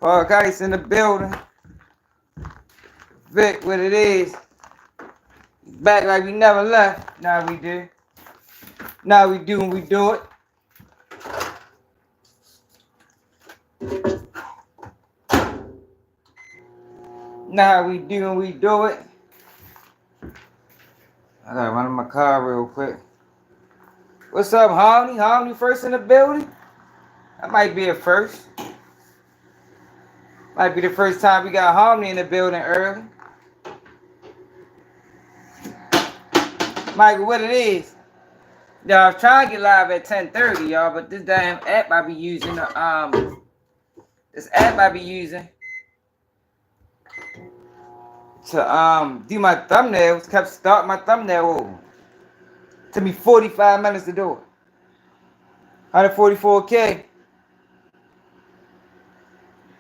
Paul Geist in the building. Vic, what it is. Back like we never left. Now we do. Now we do and we do it. Now we do and we do it. I gotta run in my car real quick. What's up, Harmony? Harmony first in the building? That might be a first. Might be the first time we got Harmony in the building early. Michael, what it is? Y'all, I was trying to get live at 10:30, y'all, but this damn app I be using, this app I be using to do my thumbnails kept starting my thumbnail over. Took me 45 minutes to do it. 144K.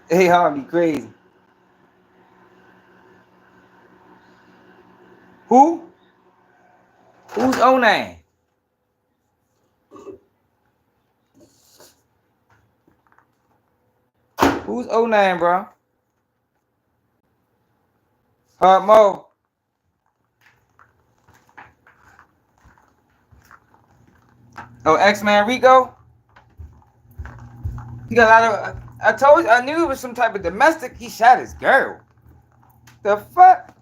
Hey, Harmony, crazy. Who? Who's O9? Who's O9, bro? Hard Mo. Oh, X-Man Rico? He got a lot of... I knew it was some type of domestic. He shot his girl. The fuck?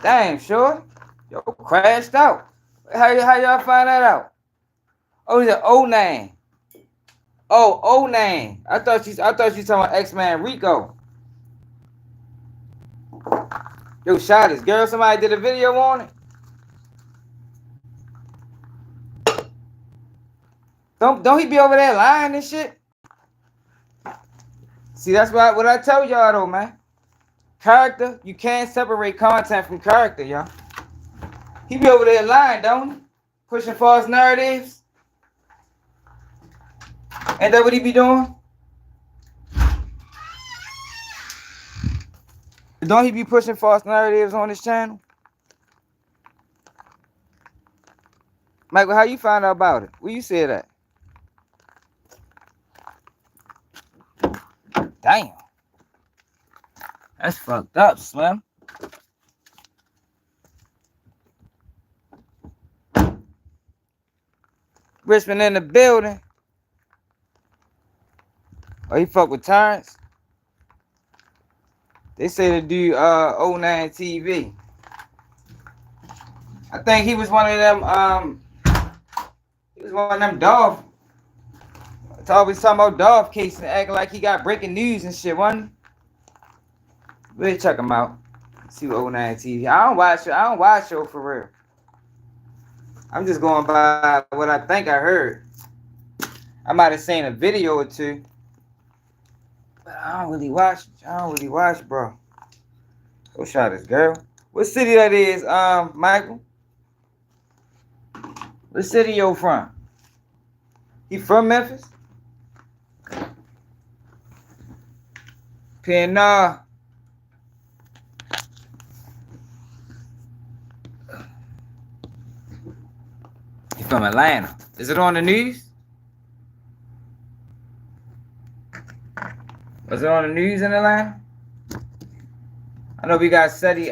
Damn, sure. Yo, crashed out. How y'all find that out? Oh, he's an O9. Oh, O9. I thought you talking about X-Man Rico. Yo, shot his girl. Somebody did a video on it. Don't he be over there lying and shit? See, that's what I tell y'all though, man. Character, you can't separate content from character, y'all. He be over there lying, don't he? Pushing false narratives. Ain't that what he be doing? Don't he be pushing false narratives on his channel? Michael, how you find out about it? Where you said that? Damn. That's fucked up, Slim. Richmond in the building. Oh, he fuck with Terrence? They say to do 09 TV. I think he was one of them, he was one of them Dolph. It's always talking about Dolph case and acting like he got breaking news and shit, wasn't he? Really check him out. See what 09 TV. I don't watch show for real. I'm just going by what I think I heard. I might have seen a video or two. But I don't really watch, bro. Go shot this girl. What city that is, Michael? What city you from? He from Memphis? Penn. He from Atlanta. Is it on the news? Was it on the news in Atlanta? I know we got Ceddy,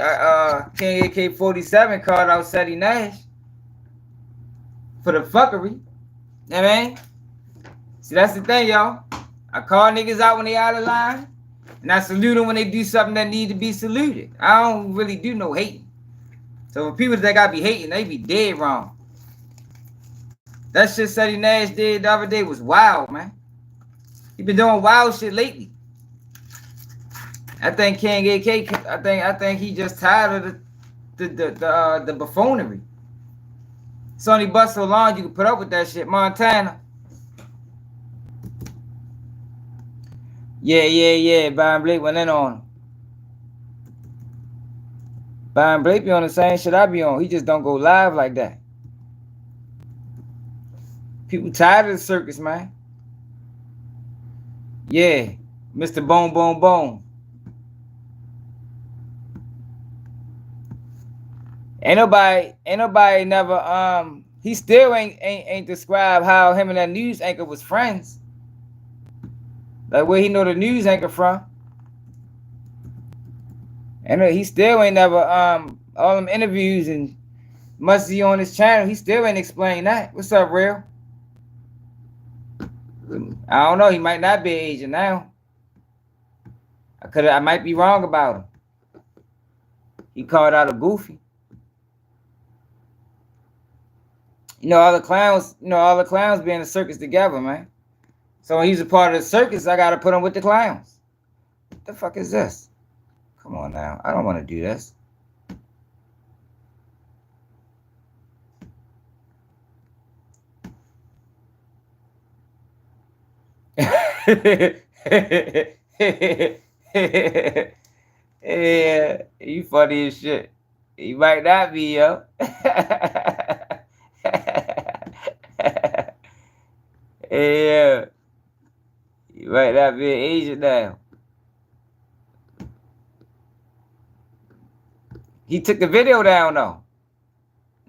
King AK-47 called out Ceddy Nash for the fuckery. You know what I mean? See, that's the thing, y'all. I call niggas out when they out of line, and I salute them when they do something that need to be saluted. I don't really do no hating. So for people that gotta be hating, they be dead wrong. That shit Ceddy Nash did the other day was wild, man. He been doing wild shit lately. I think King AK. I think he just tired of the buffoonery. It's only but so long you can put up with that shit, Montana. Yeah. Byron Blake went in on him. Byron Blake be on the same shit I be on. He just don't go live like that. People tired of the circus, man. Yeah, Mr. Boom. Ain't nobody never he still ain't described how him and that news anchor was friends. Like where he know the news anchor from. And he still ain't never all them interviews and must see on his channel. He still ain't explain that. What's up, real? I don't know. He might not be an agent now. I might be wrong about him. He called out a goofy. All the clowns be in the circus together, man. So when he's a part of the circus, I gotta put him with the clowns. What the fuck is this? Come on now. I don't want to do this. Yeah, you funny as shit. You might not be, yo. Yeah. You might not be an agent now. He took the video down, though.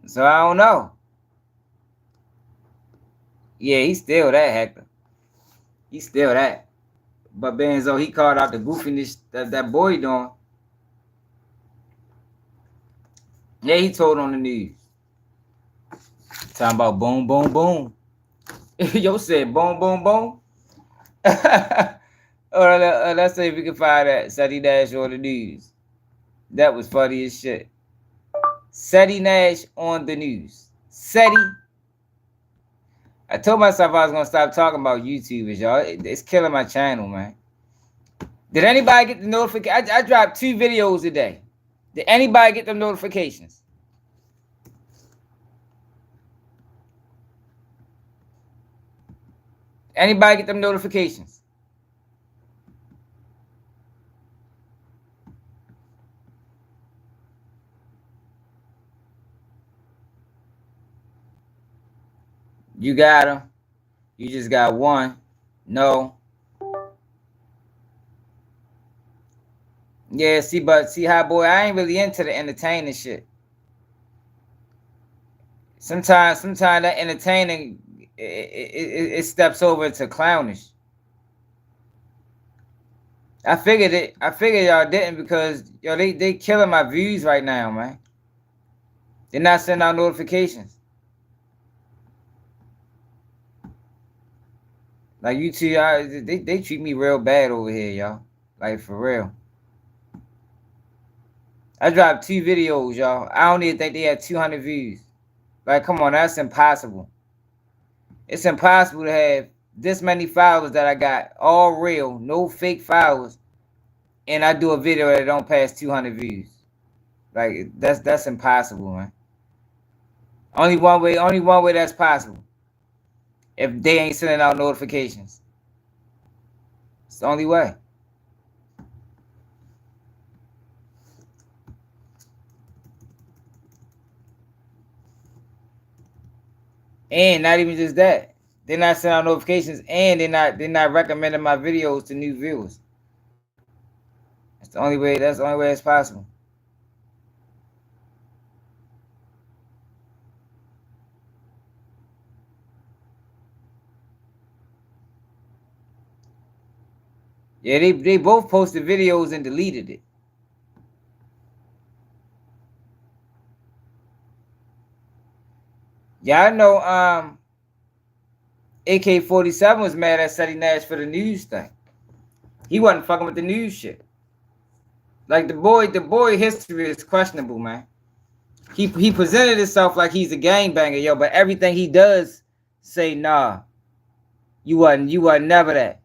So I don't know. Yeah, he's still that, Hector. He's still that. But Benzo, he called out the goofiness that boy doing. Yeah, he told on the news. Talking about boom, boom, boom. Yo said boom, boom, boom. Or let's see if we can find that Ceddy Nash on the news. That was funny as shit. Ceddy Nash on the news. Ceddy. I told myself I was gonna stop talking about YouTubers, y'all. It's killing my channel, man. Did anybody get the notification? I dropped 2 videos a day. Did anybody get the notifications? Anybody get them notifications? You got them. You just got one. No. Yeah, see, how, boy, I ain't really into the entertaining shit. Sometimes that entertaining, it steps over to clownish. I figured y'all didn't because, yo, they killing my views right now, man. They're not sending out notifications. Like YouTube, they treat me real bad over here, y'all. Like, for real. I dropped 2 videos, y'all. I don't even think they had 200 views. Like, come on, that's impossible. It's impossible to have this many followers that I got, all real, no fake followers, and I do a video that don't pass 200 views. Like, that's impossible, man. Only one way that's possible. If they ain't sending out notifications. It's the only way. And not even just that. They're not sending out notifications, and they're not recommending my videos to new viewers. That's the only way it's possible. Yeah, they both posted videos and deleted it. Yeah, I know AK-47 was mad at Ceddy Nash for the news thing. He wasn't fucking with the news shit. Like the boy history is questionable, man. He presented himself like he's a gangbanger, yo, but everything he does say, nah. You wasn't never that.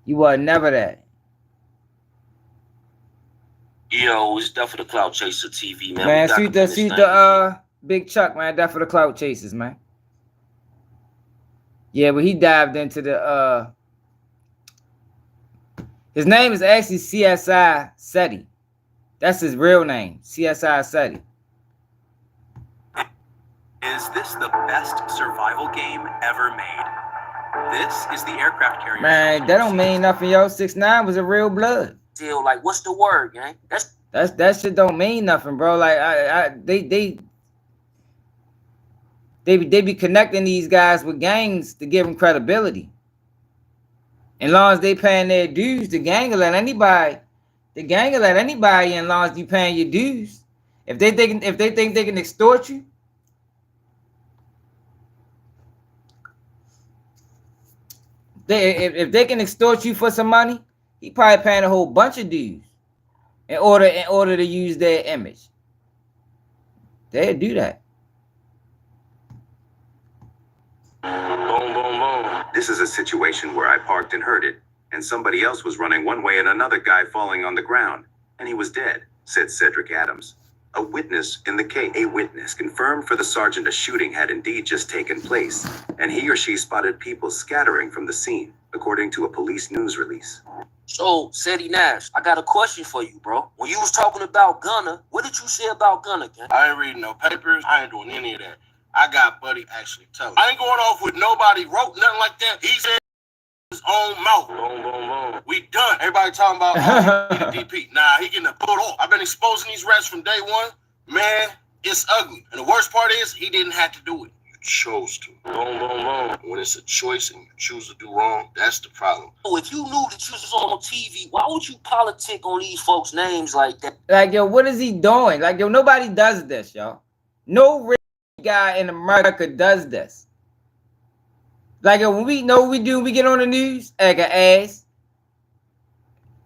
You wasn't never that. Yo, it's Death for the Cloud Chaser TV, man. Man, see the Big Chuck, man. Death for the Cloud Chasers, man. Yeah, but he dived into the his name is actually CSI Ceddy. That's his real name, CSI Ceddy. Is this the best survival game ever made? This is the aircraft carrier. Man, that don't mean nothing, yo. 6ix9ine was a real blood. Still, like, what's the word, gang? That shit don't mean nothing, bro. Like they They be connecting these guys with gangs to give them credibility. And long as they paying their dues, the gang will let anybody. The gang will let anybody in, long as you paying your dues. If they think they can extort you, if they can extort you for some money, he probably paying a whole bunch of dues in order to use their image. They'll do that. Boom, boom, boom. This is a situation where I parked and heard it, and somebody else was running one way and another guy falling on the ground, and he was dead, said Cedric Adams. A witness confirmed for the sergeant a shooting had indeed just taken place, and he or she spotted people scattering from the scene, according to a police news release. So, Ceddy Nash, I got a question for you, bro. When you was talking about Gunna, what did you say about Gunna, gang? I ain't reading no papers. I ain't doing any of that. I got Buddy actually tell me. I ain't going off with nobody wrote nothing like that. He said his own mouth. Boom, boom, boom. We done. Everybody talking about oh, he DP. Nah, he getting pulled off. I've been exposing these rats from day one. Man, it's ugly. And the worst part is he didn't have to do it. You chose to. Boom, boom, boom. When it's a choice and you choose to do wrong, that's the problem. Oh, if you knew that you was on TV, why would you politic on these folks' names like that? Like, yo, what is he doing? Like, yo, nobody does this, y'all. No rich guy in America does this. Like, yo, when we know what we do, we get on the news, act an ass.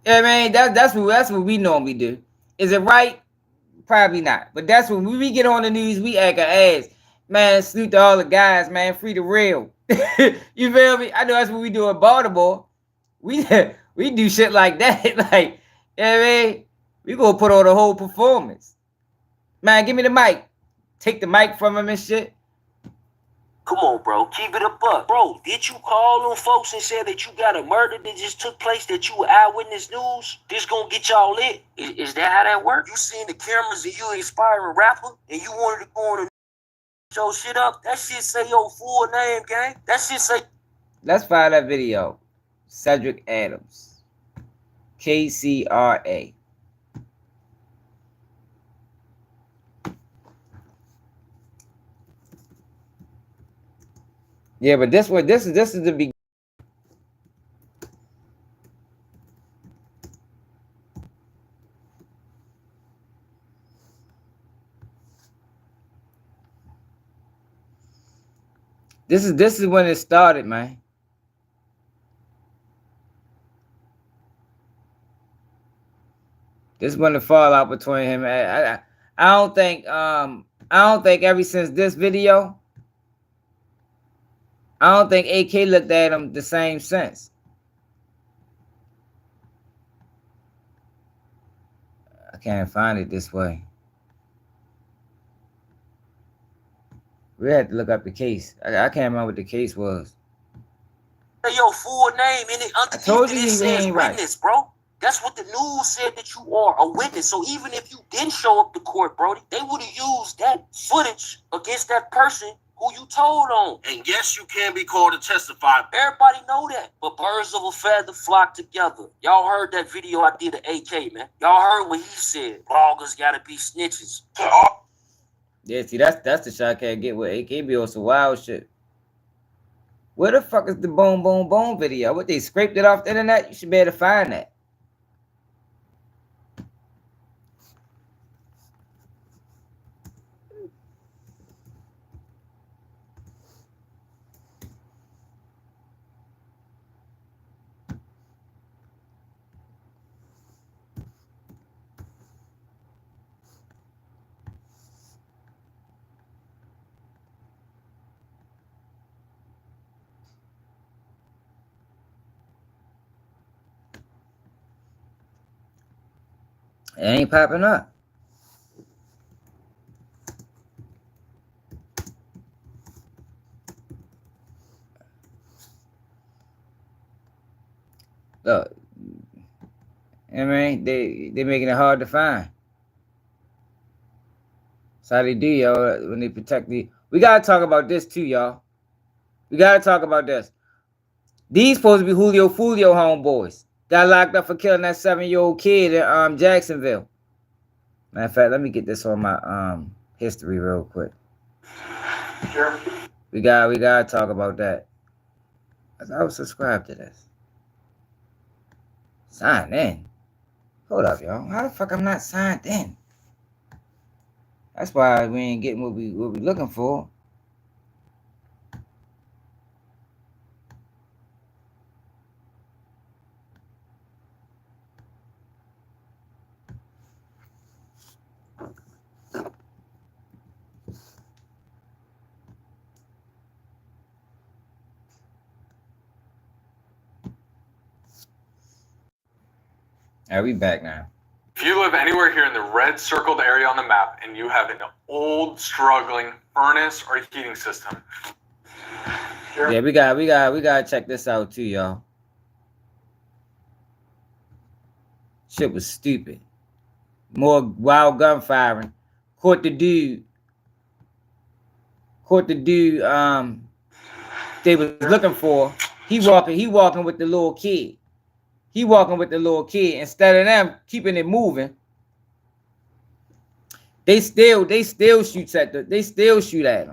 Yeah, man, that's what we normally do. Is it right? Probably not. But that's when we get on the news, we act an ass. Man, salute to all the guys, man. Free the real. You feel me? I know that's what we do in Baltimore. We do shit like that. Like, you know what I mean? We gonna put on the whole performance. Man, give me the mic. Take the mic from him and shit. Come on, bro. Keep it a buck. Bro, did you call them folks and say that you got a murder that just took place, that you were eyewitness news? This gonna get y'all lit? Is that how that works? You seen the cameras and you inspiring rapper and you wanted to go on and show shit up? That shit say your full name, gang. That shit say... Let's find that video. Cedric Adams. KCRA. Yeah, but this is the beginning. This is when it started, man. This is when the fallout between him. I don't think ever since this video, I don't think AK looked at him the same since. I can't find it this way. We had to look up the case. I can't remember what the case was. Your full name in it. I told you it he says ain't right. witness, bro. That's what the news said, that you are a witness. So even if you didn't show up to court, Brody, they would have used that footage against that person who you told on. And yes, you can be called to testify. Everybody know that. But birds of a feather flock together. Y'all heard that video I did of AK, man. Y'all heard what he said. Bloggers gotta be snitches. Yeah, see, that's the shot I can't get with AK be on some wild shit. Where the fuck is the boom boom boom video? What, they scraped it off the internet? You should be able to find that. It ain't popping up. Look, I mean, they making it hard to find. That's how they do, y'all, when they protect the... We gotta talk about this too, y'all. We gotta talk about this. These supposed to be Julio Fulio homeboys. Got locked up for killing that 7-year-old kid in Jacksonville. Matter of fact, let me get this on my history real quick. Sure. We gotta talk about that. I was subscribed to this. Sign in. Hold up, y'all. How the fuck I'm not signed in? That's why we ain't getting what we looking for. All right, we back now. If you live anywhere here in the red circled area on the map and you have an old struggling furnace or heating system. Sure. Yeah, we gotta check this out too, y'all. Shit was stupid. More wild gunfiring. Caught the dude they was looking for. He walking with the little kid. Instead of them keeping it moving, they still shoot at him. They still shoot at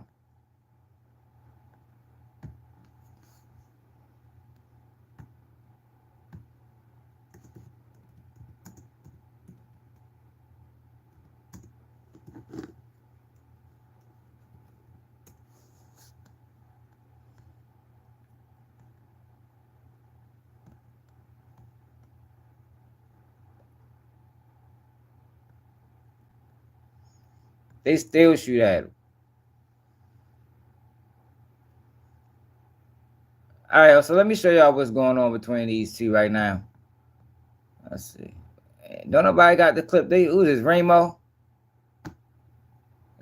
him. All right, so let me show y'all what's going on between these two right now. Let's see. Don't nobody got the clip. Who's this, Ramo?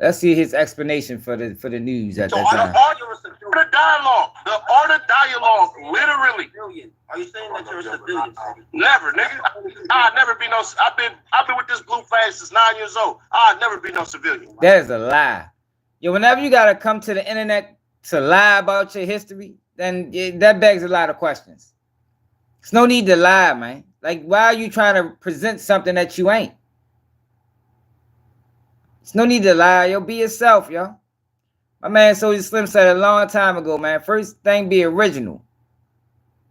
Let's see his explanation for the news at that time. The art of dialogue, literally. Are you saying that you're a civilian? Never, nigga. I'll never be no. I've been with this blue flag since 9 years old. I'll never be no civilian. That is a lie. Yo, whenever you gotta come to the internet to lie about your history, then that begs a lot of questions. There's no need to lie, man. Like, why are you trying to present something that you ain't? There's no need to lie. Yo, be yourself, yo. My man Soulja Slim said a long time ago, man, first thing be original.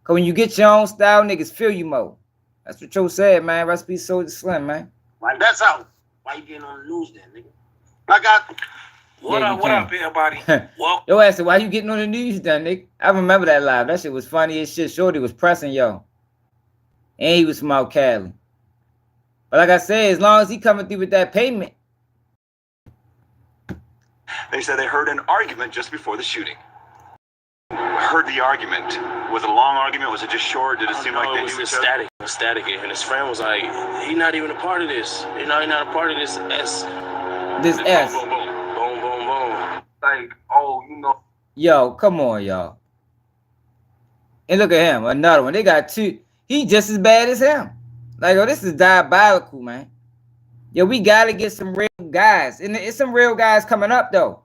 Cause when you get your own style, niggas feel you more. That's what Joe said, man. Rest be Soulja Slim, man. Like, that's out. Why you getting on the news then, nigga? I got. What up, everybody? Well, yo, I said, why you getting on the news then, nigga? I remember that live. That shit was funny as shit. Shorty was pressing yo. And he was from out Cali. But like I said, as long as he coming through with that payment. They said they heard an argument just before the shooting. Heard the argument. Was it a long argument? Was it just short? Did it seem like they knew each other? It was static, and his friend was like, "He's not even a part of this. He's not a part of this S. This S. Boom, boom, boom, boom, boom. Like, oh, you know." Yo, come on, y'all. And look at him, another one. They got two. He just as bad as him. Like, oh, this is diabolical, man. Yo, we gotta get some real guys. And it's some real guys coming up, though.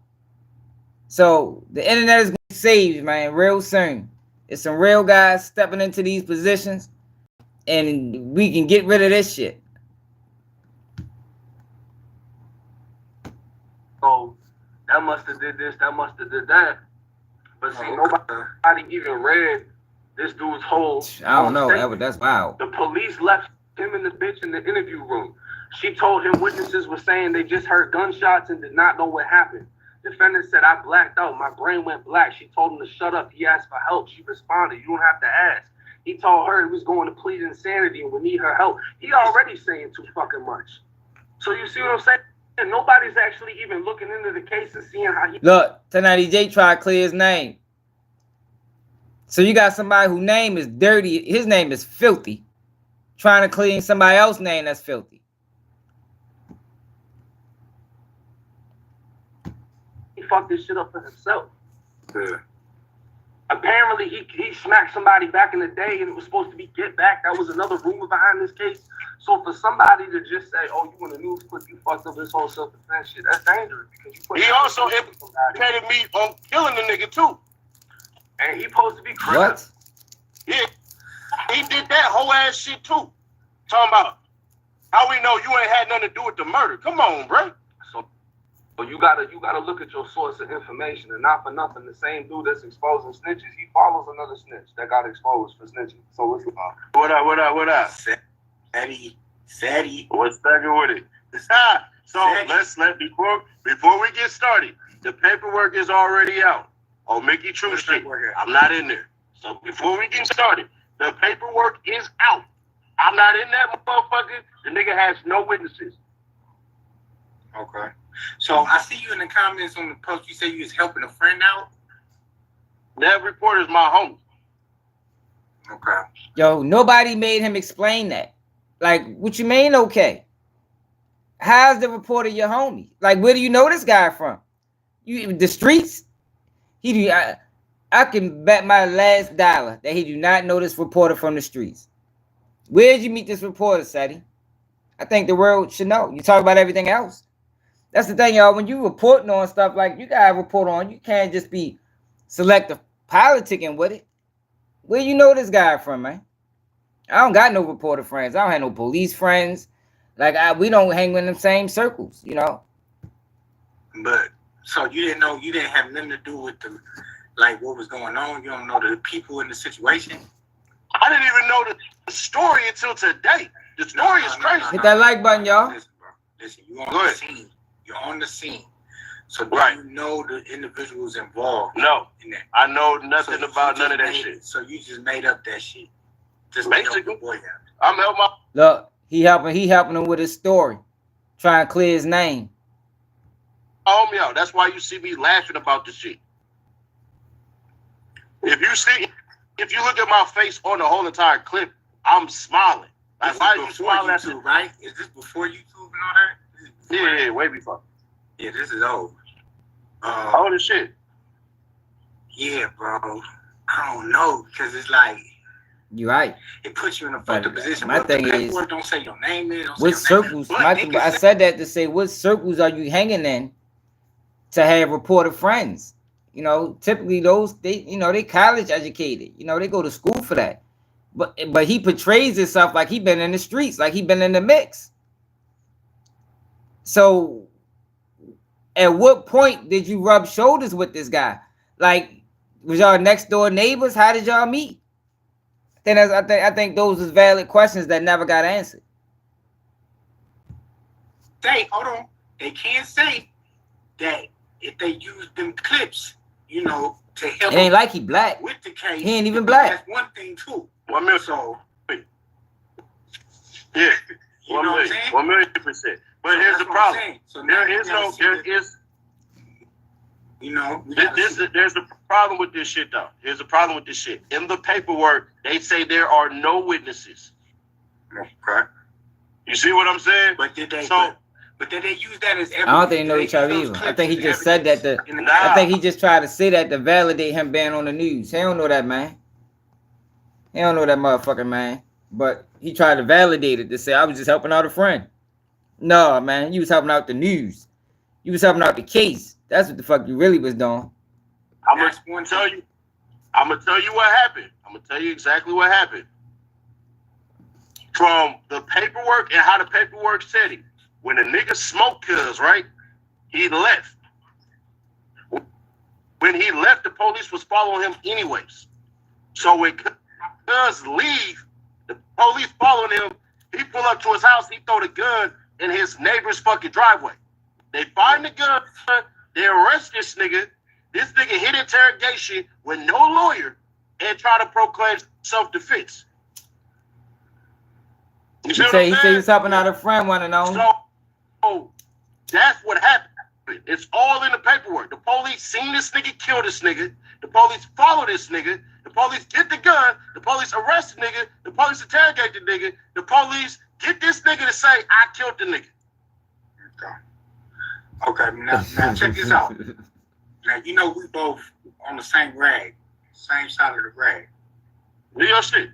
So the internet is gonna be saved, man, real soon. It's some real guys stepping into these positions, and we can get rid of this shit. So that must have did this, that must have did that. But see, nobody even read this dude's whole. I don't know. That's wild. The police left him and the bitch in the interview room. She told him witnesses were saying they just heard gunshots and did not know what happened. Defendant said, "I blacked out. My brain went black." She told him to shut up. He asked for help. She responded, "You don't have to ask." He told her he was going to plead insanity and would need her help. He already saying too fucking much. So you see what I'm saying? And nobody's actually even looking into the case and seeing how he... Look, tonight J tried to clear his name. So you got somebody whose name is dirty. His name is filthy. Trying to clean somebody else's name that's filthy. He fucked this shit up for himself. Yeah. Apparently, he smacked somebody back in the day, and it was supposed to be get back. That was another rumor behind this case. So for somebody to just say, "Oh, you want a news clip? You fucked up this whole self-defense shit," that's dangerous. Because He also implicated me on killing the nigga too. And he supposed to be criminal. What? Yeah, he did that whole ass shit too. Talking about how we know you ain't had nothing to do with the murder. Come on, bro. So So you gotta look at your source of information, and not for nothing, the same dude that's exposing snitches, he follows another snitch that got exposed for snitching. So it's What up? Ceddy. What's stacking with it? So let's before we get started, the paperwork is already out. Oh, Mickey True shit. I'm not in there. So before we get started, the paperwork is out. I'm not in that motherfucker. The nigga has no witnesses. Okay. So I see you in the comments on the post. You say you was helping a friend out. That reporter's my homie. Okay. Yo, nobody made him explain that. Like, what you mean? Okay. How's the reporter your homie? Like, where do you know this guy from? You the streets? I can bet my last dollar that he do not know this reporter from the streets. Where did you meet this reporter, Ceddy? I think the world should know. You talk about everything else. That's the thing, y'all. When you reporting on stuff like you gotta report on, you can't just be selective politicking with it. Where you know this guy from, man? I don't got no reporter friends. I don't have no police friends. Like we don't hang in the same circles, you know. But so you didn't know, you didn't have nothing to do with the like what was going on. You don't know the people in the situation. I didn't even know the story until today. The story is crazy. Hit that like button, y'all. Listen, bro. Listen, you on the scene. You're on the scene. So do you know the individuals involved? No. In that? I know nothing about none of that shit. So you just made up that shit. Just basically. the boy out. I'm helping my Look, he helping him with his story. Trying to clear his name. homie out. That's why you see me laughing about this shit. If you look at my face on the whole entire clip, I'm smiling. Like, why are you smiling at YouTube, right? Is this before YouTube and all that? Yeah, way before. Yeah, this is old. Old as shit. Yeah, bro. I don't know, because it's like You right. it puts you in a fucked up position. My But thing the is, paperwork don't say your name in. what circles? I said that to say, what circles are you hanging in to have reporter friends? You know, typically they college educated. You know, they go to school for that. But he portrays himself like he been in the streets, like he been in the mix. So, at what point did you rub shoulders with this guy? Like, was y'all next door neighbors? How did y'all meet? I think those is valid questions that never got answered. Hold on. They can't say that if they use them clips, you know, to help. It ain't like he black. With the case. He ain't even black. That's one thing too. 1 million. So, Yeah. you know what I'm saying? 1,000,000%. But here's the problem. So There's a problem with this shit though. Here's the problem with this shit. In the paperwork, they say there are no witnesses. Okay. You see what I'm saying? But did they? So, but did they use that as evidence? I don't think they know each other either. I think he just said that I think he just tried to say that to validate him being on the news. He don't know that, man. He don't know that motherfucker, man. But he tried to validate it to say I was just helping out a friend. No, man, you was helping out the news. You was helping out the case. That's what the fuck you really was doing. I'm gonna tell you what happened. I'm gonna tell you exactly what happened. From the paperwork and how the paperwork said it. When the nigga smoked Cuz, right? He left. When he left, the police was following him anyways. So when Cuz leave, the police following him, he pull up to his house, he throw the gun in his neighbor's fucking driveway. They find the gun, they arrest this nigga. This nigga hit interrogation with no lawyer and try to proclaim self-defense. He said he was helping out a friend, one and only. So that's what happened. It's all in the paperwork. The police seen this nigga kill this nigga. The police follow this nigga. The police get the gun. The police arrest the nigga. The police interrogate the nigga. The police get this nigga to say, I killed the nigga. Okay, now check this out. Now, you know we both on the same rag, same side of the rag. Do your shit.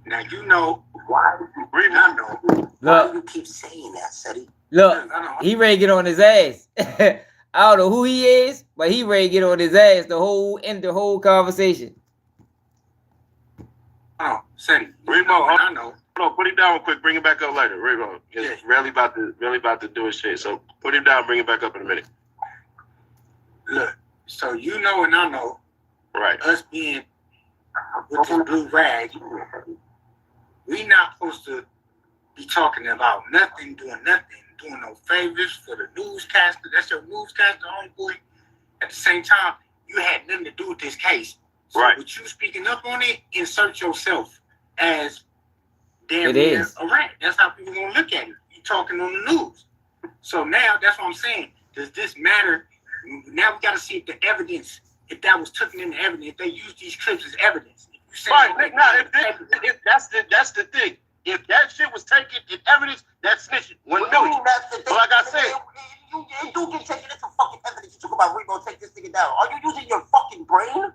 Now, you know why. I know. Why do you keep saying that, Ceddy? Look, he ready to get on his ass. I don't know who he is, but he ready to get on his ass the whole conversation. Oh, Ceddy, I know. Hold on, put him down real quick. Bring him back up later. Remo, really about to do his shit. So put him down. Bring him back up in a minute. Look, so you know and I know, Right. us being with this blue rag, we not supposed to be talking about nothing, doing no favors for the newscaster. That's your newscaster, homeboy. At the same time, you had nothing to do with this case. So Right. with you speaking up on it, insert yourself as damn It near is. a rat. That's how people gonna look at it. You talking on the news. So now that's what I'm saying. Does this matter? Now we gotta see if the evidence, if that was taken into evidence, if they use these clips as evidence. If you say Right. Now, if that's the thing. If that shit was taken in evidence, that's snitching. 1 million. That's the thing. But like I said, you do get taken into fucking evidence. You talk about we gonna take this nigga down. Are you using your fucking brain?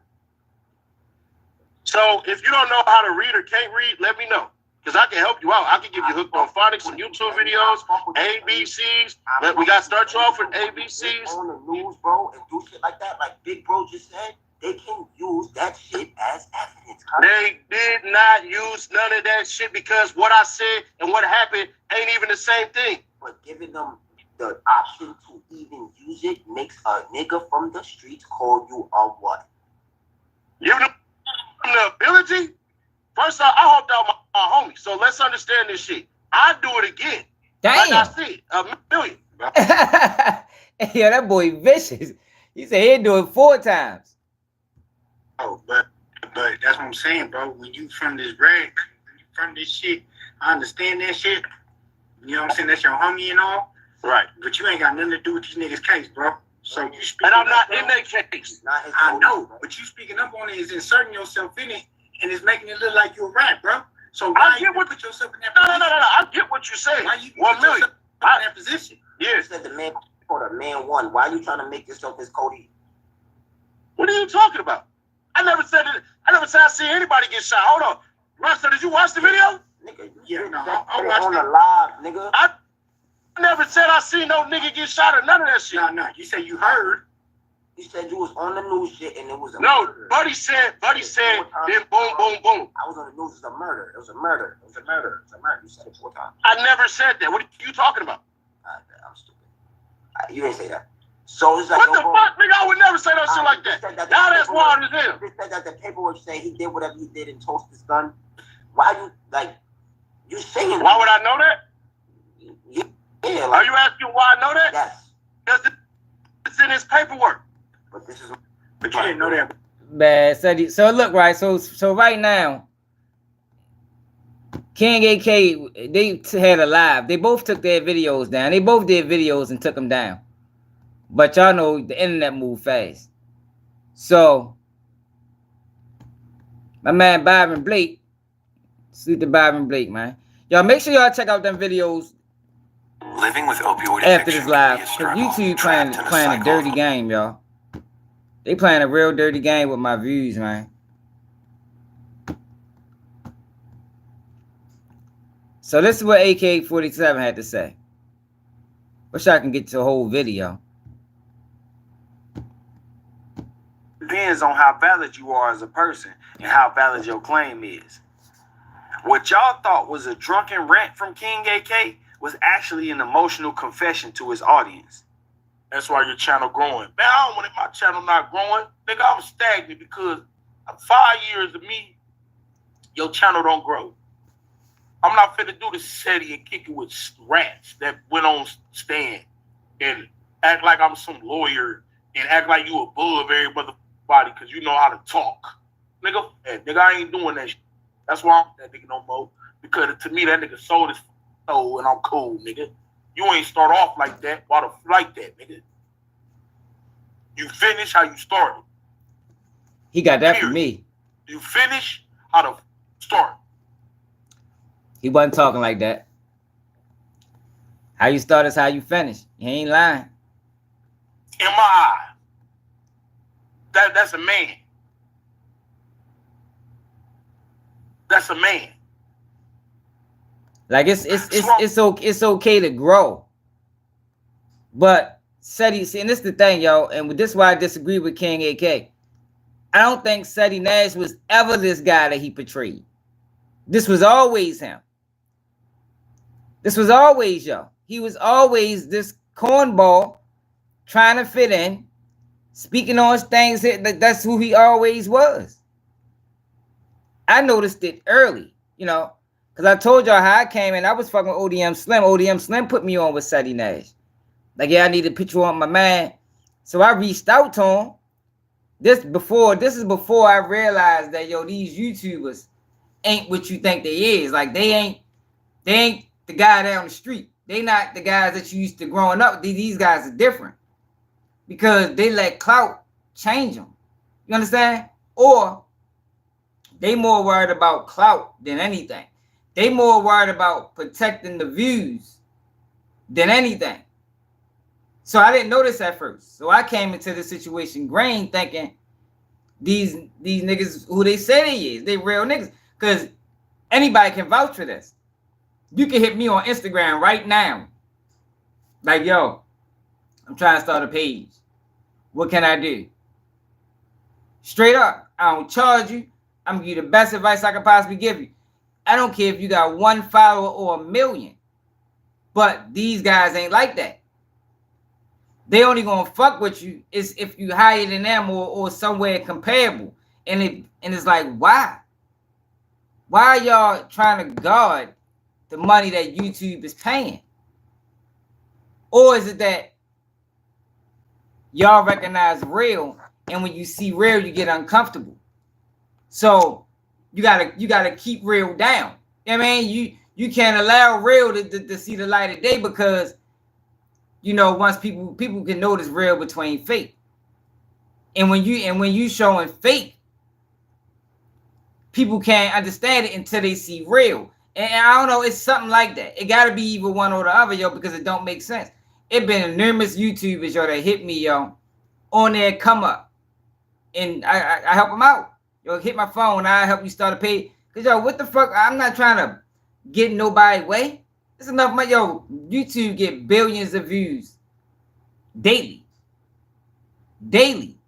so if you don't know how to read or can't read, let me know. Because I can help you out. I can give you hooked on phonics and YouTube videos, ABCs. We got to start you off with ABCs. On the news, bro, and do shit like that, like Big Bro just said, they can use that shit as evidence. They did not use none of that shit because what I said and what happened ain't even the same thing. But giving them the option to even use it makes a nigga from the streets call you a what? Giving them the ability. First off, I helped out my homie. So let's understand this shit. I do it again. Like I Damn. said, $1 million. Yeah, that boy vicious. He said he'd do it 4 times. Oh, but that's what I'm saying, bro. When you from this rag, from this shit, I understand that shit. You know what I'm saying? That's your homie and all. Right. But you ain't got nothing to do with these niggas' case, bro. So you speaking And I'm not up, in that case. Not his I fault, know, bro. but you speaking up on it is inserting yourself in it, and it's making it look like you're a rat, bro. So I why get you what- put yourself in that No. position? I get what you're saying. Why you 1 put million. yourself in that position? You Yes. said the man called a man one. Why are you trying to make yourself as Cody? What are you talking about? I never said I see anybody get shot. Hold on. Russell, did you watch the video? Nigga, you Yeah, said no, that I shit watched on it. the live, nigga. I never said I see no nigga get shot or none of that shit. No, you say you heard. You said you was on the news shit and it was a No, murder. Buddy said, then boom. I was on the news. It was a murder. It was a murder. It was a murder. It was a murder. You said it 4 times. I never said that. What are you talking about? I'm stupid. You didn't say that. So it's like, What yo, the bro, fuck, nigga? I would never say no shit like you said that. that Now the that's wild as hell. You said that the paperwork saying he did whatever he did and tossed his gun. Why you you saying? Why would I know that? Yeah, Are like you asking why I know that? yes. Because it's in his paperwork. But this is But you didn't know that. Bad. So look, right. So right now, King AK, they had a live. They both took their videos down. They both did videos and took them down. But y'all know the internet moved fast. So my man Byron Blake, salute to Byron Blake, man. Y'all make sure y'all check out them videos Living with opioid after this addiction live. can be a Cause struggle. YouTube Trapped in playing a cycle dirty of- game, y'all. They playing a real dirty game with my views, man. So this is what AK-47 had to say. Wish I can get to a whole video. Depends on how valid you are as a person and how valid your claim is. What y'all thought was a drunken rant from King AK was actually an emotional confession to his audience. That's why your channel growing. Man, I don't want my channel not growing. Nigga, I'm stagnant because 5 years of me, your channel don't grow. I'm not finna do the Ceddy and kick it with rats that went on stand and act like I'm some lawyer and act like you above everybody because you know how to talk. Nigga, I ain't doing that shit. That's why I'm that nigga no more. Because to me, that nigga sold his soul and I'm cool, nigga. You ain't start off like that. Why the like that, nigga? You finish how you started. He got that from Period. me. You finish how to start. He wasn't talking like that. How you start is how you finish. He ain't lying. In my eye. That's a man. That's a man. Like it's okay to grow. But Ceddy, see, and this is the thing, y'all, and this is why I disagree with King AK. I don't think Ceddy Nash was ever this guy that he portrayed. This was always him. This was always y'all. He was always this cornball trying to fit in, speaking on things that's who he always was. I noticed it early, you know, because I told y'all how I came in. I was fucking ODM Slim. ODM Slim put me on with Ceddy Nash. Like, yeah, I need to put you on my man. So I reached out to him. This is before I realized that, yo, these YouTubers ain't what you think they is. Like, they ain't the guy down the street. They not the guys that you used to growing up. These guys are different because they let clout change them. You understand? Or they more worried about clout than anything. They more worried about protecting the views than anything. So I didn't notice at first. So I came into the situation green thinking these niggas who they say they is. They real niggas. Because anybody can vouch for this. You can hit me on Instagram right now. Like, yo, I'm trying to start a page. What can I do? Straight up, I don't charge you. I'm going to give you the best advice I could possibly give you. I don't care if you got 1 follower or 1 million. But these guys ain't like that. They only going to fuck with you is if you higher than them or somewhere comparable. And it's like, why? Why are y'all trying to guard the money that YouTube is paying? Or is it that y'all recognize real, and when you see real, you get uncomfortable? So you gotta keep real down. You know what I mean? You can't allow real to see the light of day because, you know, once people can notice real between fake. And when you showing fake, people can't understand it until they see real. And I don't know, it's something like that. It gotta be either one or the other, yo, because it don't make sense. It been numerous YouTubers, yo, that hit me, yo, on their come up. And I help them out. Yo, hit my phone, I help you start a page. Cause yo, what the fuck? I'm not trying to get nobody way. It's enough money. Yo, YouTube get billions of views daily. Daily.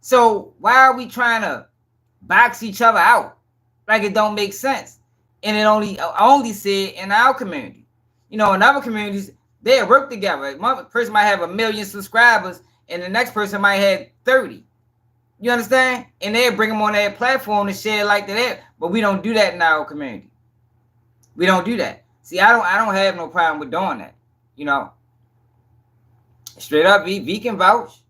So why are we trying to box each other out? Like it don't make sense. And I only see it in our community. You know, in other communities, they work together. One person might have 1 million subscribers, and the next person might have 30. You understand? And they bring them on their platform and share like that. But we don't do that in our community. We don't do that. See, I don't have no problem with doing that. You know, straight up, V can vouch.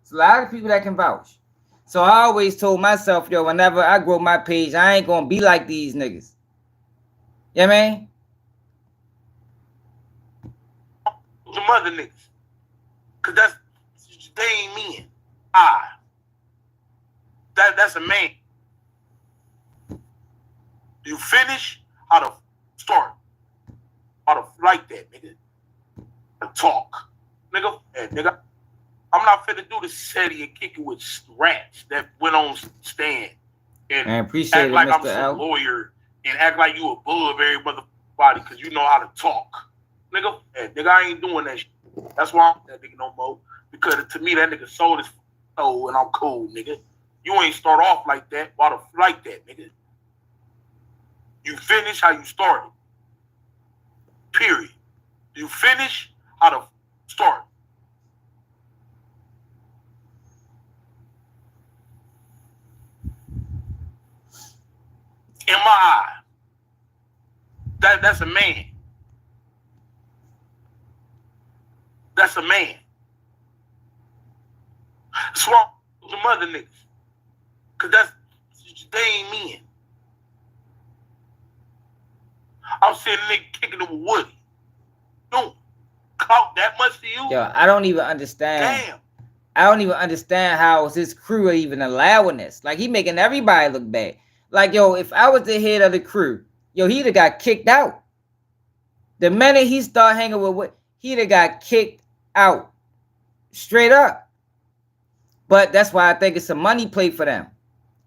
It's a lot of people that can vouch. So I always told myself, yo, whenever I grow my page, I ain't gonna be like these niggas. You know what I mean? Some other niggas. Cause they ain't men. That's a man. You finish how to start. How to like that, nigga. To talk. Nigga, hey, nigga. I'm not finna do the Ceddy and kick it with rats that went on stand and I appreciate act like it, I'm Mr. some L. lawyer and act like you above every motherfucker because you know how to talk. Nigga, hey, nigga, I ain't doing that shit. That's why I'm that nigga no more. Because to me, that nigga sold his soul and I'm cool, nigga. You ain't start off like that. Why the like that, nigga? You finish how you started. Period. You finish how to start. In my eye, that's a man. That's a man. Swamp some other niggas. Cause they ain't men. I'm seeing a nigga kicking it with Woody. Don't clout that much to you? Yo, I don't even understand. Damn. I don't even understand how his crew are even allowing this. Like, he making everybody look bad. Like, yo, if I was the head of the crew, yo, he'd have got kicked out. The minute he start hanging with what, he'd have got kicked out. Straight up. But that's why I think it's a money play for them.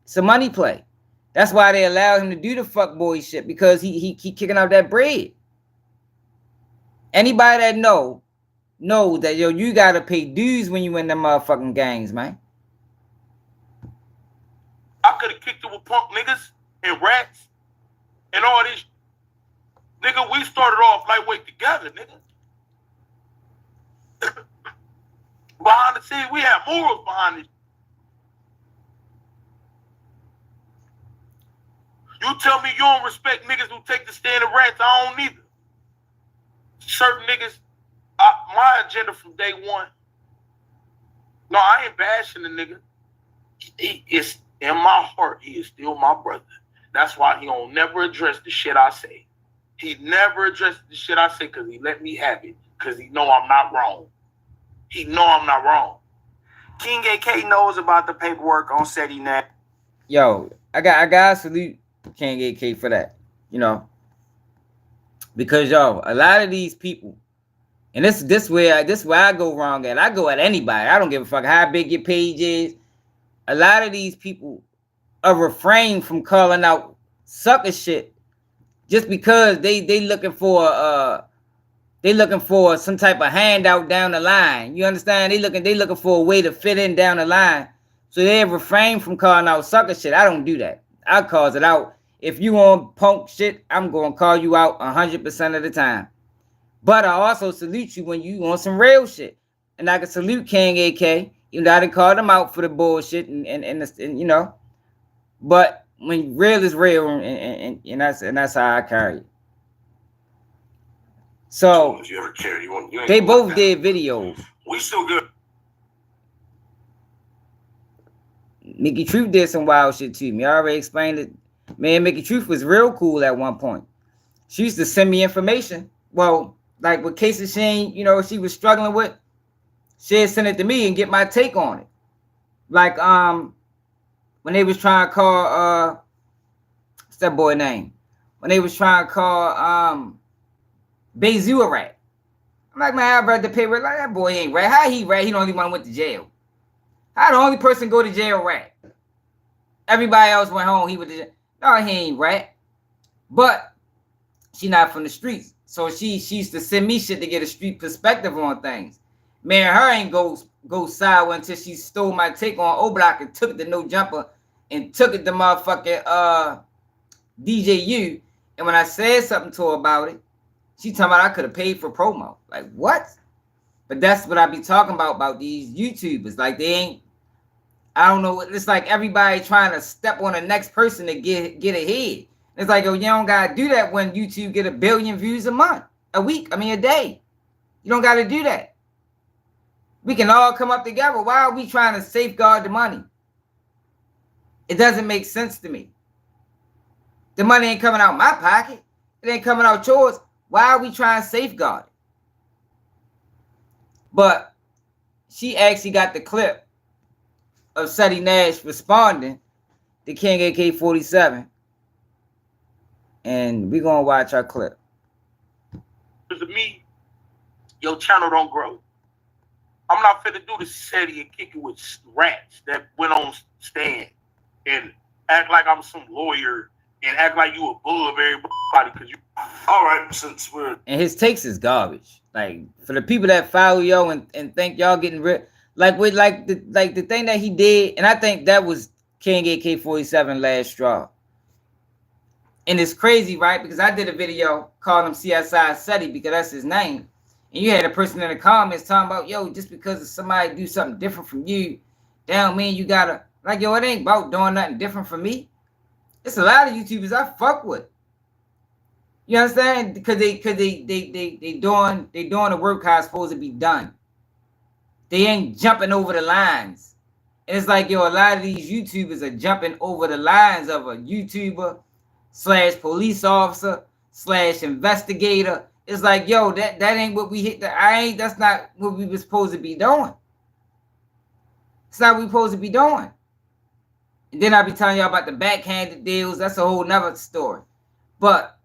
It's a money play. That's why they allow him to do the fuckboy shit, because he keep kicking out that bread. Anybody that knows that, yo, you gotta pay dues when you in them motherfucking gangs, man. I could have kicked it with punk niggas and rats and all this. Nigga, we started off lightweight together, nigga. Behind the scenes, we have morals behind this. You tell me you don't respect niggas who take the stand of rats, I don't either. Certain niggas, my agenda from day one. No, I ain't bashing the nigga. He is in my heart. He is still my brother. That's why he don't never address the shit I say. He never addressed the shit I say because he let me have it. Because he know I'm not wrong. He know I'm not wrong. King AK knows about the paperwork on Ceddy Nash. Yo, I gotta salute King AK for that. You know, because yo, a lot of these people, and this where I go wrong at. I go at anybody. I don't give a fuck how big your page is. A lot of these people are refrain from calling out sucker shit just because they looking for some type of handout down the line. You understand? They looking for a way to fit in down the line. So they refrain from calling out sucker shit. I don't do that. I calls it out. If you on punk shit, I'm gonna call you out 100% of the time. But I also salute you when you on some real shit. And I can salute King AK. You know, I didn't call them out for the bullshit and you know. But when real is real, and that's how I carry it. So If you ever care, you they both did videos. We still good. Mickey Truth did some wild shit to me. I already explained it. Man, Mickey Truth was real cool at one point. She used to send me information. Well, like with cases she was struggling with, she'd send it to me and get my take on it. Like when they was trying to call what's that boy name? When they was trying to call Bezu a rat. I'm like, man, I read the paper. Like, that boy ain't rat. How he rat? He the only one went to jail. How the only person go to jail rat? Everybody else went home. He went to jail. No, he ain't rat. But she not from the streets. So she used to send me shit to get a street perspective on things. Man, her ain't go sideways until she stole my take on O-Block and took it to No Jumper and took it to motherfucking DJU. And when I said something to her about it, she talking about I could have paid for promo. Like, what? But that's what I be talking about these YouTubers. Like, they ain't, I don't know. It's like everybody trying to step on the next person to get ahead. It's like, oh, you don't got to do that when YouTube get 1 billion views a day. You don't got to do that. We can all come up together. Why are we trying to safeguard the money? It doesn't make sense to me. The money ain't coming out my pocket. It ain't coming out yours. Why are we trying to safeguard it? But she actually got the clip of Ceddy Nash responding to King AK-47. And we're going to watch our clip. Because of me, your channel don't grow. I'm not finna do the Ceddy and kick it with rats that went on stand and act like I'm some lawyer and act like you above everybody because you. All right, since we're. And his takes is garbage. Like, for the people that follow y'all and think y'all getting rid, the thing that he did, and I think that was King AK-47 last straw. And it's crazy, right? Because I did a video called him CSI Ceddy because that's his name. And you had a person in the comments talking about, yo, just because somebody do something different from you, that don't mean you gotta, like, yo, it ain't about doing nothing different from me. It's a lot of YouTubers I fuck with. You understand? Because they doing the work how it's supposed to be done. They ain't jumping over the lines. And it's like, yo, a lot of these YouTubers are jumping over the lines of a YouTuber / police officer / investigator. It's like, yo, that ain't what we hit. That's not what we were supposed to be doing. It's not what we supposed to be doing. And then I'll be telling y'all about the backhanded deals. That's a whole nother story. But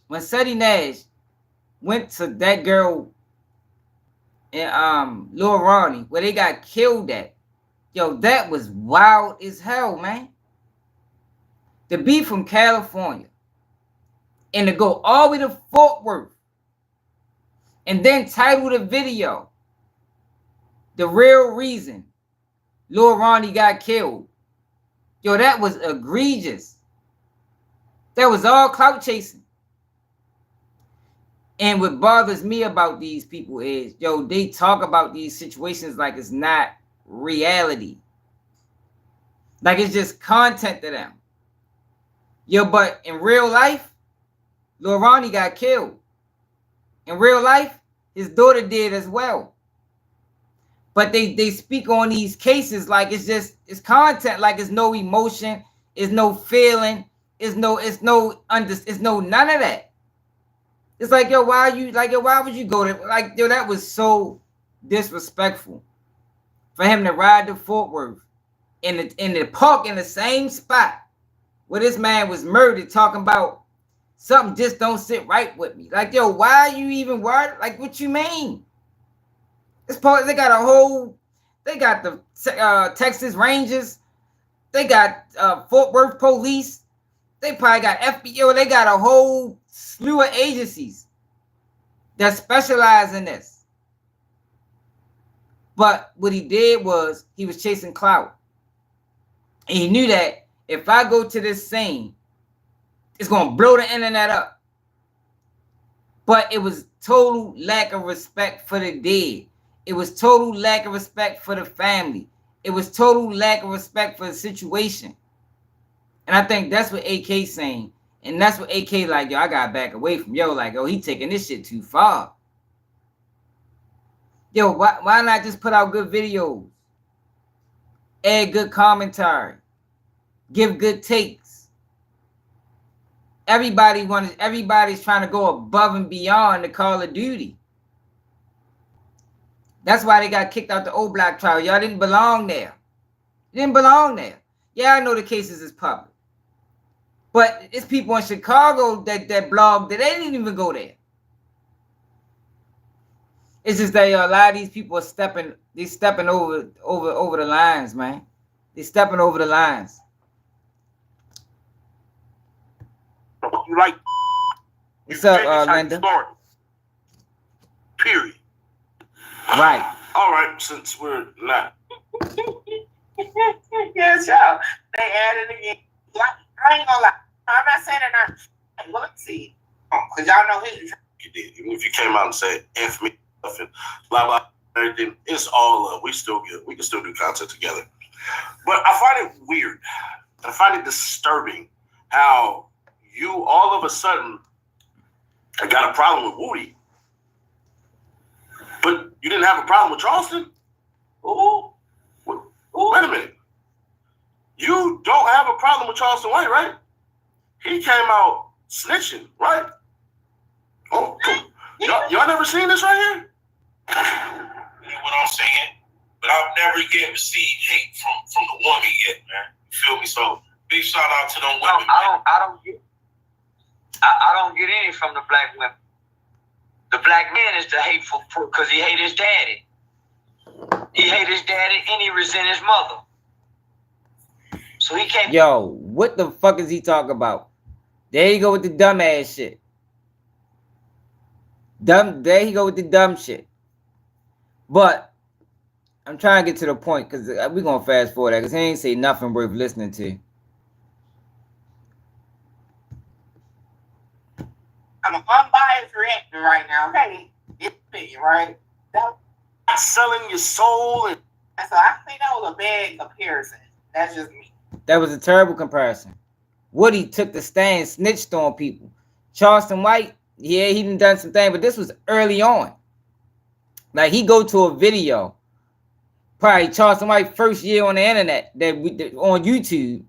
when Ceddy Nash went to that girl in Lil Ronnie, where they got killed at, yo, that was wild as hell, man. To be from California and to go all the way to Fort Worth and then title the video, The Real Reason Lil Ronnie Got Killed. Yo, that was egregious. That was all clout chasing. And what bothers me about these people is, yo, they talk about these situations like it's not reality. Like it's just content to them. Yo, but in real life, Lil Ronnie got killed. In real life, his daughter did as well. But they speak on these cases like it's content, like it's no emotion, it's no feeling, it's no none of that. It's like, yo, why would you go there? Like, yo, that was so disrespectful for him to ride to Fort Worth in the park in the same spot where this man was murdered, talking about something just don't sit right with me. Like, yo, why are you even worried? Like, what you mean? It's part. They got the Texas Rangers. They got Fort Worth police. They probably got FBI. They got a whole slew of agencies that specialize in this. But what he did was he was chasing clout. And he knew that if I go to this scene, it's going to blow the internet up. But it was total lack of respect for the dead. It was total lack of respect for the family. It was total lack of respect for the situation. And I think that's what AK's saying. And that's what AK like, yo, I got back away from yo. Like, yo, he taking this shit too far. Yo, why not just put out good videos? Add good commentary. Give good takes. Everybody's trying to go above and beyond the Call of Duty. That's why they got kicked out the O Block trial. Y'all didn't belong there. You didn't belong there. Yeah, I know the cases is public. But it's people in Chicago that blog that they didn't even go there. It's just that a lot of these people are stepping over the lines, man. They're stepping over the lines. You like What's up, Linda? Period. Right. All right, since we're not. Yes, y'all. They added again. Like, I ain't gonna lie. I'm not saying they're not. Well, let's see. Because y'all know his. You did. Even if you came out and said F me, stuff and blah, blah, everything, it's all love. We still good. We can still do content together. But I find it weird. I find it disturbing how you all of a sudden got a problem with Woody. But you didn't have a problem with Charleston? Ooh. Wait a minute. You don't have a problem with Charleston White, right? He came out snitching, right? Oh, y'all never seen this right here? You know what I'm saying? But I've never yet received hate from the woman yet, man. You feel me? So big shout out to them women. I don't get any from the black women. The black man is the hateful because he hate his daddy. He hate his daddy and he resent his mother. So he can't. Yo, what the fuck is he talking about? There you go with the dumb ass shit. There you go with the dumb shit. But I'm trying to get to the point because we're going to fast forward that because he ain't say nothing worth listening to. I'm an unbiased reactor right now. Okay, it's me, right? That's selling your soul. And so I think that was a bad comparison. That's just me. That was a terrible comparison. Woody took the stand, snitched on people. Charleston White, yeah, he done some things, but this was early on. Like he go to a video, probably Charleston White first year on the internet on YouTube,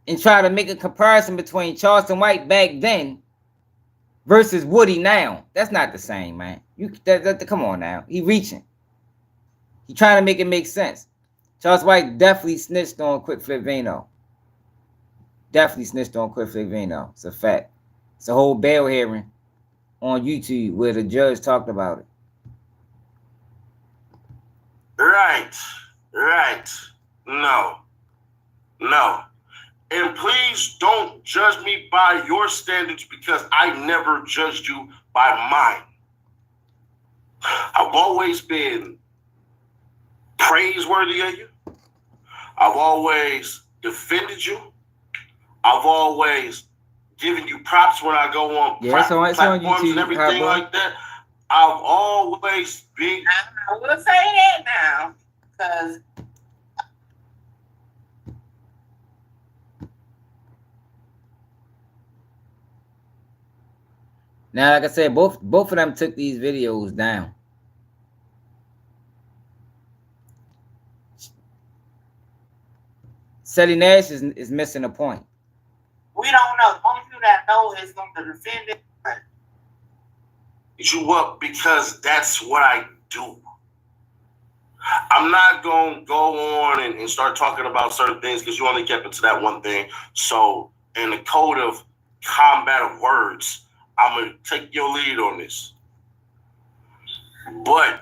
and try to make a comparison between Charleston White back then versus Woody now. That's not the same, man. Come on now. He reaching. He trying to make it make sense. Charles White definitely snitched on Quick Flip Vino. Definitely snitched on Quick Flip Vino. It's a fact. It's a whole bail hearing on YouTube where the judge talked about it. Right. No. And please don't judge me by your standards because I never judged you by mine. I've always been praiseworthy of you. I've always defended you. I've always giving you props when I go on platforms YouTube, and everything like that. I've always been. I will say that now, because now, like I said, both of them took these videos down. Ceddy Nash is missing a point. we don't know. The only people that know is going to defend it. You up because that's what I do. I'm not going to go on and start talking about certain things because you only kept it to that one thing. So, in the code of combat of words, I'm going to take your lead on this. But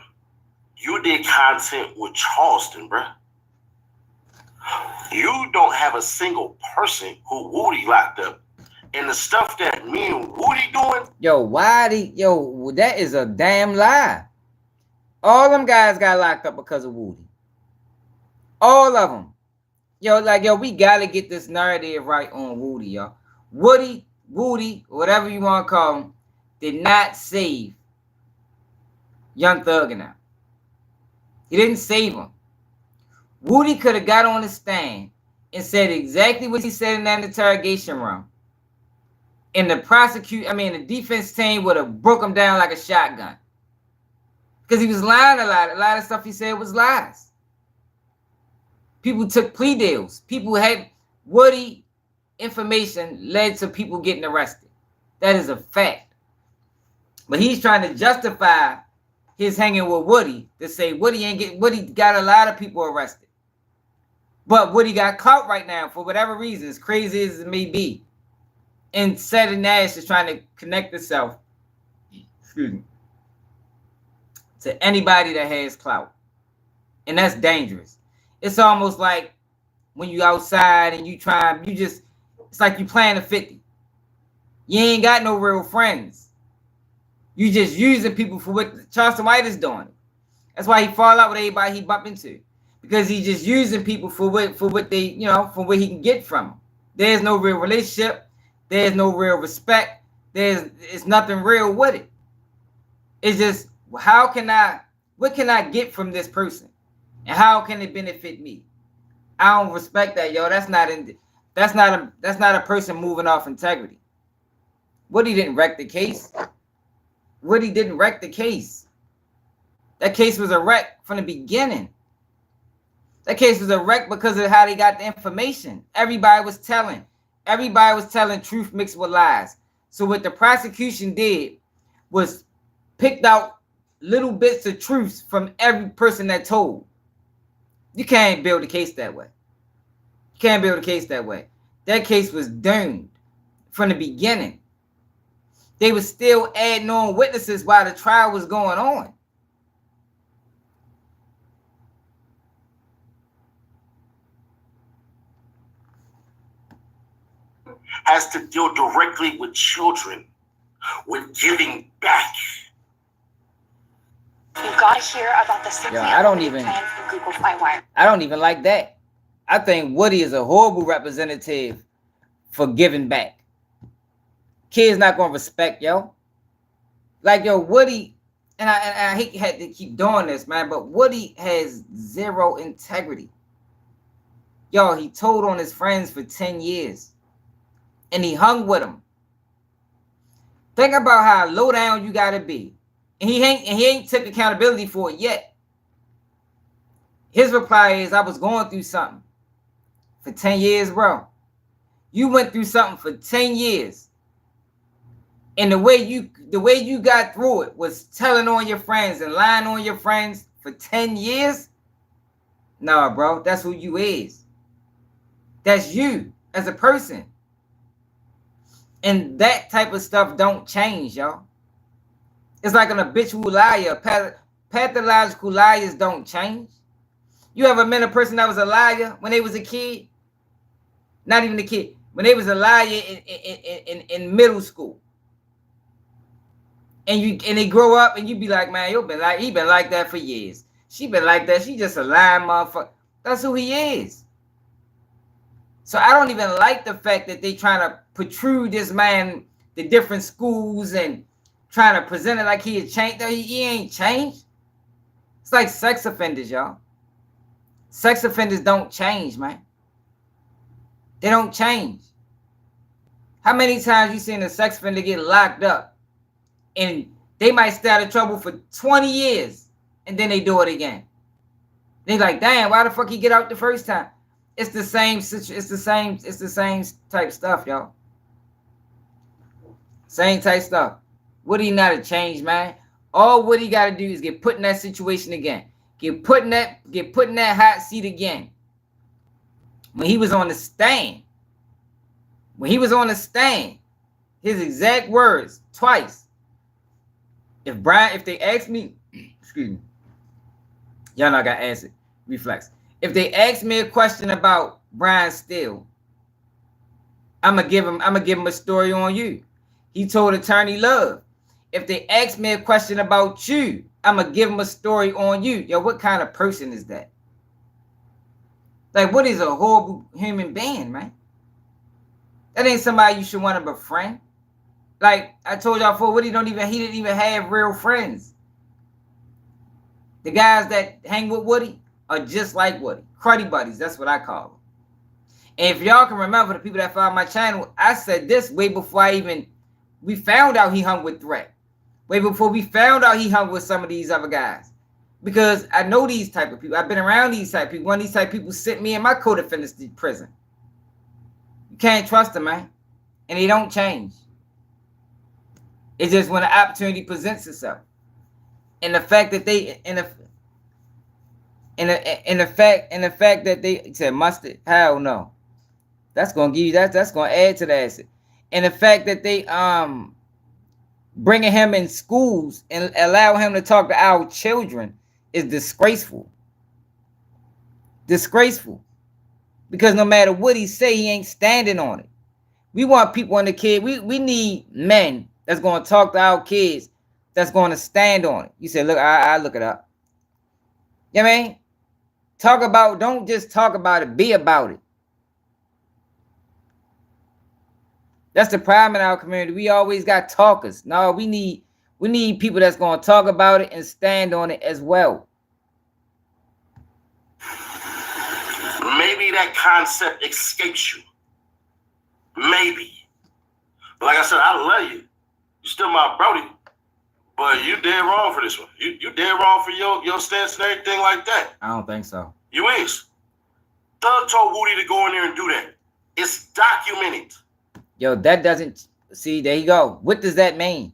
you did content with Charleston, bruh. You don't have a single person who Woody locked up. And the stuff that me and Woody doing. Yo, that is a damn lie. All them guys got locked up because of Woody. All of them. Yo, we gotta get this narrative right on Woody, y'all. Woody, whatever you want to call him, did not save Young Thug and them. He didn't save him. Woody could have got on the stand and said exactly what he said in that interrogation room. And the defense team would have broke him down like a shotgun. Because he was lying a lot. A lot of stuff he said was lies. People took plea deals. People had Woody information led to people getting arrested. That is a fact. But he's trying to justify his hanging with Woody to say Woody got a lot of people arrested. But Woody got caught right now for whatever reason, as crazy as it may be. And Ceddy Nash is trying to connect itself to anybody that has clout. And that's dangerous. It's almost like when you outside and it's like you playing a 50. You ain't got no real friends. You just using people for what Charleston White is doing. That's why he fall out with everybody he bump into. Because he's just using people for what they, for what he can get from them. There's no real relationship. There's no real respect. It's nothing real with it. It's just, what can I get from this person? And how can it benefit me? I don't respect that, yo. That's not a person moving off integrity. Woody didn't wreck the case. Woody didn't wreck the case. That case was a wreck from the beginning. That case was a wreck because of how they got the information. Everybody was telling truth mixed with lies. So what the prosecution did was picked out little bits of truths from every person that told. You can't build a case that way. You can't build a case that way. That case was doomed from the beginning. They were still adding on witnesses while the trial was going on. Has to deal directly with children, with giving back. You gotta hear about the Simply I don't even like that. I think Woody is a horrible representative for giving back. Kids not gonna respect Woody, and I hate had to keep doing this, man, but Woody has zero integrity. He told on his friends for 10 years. And he hung with them. Think about how low down you gotta be. And he ain't took accountability for it yet. His reply is, I was going through something for 10 years, bro. You went through something for 10 years. And the way you got through it was telling on your friends and lying on your friends for 10 years. Nah, bro, that's who you is. That's you as a person. And that type of stuff don't change, y'all. It's like an habitual liar. Pathological liars don't change. You ever met a person that was a liar when they was a kid? Not even a kid. When they was a liar in middle school. And they grow up and you be like, man, he been like that for years. She been like that. She just a lying motherfucker. That's who he is. So I don't even like the fact that they trying to protrude this man, the different schools, and trying to present it like he had changed. He ain't changed. It's like sex offenders, y'all. Sex offenders don't change, man. They don't change. How many times you seen a sex offender get locked up and they might stay out of trouble for 20 years and then they do it again? They like, damn, why the fuck he get out the first time? It's the same type stuff, y'all. Same type stuff. Woody not a change, man. All Woody got to do is get put in that situation again. Get put in that hot seat again. When he was on the stand. When he was on the stand, his exact words twice. If they ask me, excuse me, y'all not got answer. Reflex. If they ask me a question about Brian Steele, I'ma give him a story on you. He told Attorney Love, if they ask me a question about you, I'ma give him a story on you. Yo, what kind of person is that? Like, what is a horrible human being, man? That ain't somebody you should want to befriend. Like I told y'all before, he didn't even have real friends. The guys that hang with Woody are just like Woody. Cruddy buddies, that's what I call them. And if y'all can remember, the people that follow my channel, I said this way before we found out he hung with Threat. Way before we found out he hung with some of these other guys. Because I know these type of people. I've been around these type of people. One of these type of people sent me and my co-defendants to prison. You can't trust them, man. And they don't change. It's just when the opportunity presents itself. And the fact that they the fact that they said mustard, hell no. That's gonna give you that's gonna add to the asset. And the fact that they bringing him in schools and allow him to talk to our children is disgraceful. Disgraceful. Because no matter what he say, he ain't standing on it. We want people in the kid. We need men that's going to talk to our kids, that's going to stand on it. You said, look, I look it up. You know what I mean? Don't just talk about it, be about it. That's the problem in our community. We always got talkers. No, we need people that's going to talk about it and stand on it as well. Maybe that concept escapes you. Maybe. But like I said, I love you. You're still my brody. But you dead wrong for this one. You dead wrong for your stance and everything like that. I don't think so. You is. Thug told Woody to go in there and do that. It's documented. Yo, that doesn't... See, there you go. What does that mean?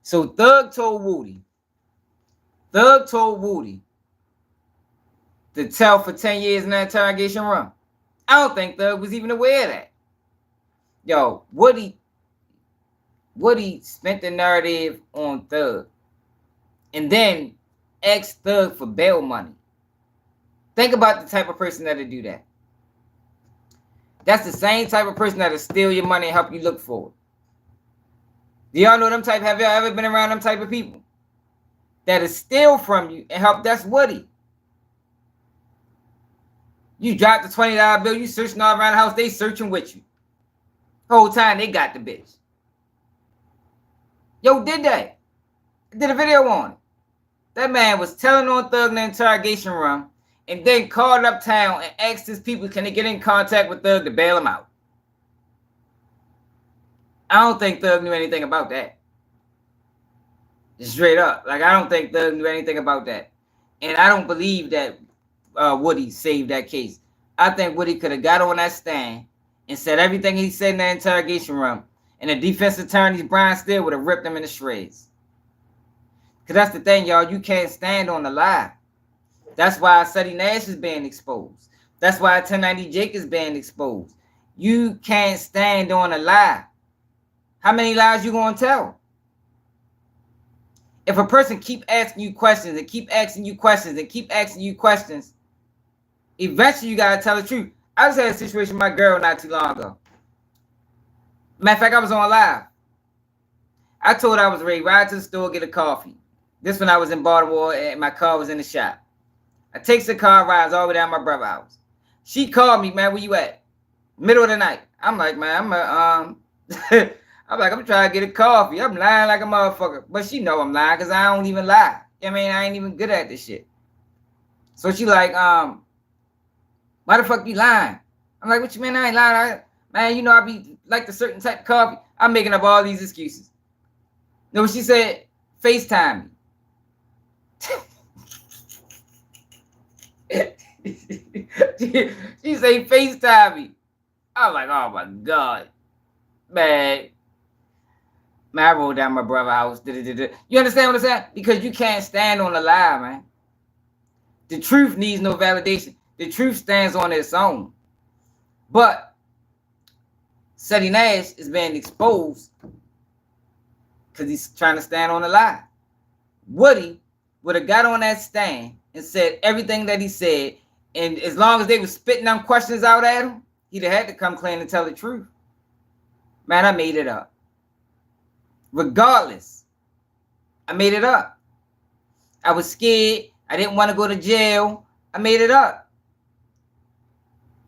So Thug told Woody to tell for 10 years in that interrogation room. I don't think Thug was even aware of that. Yo, Woody spent the narrative on Thug and then asked Thug for bail money. Think about the type of person that'll do that. That's the same type of person that'll steal your money and help you look for it. Do y'all know them type? Have y'all ever been around them type of people that'll steal from you and help? That's Woody. You drop the $20 bill, you searching all around the house, they searching with you. Whole time they got the bitch. Yo, did that. I did a video on it. That man was telling on Thug in the interrogation room and then called uptown and asked his people, can they get in contact with Thug to bail him out? I don't think Thug knew anything about that. Just straight up. Like, I don't think Thug knew anything about that. And I don't believe that Woody saved that case. I think Woody could have got on that stand and said everything he said in that interrogation room, and the defense attorney, Brian Steele, would have ripped him in the shreds. Because that's the thing, y'all. You can't stand on the lie. That's why Ceddy Nash is being exposed. That's why 1090 Jake is being exposed. You can't stand on a lie. How many lies you going to tell? If a person keep asking you questions and keep asking you questions and keep asking you questions, eventually you got to tell the truth. I just had a situation with my girl not too long ago. Matter of fact, I was on live. I told her I was ready to ride to the store, get a coffee. This when I was in Baltimore and my car was in the shop. I takes the car, rides all the way down to my brother's house. She called me, man, where you at? Middle of the night. I'm like, man, I'm trying to get a coffee. I'm lying like a motherfucker. But she know I'm lying because I don't even lie. I mean, I ain't even good at this shit. So she like, why the fuck you lying? I'm like, what you mean I ain't lying? Man, you know I be like the certain type of coffee. I'm making up all these excuses. You know what she said? FaceTime me. she say FaceTime me. I'm like, oh my God. Man, I rolled down my brother's house. You understand what I'm saying? Because you can't stand on a lie, man. The truth needs no validation. The truth stands on its own. But Ceddy Nash is being exposed because he's trying to stand on a lie. Woody would have got on that stand and said everything that he said, and as long as they were spitting them questions out at him, he'd have had to come clean and tell the truth. Man, I made it up. Regardless, I made it up. I was scared. I didn't want to go to jail. I made it up.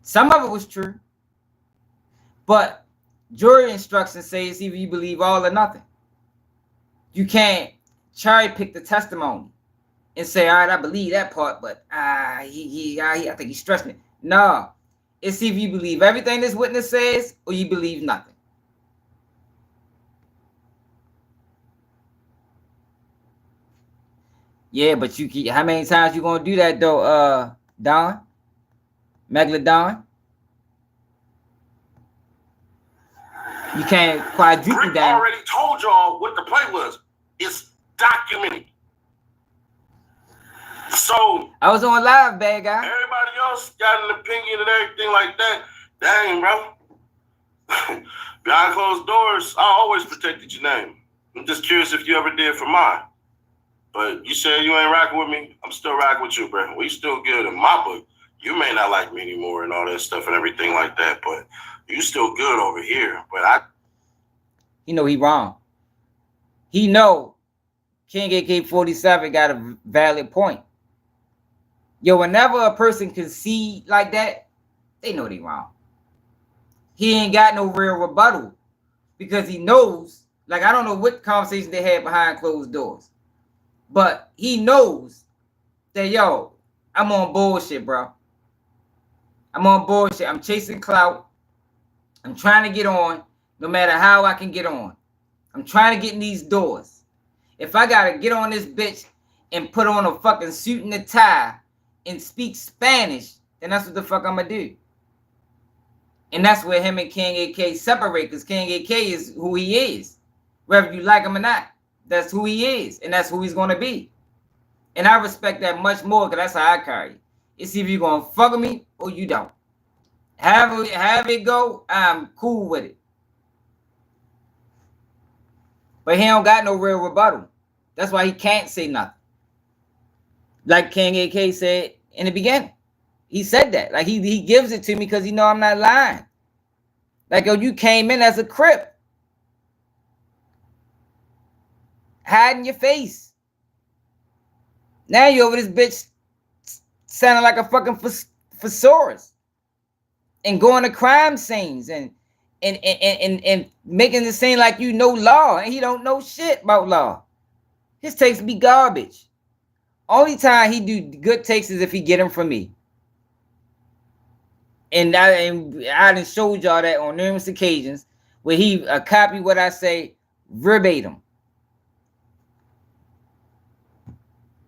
Some of it was true. But jury instructions say it's either you believe all or nothing. You can't cherry pick the testimony and say, all right, I believe that part, but I think he's stressing it. No. It's either you believe everything this witness says or you believe nothing. Yeah, but how many times you gonna do that though, Don? Megalodon? You can't quadruple Rick down. already told y'all what the play was. It's documented. So I was on live, bad guy. everybody else got an opinion and everything like that. Dang, bro. Behind closed doors, I always protected your name. I'm just curious if you ever did for mine. But you said you ain't rocking with me. I'm still rocking with you, bro. We still good in my book. You may not like me anymore and all that stuff and everything like that, but you still good over here. But he know he wrong. He know King AK-47 got a valid point. Yo, whenever a person concede like that, they know they wrong. He ain't got no real rebuttal because he knows, like, I don't know what conversation they had behind closed doors, but he knows that, yo, I'm on bullshit, bro. I'm on bullshit. I'm chasing clout. I'm trying to get on no matter how I can get on. I'm trying to get in these doors. If I got to get on this bitch and put on a fucking suit and a tie and speak Spanish, then that's what the fuck I'm going to do. And that's where him and King AK separate, because King AK is who he is. Whether you like him or not, that's who he is, and that's who he's going to be. And I respect that much more, because that's how I carry it. It's either you're going to fuck with me or you don't. Have it go, I'm cool with it. But he don't got no real rebuttal. That's why he can't say nothing. Like King AK said in the beginning. He said that. Like he gives it to me because he know I'm not lying. Like, yo, you came in as a Crip. Hiding your face. Now you over this bitch sounding like a fucking thesaurus. And going to crime scenes and making it seem like you know law. And he don't know shit about law. His takes be garbage. Only time he do good takes is if he get them from me. And I done showed y'all that on numerous occasions where he copy what I say verbatim.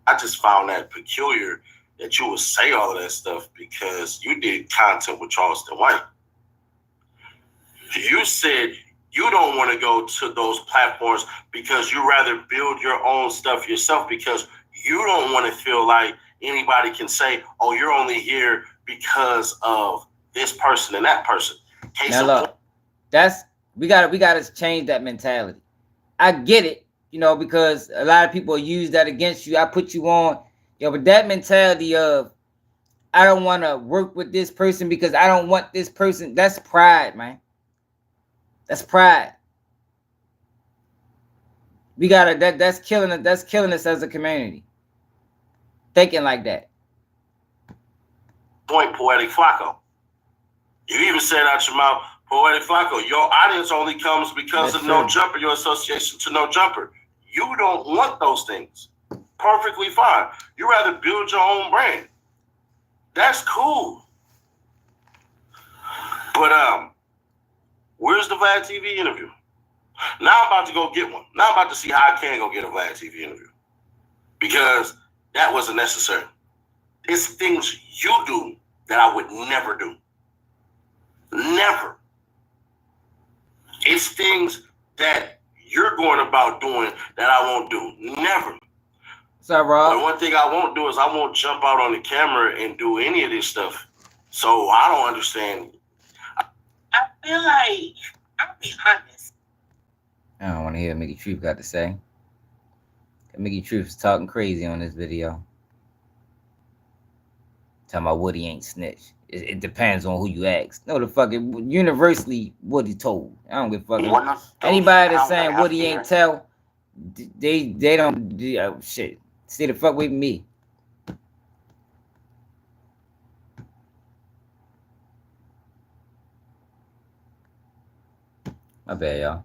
I just found that peculiar that you would say all of that stuff because you did content with Charleston White. You said you don't want to go to those platforms because you rather build your own stuff yourself because you don't want to feel like anybody can say, oh, you're only here because of this person and that person. Now look, we gotta change that mentality. I get it, you know, because a lot of people use that against you. I put you on, yo, but that mentality of I don't want to work with this person because I don't want this person, that's pride, man. That's pride. We gotta that's killing us as a community. Thinking like that. Point Poetic Flacco. You even said out your mouth, Poetic Flacco, your audience only comes because of No Jumper, your association to No Jumper. You don't want those things. Perfectly fine. You rather build your own brand. That's cool. But where's the Vlad TV interview? Now I'm about to go get one. Now I'm about to see how I can go get a Vlad TV interview. Because that wasn't necessary. It's things you do that I would never do. Never. It's things that you're going about doing that I won't do. Never. What's up, Rob? But one thing I won't do is I won't jump out on the camera and do any of this stuff. So I don't understand. I feel like, I'll be honest. I don't want to hear what Mickey Truth got to say. Mickey Truth's talking crazy on this video. Talking about Woody ain't snitched. It depends on who you ask. No, the fucking universally Woody told. I don't give a fuck. Anybody that's saying Woody ain't tell, they don't do shit. Stay the fuck with me. My bad, y'all.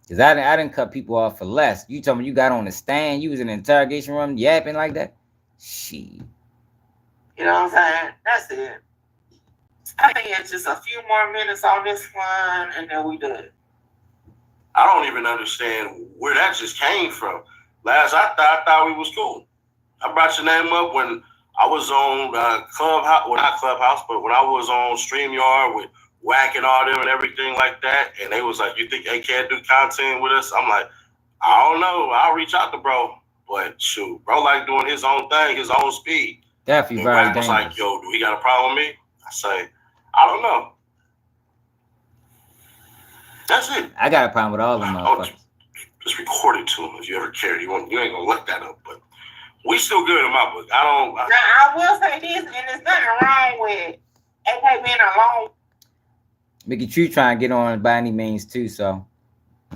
Cause I didn't cut people off for less. You told me you got on the stand, you was in the interrogation room yapping like that. Shit. You know what I'm saying? That's it. I think it's just a few more minutes on this one, and then we done. I don't even understand where that just came from. Last I thought we was cool. I brought your name up when I was on Clubhouse, well not Clubhouse, but when I was on StreamYard with Wack and all them and everything like that, and they was like, "You think they can't do content with us?" I'm like, I don't know. I'll reach out to bro, but shoot, bro like doing his own thing, his own speed. Definitely and very Wack was dangerous. like, "Yo, do he got a problem with me?" I say, I don't know. That's it. I got a problem with all of them motherfuckers. Just record it to him if you ever care. You ain't gonna look that up, but we still good in my book. Now I will say this, and there's nothing wrong with AK being alone. Mickey True trying to get on by any means too, so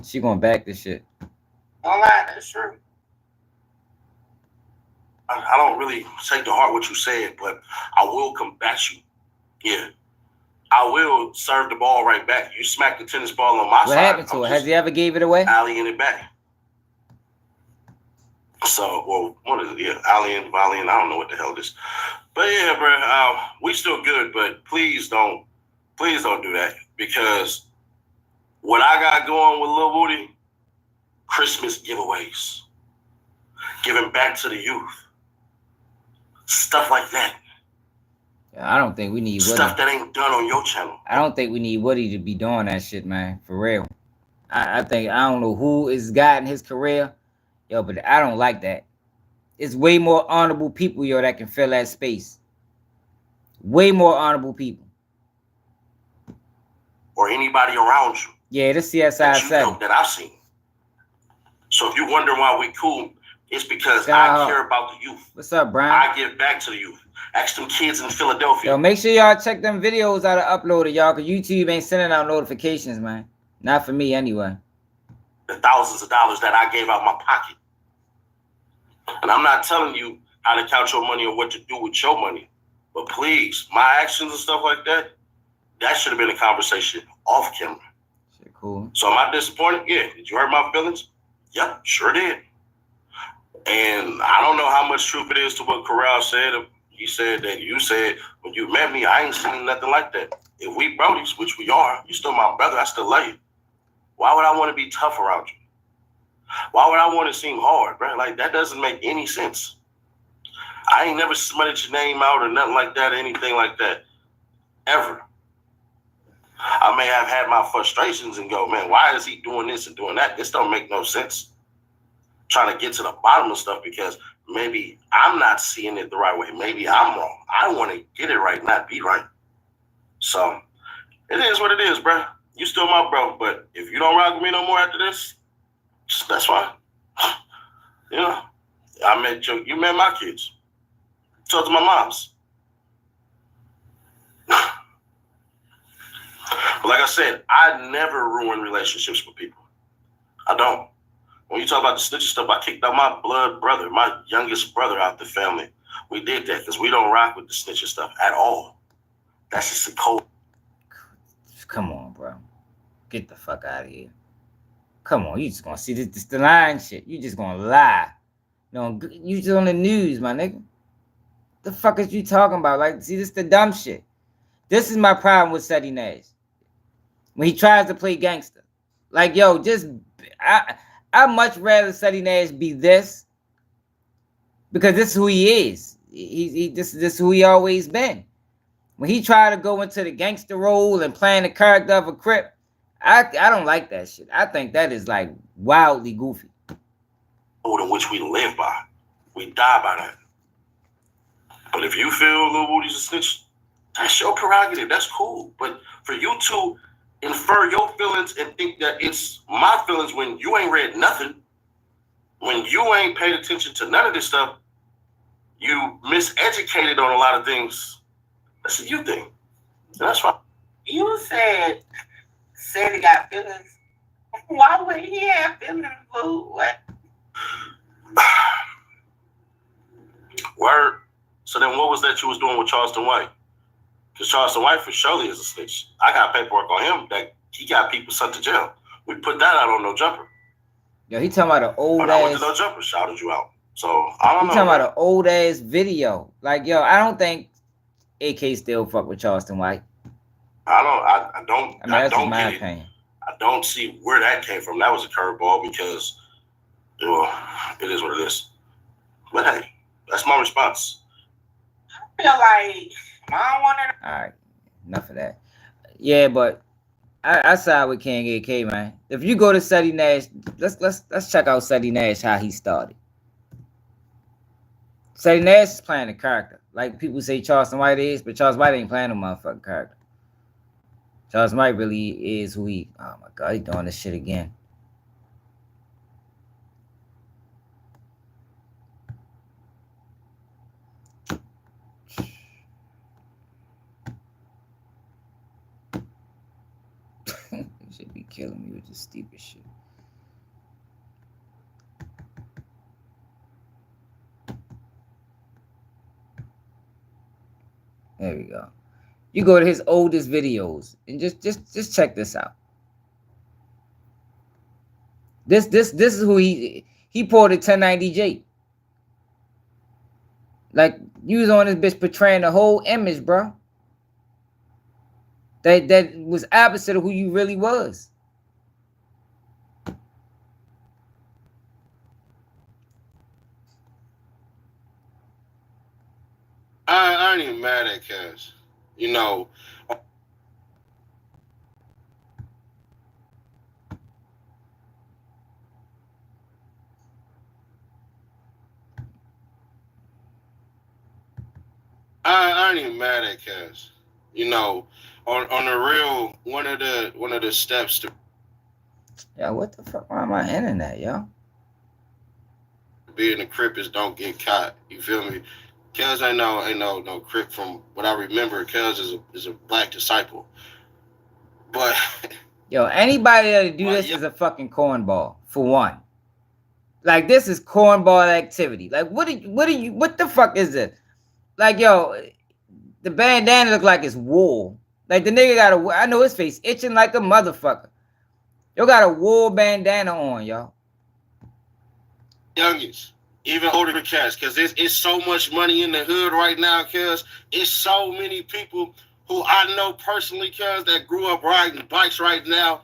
she gonna back this shit. Don't lie, that's true. I don't really take to heart what you said, but I will combat you. Yeah. I will serve the ball right back. You smack the tennis ball on my side. What happened to it? Has he ever gave it away? Alleying it back. So, well, what is it? Yeah, alleying, volleying. I don't know what the hell this. But yeah, bro, we still good. But please don't do that, because what I got going with Lil Woody, Christmas giveaways, giving back to the youth, stuff like that. I don't think we need Woody. Stuff that ain't done on your channel. I don't think we need Woody to be doing that shit, man. For real. I think, I don't know who is guiding his career, yo, but I don't like that. It's way more honorable people, yo, that can fill that space. Way more honorable people. Or anybody around you. Yeah, this CSI 7 that I've seen. So if you're wondering why we cool, it's because I care about the youth. What's up, Brian? I give back to the youth. Ask them kids in Philadelphia. Yo, make sure y'all check them videos out of uploaded, y'all, because YouTube ain't sending out notifications, man. Not for me, anyway. The thousands of dollars that I gave out my pocket. And I'm not telling you how to count your money or what to do with your money. But please, my actions and stuff like that, that should have been a conversation off camera. Shit, cool. So am I disappointed? Yeah. Did you hurt my feelings? Yep, sure did. And I don't know how much truth it is to what Corral said. He said that you said when you met me, I ain't seen nothing like that. If we brodies, which we are, you still my brother, I still love you. Why would I want to be tough around you? Why would I want to seem hard, bro? Like, that doesn't make any sense. I ain't never smutted your name out or nothing like that or anything like that. Ever. I may have had my frustrations and go, man, why is he doing this and doing that? This don't make no sense. Trying to get to the bottom of stuff because maybe I'm not seeing it the right way. Maybe I'm wrong. I want to get it right, not be right. So it is what it is, bro. You still my bro, but if you don't rock with me no more after this, that's fine. You know, you met my kids. Talk to my moms. But like I said, I never ruin relationships with people. I don't. When you talk about the snitching stuff, I kicked out my blood brother, my youngest brother out the family. We did that because we don't rock with the snitching stuff at all. That's just a cold. Come on, bro. Get the fuck out of here. Come on, you just gonna see this the lying shit. You just gonna lie. You just on the news, my nigga. The fuck is you talking about? Like, see, this the dumb shit. This is my problem with Ceddy Nash. When he tries to play gangster. Like, yo, I much rather Ceddy Nash be this. Because this is who he is. This is who he always been. When he tried to go into the gangster role and playing the character of a Crip, I don't like that shit. I think that is like wildly goofy. In which we live by. We die by that. But if you feel Lil Woody's a snitch, that's your prerogative. That's cool. But for you to infer your feelings and think that it's my feelings when you ain't read nothing, when you ain't paid attention to none of this stuff, you miseducated on a lot of things. That's a you thing. And that's why. You said he got feelings. Why would he have feelings, boo? What? Word. So then what was that you was doing with Charleston White? Because Charleston White for surely is a snitch. I got paperwork on him that he got people sent to jail. We put that out on No Jumper. Yo, he talking about an old when ass. I went to No Jumper, shouted you out. So I don't know. He talking about an old ass video. Like, yo, I don't think AK still fuck with Charleston White. I don't. I mean, that's just my get it. opinion. I don't see where that came from. That was a curveball because, it is what it is. But hey, that's my response. I feel like I don't want to. All right, enough of that. Yeah, but I side with King AK, man. If you go to Ceddy Nash, let's check out Ceddy Nash, how he started. Ceddy Nash is playing a character. Like people say Charleston White is, but Charles White ain't playing a motherfucking character. Charles White really is who he. Oh my God, he doing this shit again. You should be killing me with this stupid shit. There we go. You go to his oldest videos and just check this out. This is who he pulled a 1090J. Like you was on this bitch portraying the whole image, bro. That was opposite of who you really was. I ain't even mad at Cass. You know, I ain't even mad at Cass. You know, on the real, one of the steps to What the fuck wrong with my internet, yo? being a Crip is don't get caught. You feel me? Cuz ain't no Crip from what I remember. Cuz is a black disciple. But yo, anybody that do this is a fucking cornball, for one. Like this is cornball activity. Like what the fuck is this? Like yo, the bandana look like it's wool. Like the nigga got I know his face itching like a motherfucker. Yo got a wool bandana on, y'all. Youngest. Even older than Cass, because it's so much money in the hood right now, cuz it's so many people who I know personally, cuz that grew up riding bikes right now,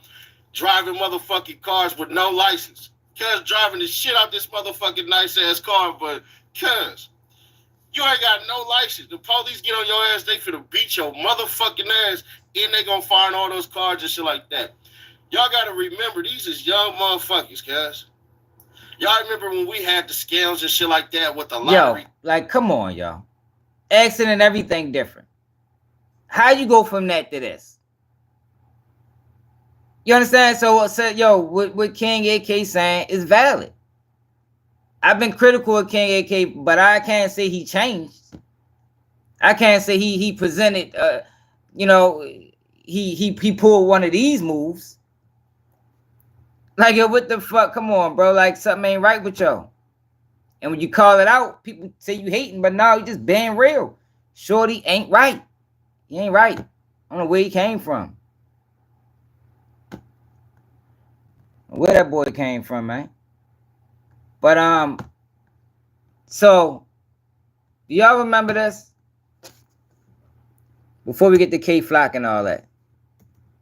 driving motherfucking cars with no license. Cuz driving the shit out this motherfucking nice ass car, but cuz you ain't got no license. The police get on your ass, they finna beat your motherfucking ass, and they gonna find all those cars and shit like that. Y'all gotta remember, these is young motherfuckers, cuz. Y'all remember when we had the scales and shit like that with the lottery? Yo, like, come on, y'all. Accident, everything different. How you go from that to this? You understand? So yo, what King AK saying is valid. I've been critical of King AK, but I can't say he changed. I can't say he presented, he pulled one of these moves. Like, yo, what the fuck? Come on, bro. Like, something ain't right with y'all. And when you call it out, people say you hating, but no, you just being real. Shorty ain't right. He ain't right. I don't know where he came from. Where that boy came from, man. But so do y'all remember this? Before we get to K Flock and all that,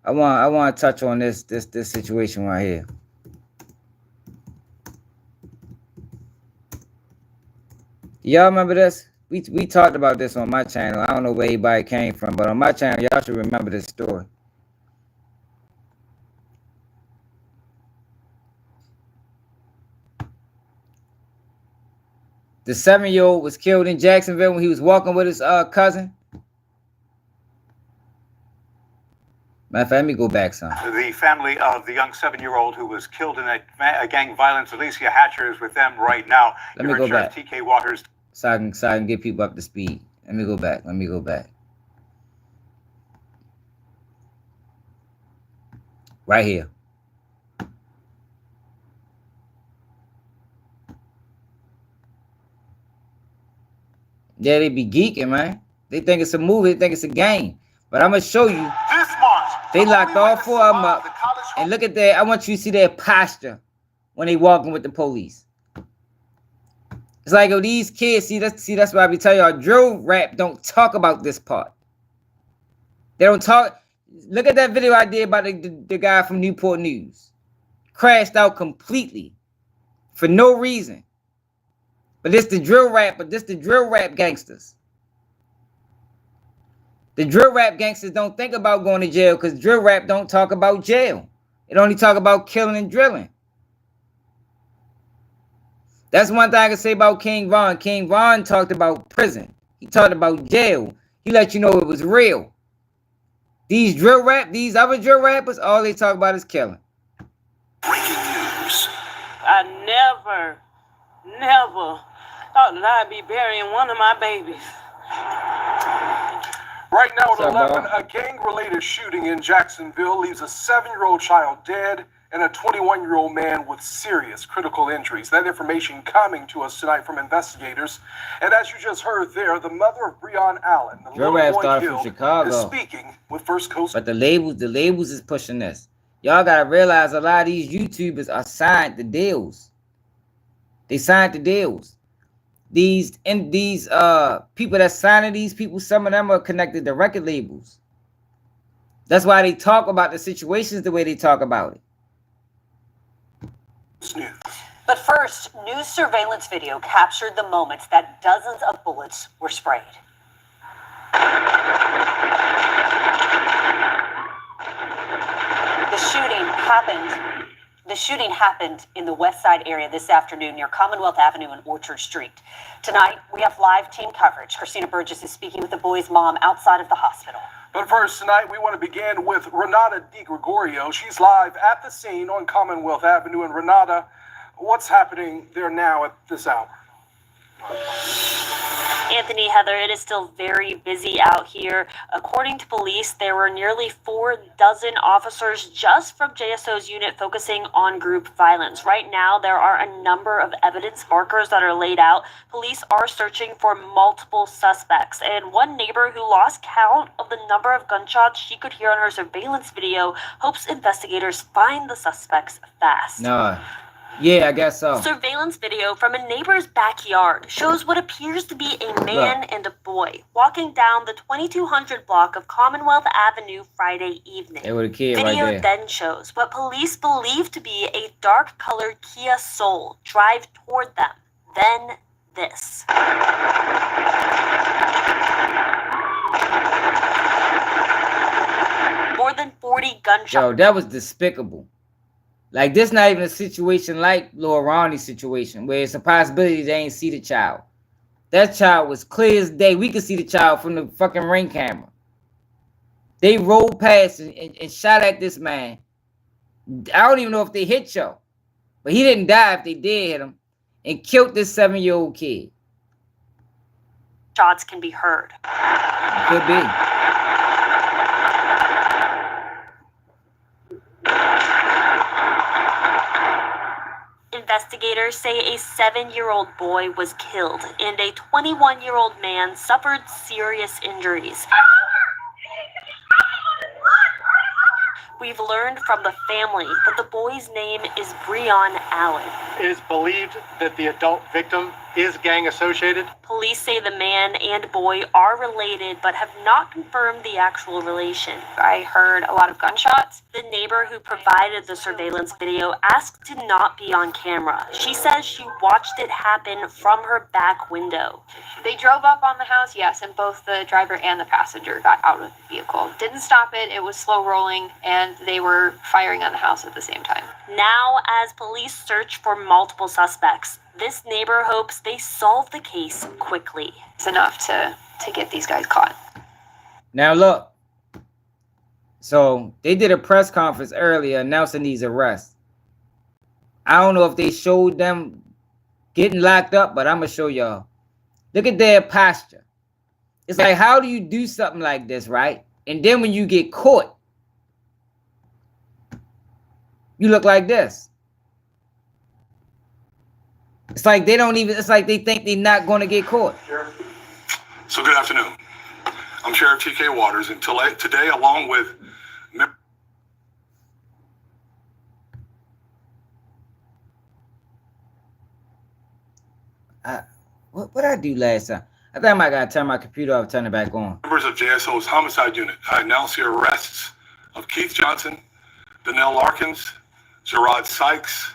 I want to touch on this situation right here. Y'all remember this? We talked about this on my channel. I don't know where anybody came from, but on my channel, y'all should remember this story. The 7-year-old was killed in Jacksonville when he was walking with his cousin. Matter of fact, let me go back some. The family of the young 7-year-old who was killed in a gang violence, Alicia Hatcher, is with them right now. Let me go back. TK Waters. So I can get people up to speed. Let me go back. Right here. Yeah, they be geeking, man. They think it's a movie. They think it's a game. But I'm going to show you. This March, they locked all 4 of them up. And look at that. I want you to see their posture when they walking with the police. It's like, oh, these kids, that's why I be telling y'all, drill rap don't talk about this part. They don't talk. Look at that video I did about the guy from Newport News. Crashed out completely. For no reason. But this the drill rap gangsters. The drill rap gangsters don't think about going to jail because drill rap don't talk about jail. It only talk about killing and drilling. That's one thing I can say about King Von. King Von talked about prison. He talked about jail. He let you know it was real. These other drill rappers, all they talk about is killing. Breaking news. I never thought that I'd be burying one of my babies. Right now at What's up, 11, bro? a gang-related shooting in Jacksonville leaves a 7-year-old child dead and a 21-year-old man with serious critical injuries. That information coming to us tonight from investigators. And as you just heard there, the mother of Breon Allen, the Drill little rap boy started from killed, Chicago. is speaking with First Coast. But the labels is pushing this. Y'all gotta realize a lot of these YouTubers are signed to deals. They signed to deals. These people that signing these people, some of them are connected to record labels. That's why they talk about the situations the way they talk about it. But first, news surveillance video captured the moments that dozens of bullets were sprayed. The shooting happened in the West Side area this afternoon near Commonwealth Avenue and Orchard Street. Tonight, we have live team coverage. Christina Burgess is speaking with the boy's mom outside of the hospital. But first, tonight, we want to begin with Renata DiGregorio. She's live at the scene on Commonwealth Avenue. And Renata, what's happening there now at this hour? Anthony, Heather, it is still very busy out here. According to police, there were nearly 4 dozen officers just from JSO's unit focusing on group violence. Right now, there are a number of evidence markers that are laid out. Police are searching for multiple suspects. And one neighbor who lost count of the number of gunshots she could hear on her surveillance video hopes investigators find the suspects fast. No. Yeah, I guess so. Surveillance video from a neighbor's backyard shows what appears to be a man and a boy walking down the 2200 block of Commonwealth Avenue Friday evening. They were the kid Video right there. then shows what police believe to be a dark-colored Kia Soul drive toward them. Then this. More than 40 gunshots. Yo, that was despicable. Like, this not even a situation like Lil Ronnie's situation, where it's a possibility they ain't see the child. That child was clear as day. We could see the child from the fucking Ring camera. They rolled past and shot at this man. I don't even know if they hit y'all. But he didn't die if they did hit him. And killed this 7-year-old kid. Shots can be heard. Could be. investigators say a 7-year-old boy was killed and a 21-year-old man suffered serious injuries. We've learned from the family that the boy's name is Breon Allen. It is believed that the adult victim is gang associated. Police say the man and boy are related but have not confirmed the actual relation. I heard a lot of gunshots. The neighbor who provided the surveillance video asked to not be on camera. She says she watched it happen from her back window. They drove up on the house, yes, and both the driver and the passenger got out of the vehicle. Didn't stop it, it was slow rolling, and they were firing on the house at the same time. Now, as police search for multiple suspects, this neighbor hopes they solve the case quickly. It's enough to get these guys caught. Now look, so they did a press conference earlier announcing these arrests. I don't know if they showed them getting locked up, but I'm gonna show y'all. Look at their posture. It's like, how do you do something like this, right? And then when you get caught, you look like this. It's like they don't even, it's like they think they're not going to get caught. So good afternoon. I'm Sheriff T.K. Waters, and today, along with... What I do last time? I think I might gotta turn my computer off, turn it back on. Members of JSO's homicide unit, I announce the arrests of Keith Johnson, Donnell Larkins, Gerard Sykes,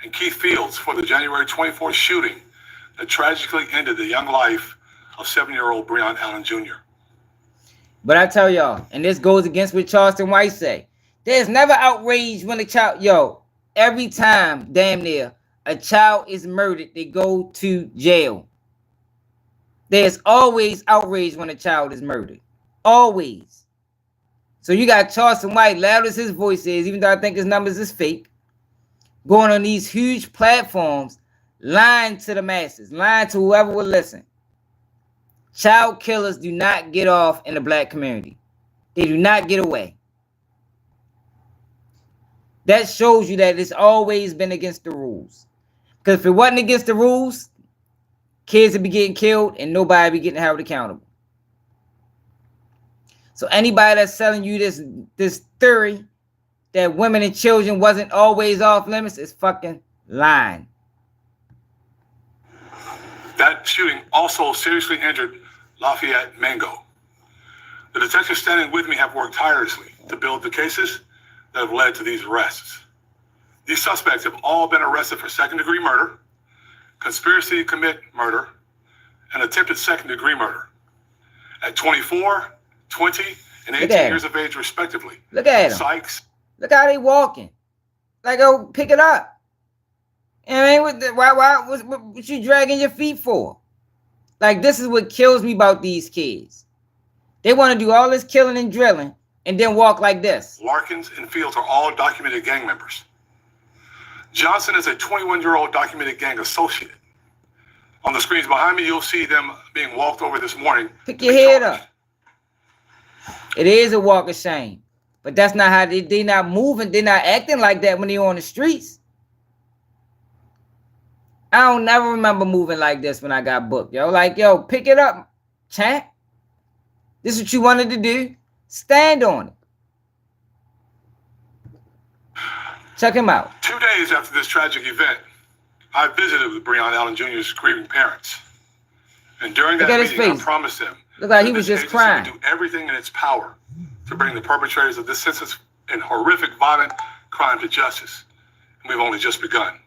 and Keith Fields for the January 24th shooting that tragically ended the young life of 7-year-old Breon Allen Jr. But I tell y'all, and this goes against what Charleston White say, there's never outrage when a child, every time, damn near, a child is murdered, they go to jail. There's always outrage when a child is murdered. Always. So you got Charleston White, loud as his voice is, even though I think his numbers is fake, going on these huge platforms, lying to the masses, lying to whoever will listen. Child killers do not get off in the black community. They do not get away. That shows you that it's always been against the rules. Because if it wasn't against the rules, kids would be getting killed and nobody would be getting held accountable. So anybody that's selling you this theory that women and children wasn't always off limits is fucking lying. That shooting also seriously injured Lafayette Mango. The detectives standing with me have worked tirelessly to build the cases that have led to these arrests. These suspects have all been arrested for second-degree murder, conspiracy to commit murder, and attempted second-degree murder. At 24, 20, and 18 years of age, respectively. Look at them. Sykes. Look how they walking. Like, go pick it up. I mean, what you dragging your feet for? Like, this is what kills me about these kids. They want to do all this killing and drilling and then walk like this. Larkins and Fields are all documented gang members. Johnson is a 21-year-old documented gang associate. On the screens behind me, you'll see them being walked over this morning. Pick your head up. It is a walk of shame. But that's not how they're not moving. They're not acting like that when they're on the streets. I don't never remember moving like this when I got booked, yo. Like, yo, pick it up, champ. This is what you wanted to do. Stand on it. Check him out. 2 days after this tragic event, I visited with Breon Allen Jr.'s grieving parents. And during that meeting, I promised them Look like he was just crying. To do everything in its power to bring the perpetrators of this senseless and horrific violent crime to justice. And we've only just begun.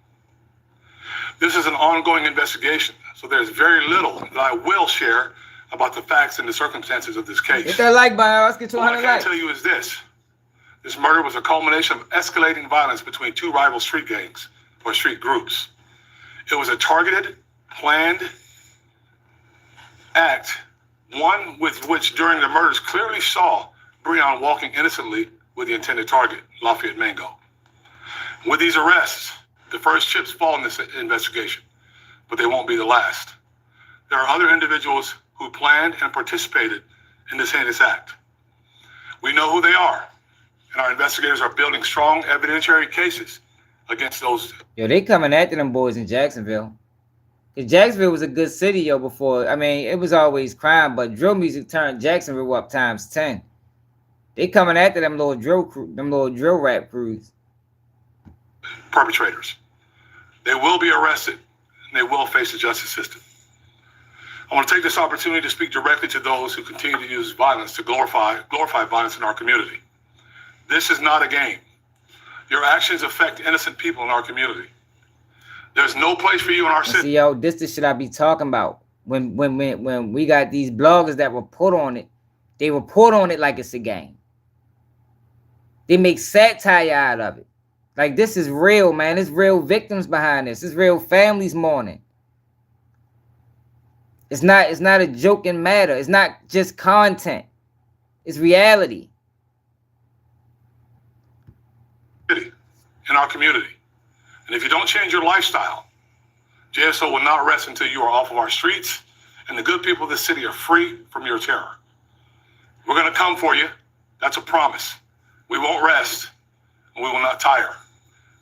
This is an ongoing investigation, so there's very little that I will share about the facts and the circumstances of this case. Hit that like button. Let's get to 100 likes. What I can tell you is this. This murder was a culmination of escalating violence between two rival street gangs or street groups. It was a targeted, planned act, one with which during the murders clearly saw Breon walking innocently with the intended target, Lafayette Mango. With these arrests, the first chips fall in this investigation, but they won't be the last. There are other individuals who planned and participated in this heinous act. We know who they are, and our investigators are building strong evidentiary cases against those. Yo, they coming after them boys in Jacksonville. Cause Jacksonville was a good city, yo, before. I mean, it was always crime, but drill music turned Jacksonville up times 10. They coming after them little drill rap crews. Perpetrators. They will be arrested and they will face the justice system. I want to take this opportunity to speak directly to those who continue to use violence to glorify violence in our community. This is not a game. Your actions affect innocent people in our community. There's no place for you in our city. See, yo, this the shit I be talking about. When we got these bloggers that report on it, they report on it like it's a game. They make satire out of it. Like, this is real, man. There's real victims behind this. There's real families mourning. It's not a joking matter. It's not just content. It's reality. In our community. And if you don't change your lifestyle, JSO will not rest until you are off of our streets and the good people of this city are free from your terror. We're going to come for you. That's a promise. We won't rest and we will not tire.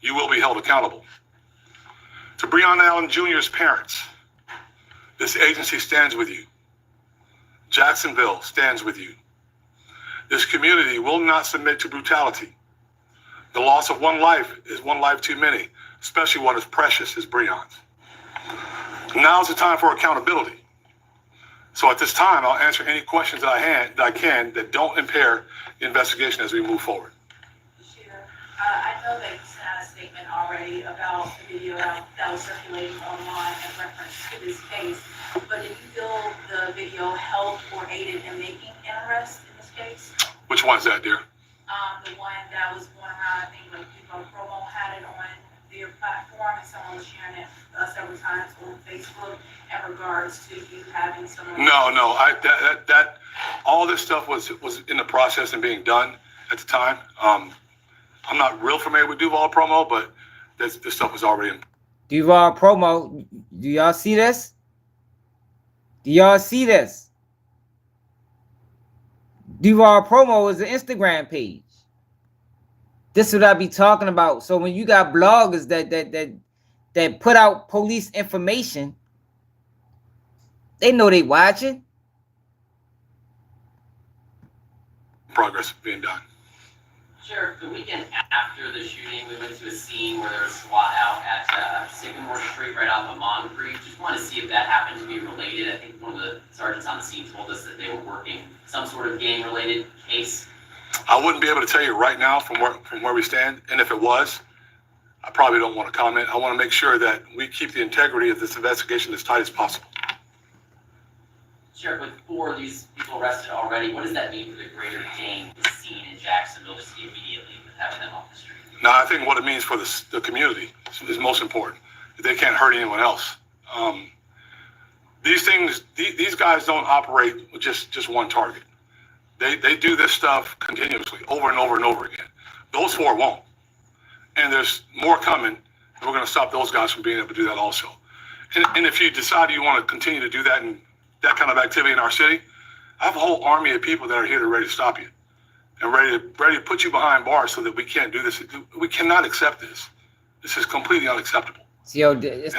You will be held accountable. To Breonna Allen Jr.'s parents, this agency stands with you. Jacksonville stands with you. This community will not submit to brutality. The loss of one life is one life too many, especially one as precious as Breon's. Now's the time for accountability. So at this time, I'll answer any questions that I can that don't impair the investigation as we move forward. I know that you sent out a statement already about the video that was circulating online in reference to this case, but did you feel the video helped or aided in making an arrest in this case? Which one's that, dear? The one that was going around, I think, like people promo had it on their platform, and someone was sharing it several times on Facebook in regards to you having someone. No, that all this stuff was in the process and being done at the time. I'm not real familiar with Duval promo, but this stuff was already in. Duval promo, do y'all see this? Do y'all see this? Duval promo is an Instagram page. This is what I be talking about. So when you got bloggers that put out police information, they know they watching. Progress being done. Sheriff, the weekend after the shooting, we went to a scene where there was SWAT out at Sycamore Street right off of Moncrief. Just want to see if that happened to be related. I think one of the sergeants on the scene told us that they were working some sort of gang-related case. I wouldn't be able to tell you right now from where we stand, and if it was, I probably don't want to comment. I want to make sure that we keep the integrity of this investigation as tight as possible. Sheriff, with 4 of these people arrested already, what does that mean for the greater gang scene in Jacksonville just immediately with having them off the street? Now, I think what it means for the community is most important. They can't hurt anyone else. These guys don't operate with just one target. They do this stuff continuously, over and over and over again. Those 4 won't. And there's more coming, and we're going to stop those guys from being able to do that also. And if you decide you want to continue to do that and that kind of activity in our city, I have a whole army of people that are here ready to stop you and ready to put you behind bars so that we can't do this. We cannot accept this. This is completely unacceptable. It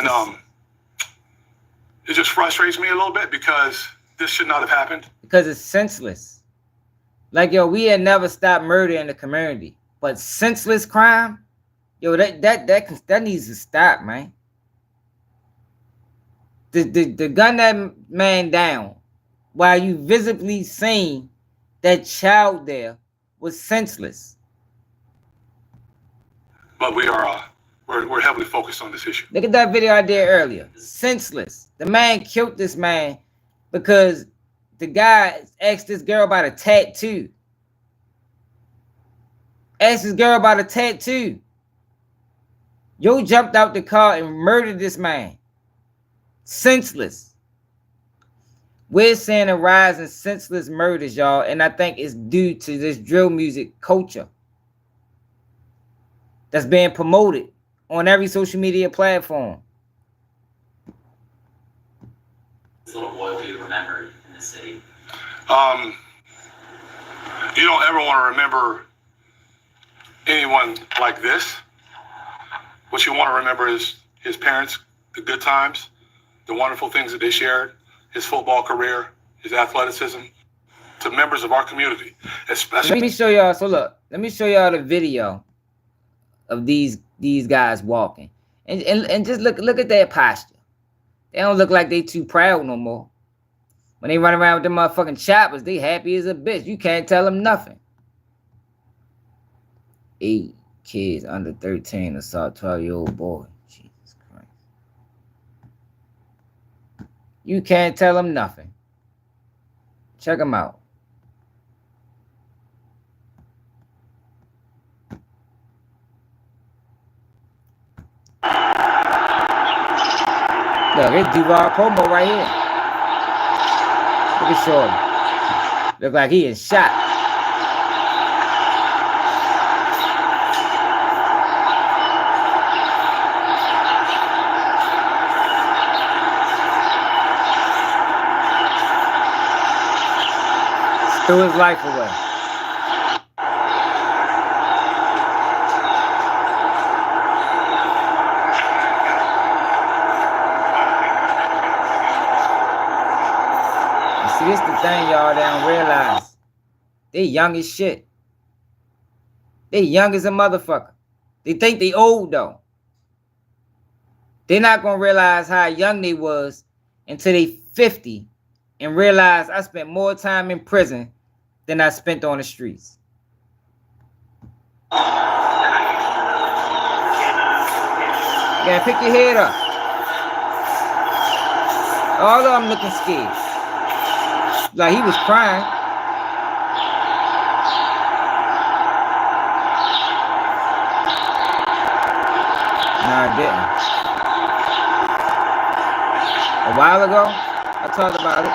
just frustrates me a little bit because this should not have happened. Because it's senseless. Like, yo, we had never stopped murder in the community, but senseless crime, yo, that needs to stop, man. The gun that man down while you visibly seen that child there was senseless. But we're heavily focused on this issue. Look at that video I did earlier. Senseless. The man killed this man because the guy asked this girl about a tattoo. Asked this girl about a tattoo. Yo jumped out the car and murdered this man. Senseless. We're seeing a rise in senseless murders, y'all, and I think it's due to this drill music culture that's being promoted on every social media platform. This little boy will be remembered in the city. You don't ever want to remember anyone like this. What you want to remember is his parents, the good times, the wonderful things that they shared, his football career, his athleticism, to members of our community, especially. Let me show y'all. So look, let me show y'all the video of these guys walking, and just look at their posture. They don't look like they too proud no more. When they run around with them motherfucking choppers, they happy as a bitch. You can't tell them nothing. 8 kids under 13 assault 12-year-old boy. Jesus Christ. You can't tell them nothing. Check them out. Look, it's Duval promo right here. Look at Shorty. Look like he is shot. Threw his life away. See, this the thing, y'all, they don't realize. They young as shit. They young as a motherfucker. They think they old, though. They're not going to realize how young they was until they 50 and realize I spent more time in prison than I spent on the streets. You gotta pick your head up. All of them looking scared. Like he was crying. No, I didn't. A while ago, I talked about it.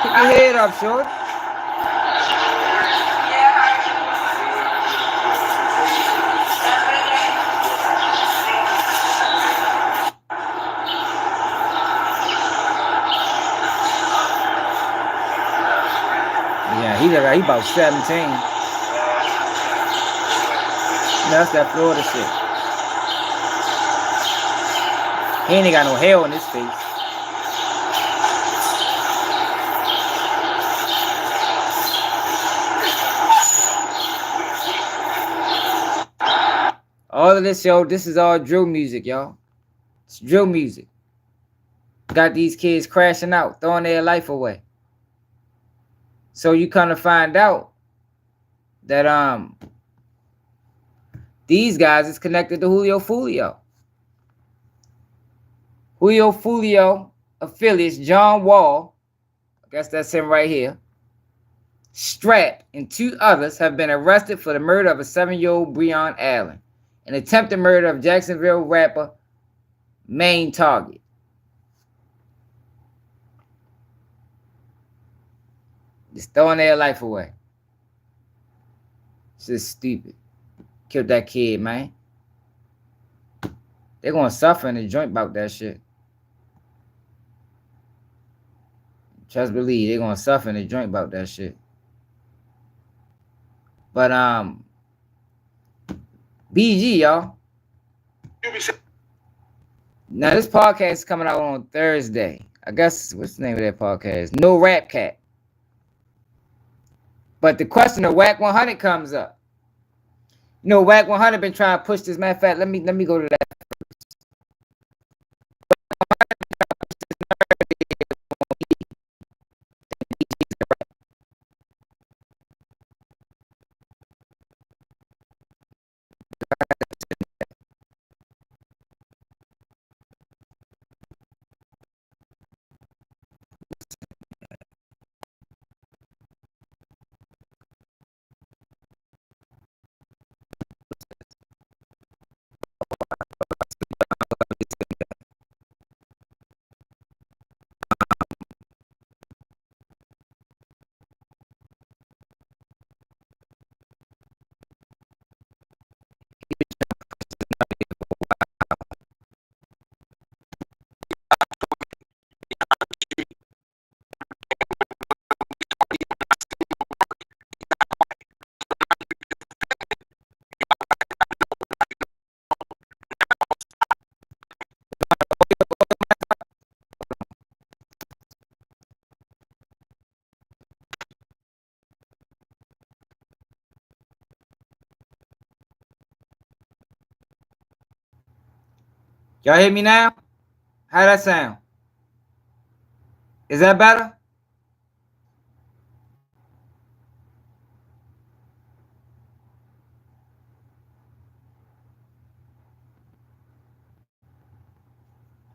Pick your head up, short. Yeah, he look like he about 17. That's that Florida shit. He ain't got no hair on his face. All of this, yo, this is all drill music, y'all. It's drill music. Got these kids crashing out, throwing their life away. So you kind of find out that these guys is connected to Julio Fulio. Julio Fulio affiliates John Wall, I guess that's him right here, Strap, and 2 others have been arrested for the murder of a 7-year-old Breon Allen, an attempted murder of Jacksonville rapper Main Target. Just throwing their life away. It's just stupid. Killed that kid, man. They're gonna suffer in the joint about that shit. Just believe they're gonna suffer in the joint about that shit. But BG, y'all. Now this podcast is coming out on Thursday. I guess what's the name of that podcast? No Rap Cat. But the question of Wack 100 comes up. You know, Wack 100 been trying to push this. Matter of fact, let me go to that. Y'all hear me now? How that sound? Is that better?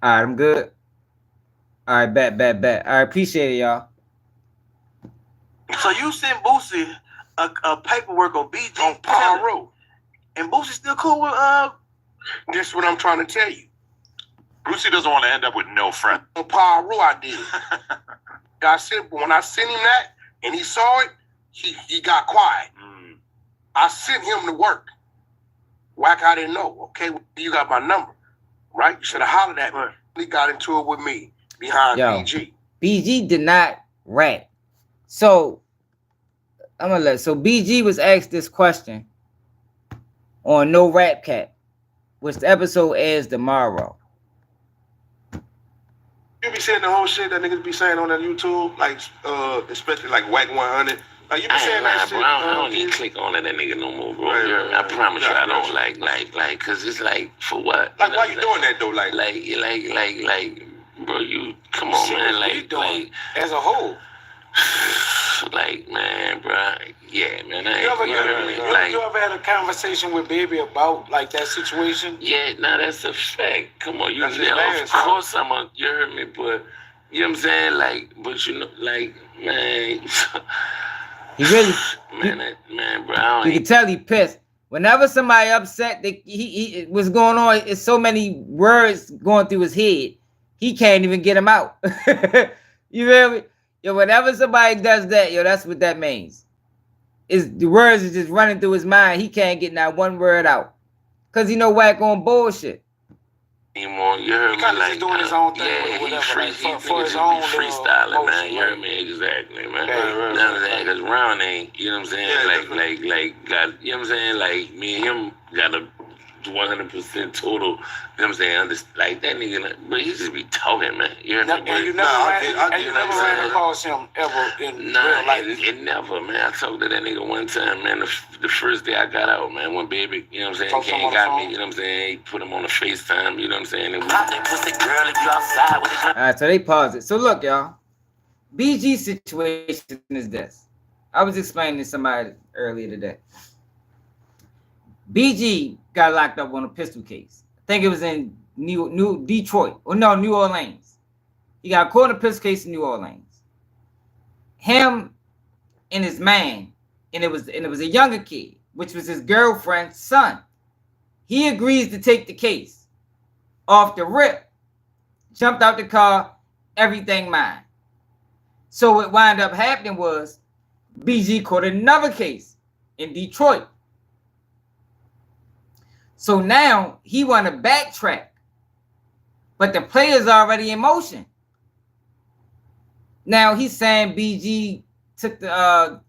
All right, I'm good. All right, bet. I appreciate it, y'all. So you sent Boosie a paperwork on BG on Paru. and Boosie still cool with This is what I'm trying to tell you. Brucey doesn't want to end up with no friend. On Paru, I did. I said when I sent him that and he saw it, he got quiet. I sent him to work. Wack, I didn't know. Okay, you got my number, right? You should have hollered at me. He got into it with me behind BG. BG did not rat. So so BG was asked this question on No Rap Cat, which the episode airs tomorrow. You be saying the whole shit that niggas be saying on that YouTube, like especially like Wack 100. Like you be saying that shit. I don't even click on that nigga no more, bro. Right. I promise you, I don't like, cause it's like for what? Like why you doing that though? Like, bro, you come on, man. Like as a whole. Like, man, bro. Yeah, man. You ever had a conversation with Baby about like that situation? Yeah, that's a fact. Come on, That's you his know, man, of son. course you heard me, but you know what I'm saying? Like, but you know, like, man, He really, man, bro. I you don't can tell he pissed. Whenever somebody upset, he what's going on? It's so many words going through his head, he can't even get them out. You feel me? Yo, whenever somebody does that, yo, that's what that means. Is the words is just running through his mind. He can't get not one word out, cause he know Wack on bullshit. anymore. You heard me? Like, just doing his own thing, yeah, whatever, he like, for his just own be little freestyling, man. motion, You heard me? Exactly, man. Right. None of that, cause Ron ain't, you know what I'm saying? Like, got, you know what I'm saying? Like, me and him got a 100% total, you know what I'm saying? Like, that nigga, but he just be talking, man. You heard me? And you never ran across him ever in real life? It never, man. I talked to that nigga one time, man, the first day I got out, man, when Baby, you know what I'm saying, came and got me, you know what I'm saying? He put him on the FaceTime, you know what I'm saying? And All right, so they paused it. So look, y'all. BG's situation is this. I was explaining to somebody earlier today. BG got locked up on a pistol case. I think it was in New Detroit. Or no, New Orleans. He got caught in a pistol case in New Orleans. Him and his man, and it was a younger kid, which was his girlfriend's son. He agrees to take the case. Off the rip, jumped out the car, everything mine. So what wound up happening was BG caught another case in Detroit. So now he want to backtrack, but the player's already in motion. Now he's saying BG took the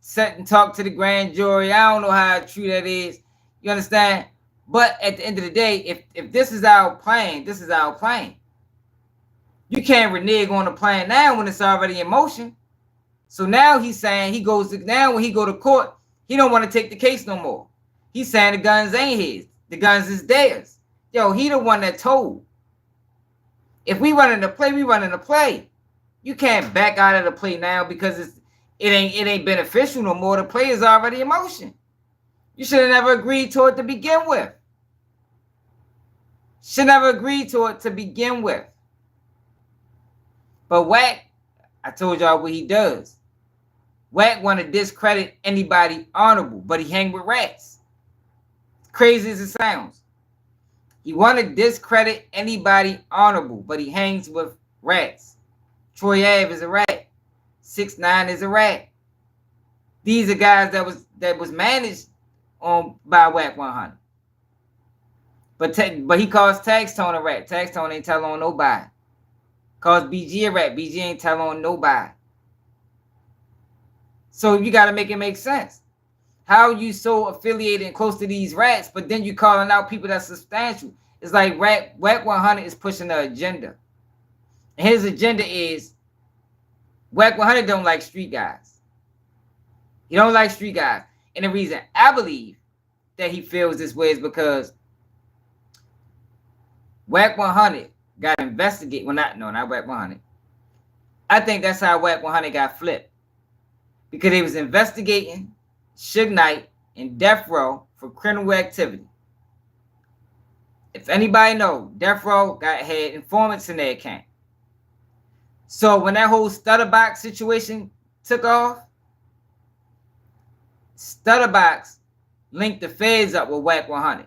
sat and talked to the grand jury. I don't know how true that is. You understand? But at the end of the day, if this is our plan, this is our plan. You can't renege on the plan now when it's already in motion. So now he's saying now when he go to court, he don't want to take the case no more. He's saying the guns ain't his. The guns is theirs. Yo, he the one that told. If we running the play, we running the play. You can't back out of the play now because it ain't beneficial no more. The play is already in motion. You should have never agreed to it to begin with. Should never agreed to it to begin with. But Wack, I told y'all what he does. Wack want to discredit anybody honorable, but he hang with rats. Crazy as it sounds. He want to discredit anybody honorable, but he hangs with rats. Troy Ave is a rat. 6ix9ine is a rat. These are guys that was managed by Wack 100. But he calls Tax Tone a rat. Tax Tone ain't tell on nobody. Calls BG a rat. BG ain't tell on nobody. So you got to make it make sense. How you so affiliated and close to these rats, but then you calling out people that's substantial? It's like Wack 100 is pushing the agenda. And his agenda is Wack 100 don't like street guys. He don't like street guys. And the reason I believe that he feels this way is because Wack 100 got investigated. Well, not Wack 100. I think that's how Wack 100 got flipped. Because they was investigating Suge Knight and Death Row for criminal activity. If anybody know, Death Row had informants in their account. So when that whole Stutterbox situation took off, Stutterbox linked the feds up with Wack 100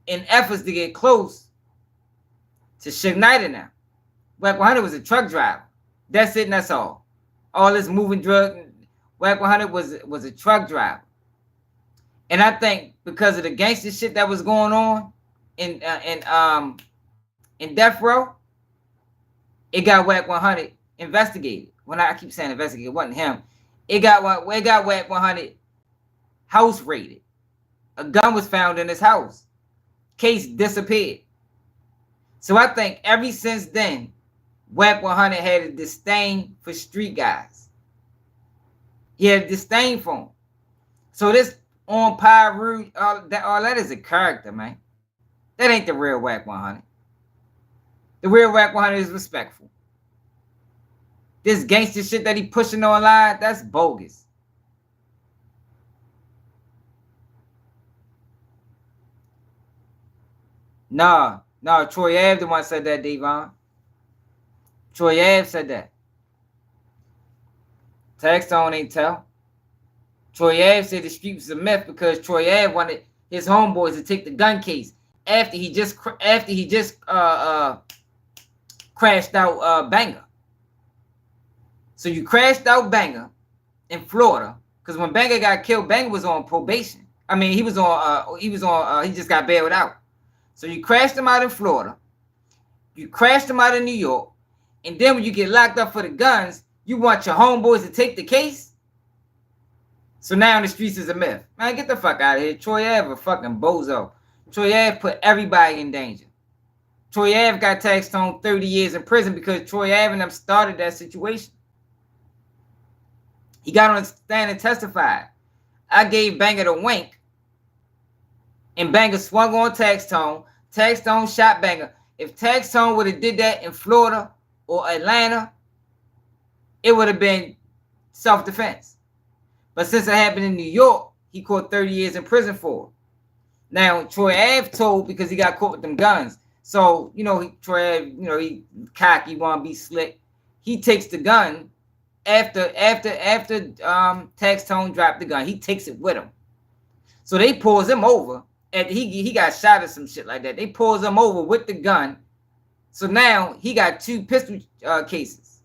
in efforts to get close to Suge Knight and them. Wack 100 was a truck driver. That's it and that's all. All this moving drug. Wack 100 was a truck driver. And I think because of the gangster shit that was going on in Death Row, it got Wack 100 investigated. When I keep saying investigated, it wasn't him. It got Wack 100 house raided. A gun was found in his house. Case disappeared. So I think ever since then, Wack 100 had a disdain for street guys. He had a disdain for them. So this on Pyru, all that is a character, man. That ain't the real Wack 100. The real Wack 100 is respectful. This gangster shit that he pushing online, that's bogus. Nah, Troy Ave the one said that, Devon. Troy Ave said that. Taxstone ain't tell. Troy Ave said the street was a myth because Troy Ave wanted his homeboys to take the gun case after he just crashed out Banger. So you crashed out Banger in Florida because when Banger got killed, Banger was on probation. I mean, he just got bailed out. So you crashed him out in Florida. You crashed him out in New York. And then when you get locked up for the guns, you want your homeboys to take the case? So now in the streets is a myth. Man, get the fuck out of here. Troy Ave a fucking bozo. Troy Ave put everybody in danger. Troy Ave got taxed on 30 years in prison because Troy Ave and them started that situation. He got on the stand and testified. I gave Banger the wink. And Banger swung on Taxstone. Taxstone shot Banger. If Taxstone would have did that in Florida or Atlanta, it would have been self-defense. But since it happened in New York, he caught 30 years in prison for it. Now, Troy Ave told because he got caught with them guns. So, Troy Ave, he cocky, want to be slick. He takes the gun after Taxstone dropped the gun. He takes it with him. So they pulls him over. And he got shot or some shit like that. They pulls him over with the gun. So now he got 2 pistol cases.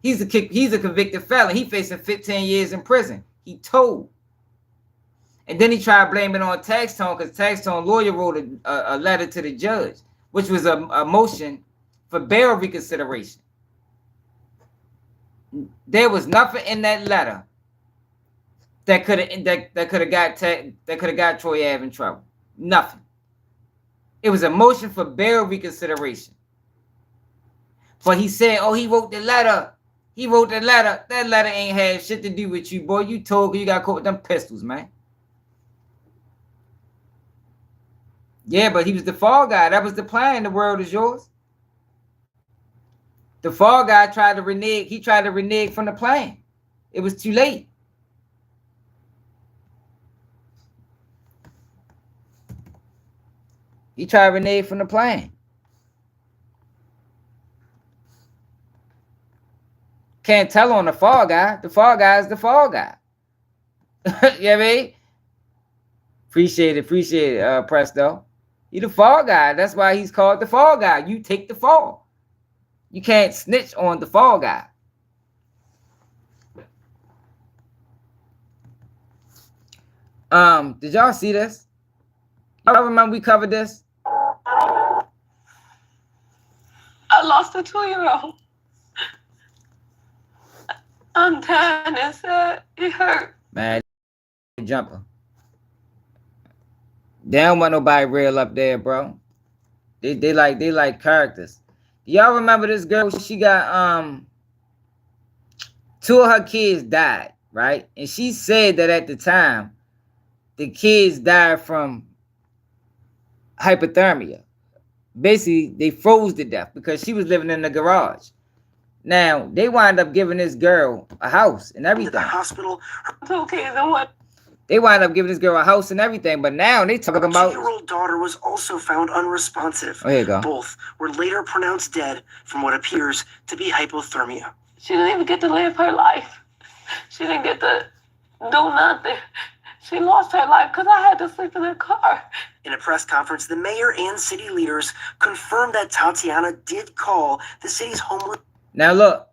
He's a convicted felon. He facing 15 years in prison. He told. And then he tried blaming on Taxstone because Taxstone lawyer wrote a letter to the judge, which was a motion for bail reconsideration. There was nothing in that letter that could have got Troy Ave in trouble. Nothing. It was a motion for bail reconsideration. But he said, "Oh, he wrote the letter. He wrote the letter. That letter ain't had shit to do with you, boy. You told you got caught with them pistols, man." Yeah, but he was the fall guy. That was the plan. The world is yours. The fall guy tried to renege. He tried to renege from the plan. It was too late. He tried to renege from the plan. Can't tell on the fall guy. The fall guy is the fall guy. You know what I mean? Appreciate it, Presto. He the fall guy. That's why he's called the fall guy. You take the fall. You can't snitch on the fall guy. Did y'all see this? Y'all remember we covered this? I lost a 2-year-old. I'm dying inside. It hurt. Man, jumper. They don't want nobody real up there, bro. They like characters. Y'all remember this girl? She got 2 of her kids died, right? And she said that at the time the kids died from hypothermia Basically, they froze to death because she was living in the garage. Now, they wind up giving this girl a house and everything. The hospital. Okay, then what? They wind up giving this girl a house and everything, but now they talking about... Her 2-year-old daughter was also found unresponsive. Oh, here you go. Both were later pronounced dead from what appears to be hypothermia. She didn't even get to live her life. She didn't get to do nothing. She lost her life because I had to sleep in her car. In a press conference, the mayor and city leaders confirmed that Tatiana did call the city's homeless... Now look.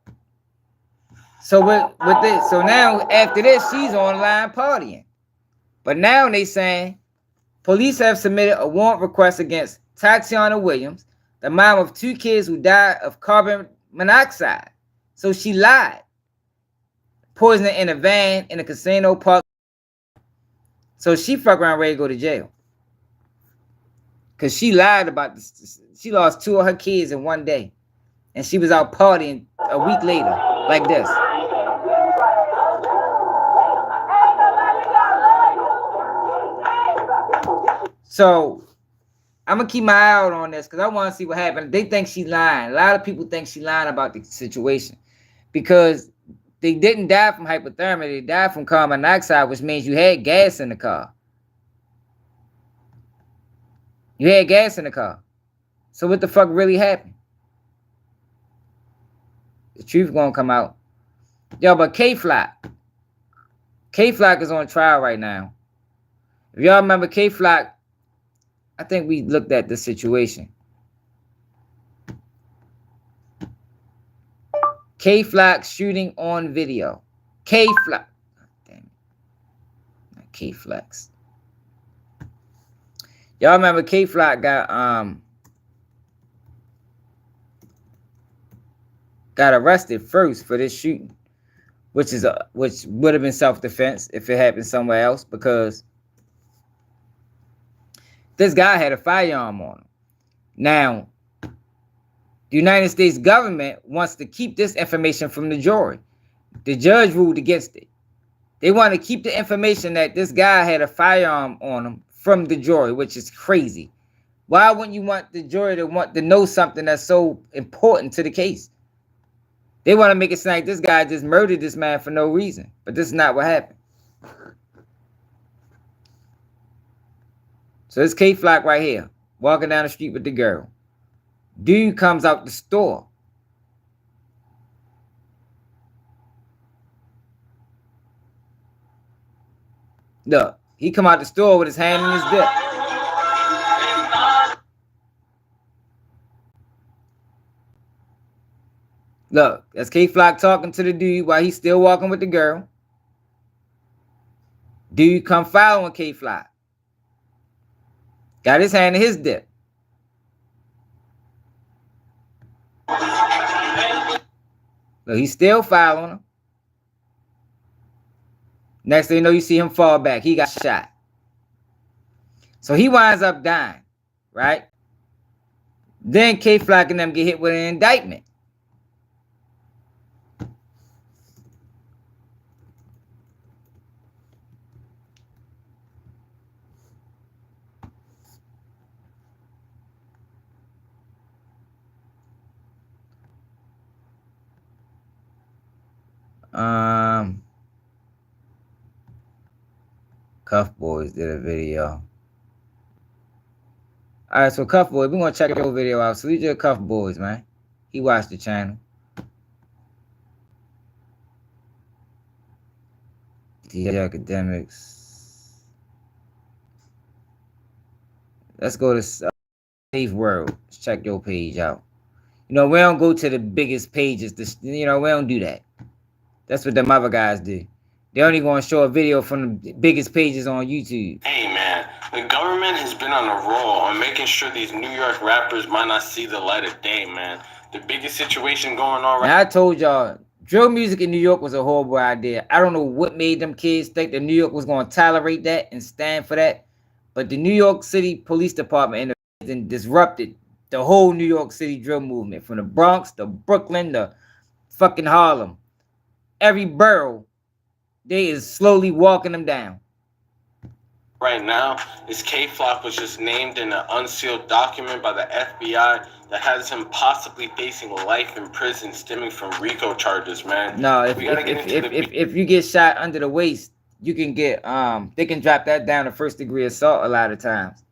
So with this, so now after this, she's online partying. But now they saying police have submitted a warrant request against Tatiana Williams, the mom of 2 kids who died of carbon monoxide. So she lied. Poisoning in a van in a casino park. So she fuck around ready to go to jail. Because she lied about this. She lost 2 of her kids in one day. And she was out partying a week later, like this. So I'm gonna keep my eye out on this because I want to see what happened. They think she's lying. A lot of people think she's lying about the situation because they didn't die from hypothermia. They died from carbon monoxide, which means you had gas in the car. You had gas in the car. So what the fuck really happened? The truth gonna come out. Yo, but K-Flock. K-Flock is on trial right now. If y'all remember K-Flock, I think we looked at the situation. K-Flock shooting on video. K-Flock. Damn it. Not K-Flex. Y'all remember K-Flock got arrested first for this shooting, which would have been self-defense if it happened somewhere else, because this guy had a firearm on him. Now, the United States government wants to keep this information from the jury. The judge ruled against it. They want to keep the information that this guy had a firearm on him from the jury, which is crazy. Why wouldn't you want the jury to want to know something that's so important to the case? They want to make it seem like this guy just murdered this man for no reason. But this is not what happened. So it's K-Flock right here, walking down the street with the girl. Dude comes out the store. Look, he come out the store with his hand in his dip. Look, that's K-Flock talking to the dude while he's still walking with the girl. Dude come following K-Flock. Got his hand in his dip. Look, he's still following him. Next thing you know, you see him fall back. He got shot. So he winds up dying, right? Then K-Flock and them get hit with an indictment. Cuff Boys did a video. Alright, so Cuff Boys, we're gonna check your video out. Salute your Cuff Boys, man. He watched the channel. DJ Academics. Let's go to Safe World. Let's check your page out. You know, we don't go to the biggest pages. We don't do that. That's what them other guys do. They only going to show a video from the biggest pages on YouTube. Hey, man, the government has been on a roll on making sure these New York rappers might not see the light of day, man. The biggest situation going on right now. I told y'all, drill music in New York was a horrible idea. I don't know what made them kids think that New York was going to tolerate that and stand for that. But the New York City Police Department disrupted the whole New York City drill movement. From the Bronx to Brooklyn to fucking Harlem. Every borough, they is slowly walking them down. right now is K-Flock was just named in an unsealed document by the FBI that has him possibly facing life in prison stemming from RICO charges, man. No, if you get shot under the waist, you can get they can drop that down to first degree assault a lot of times.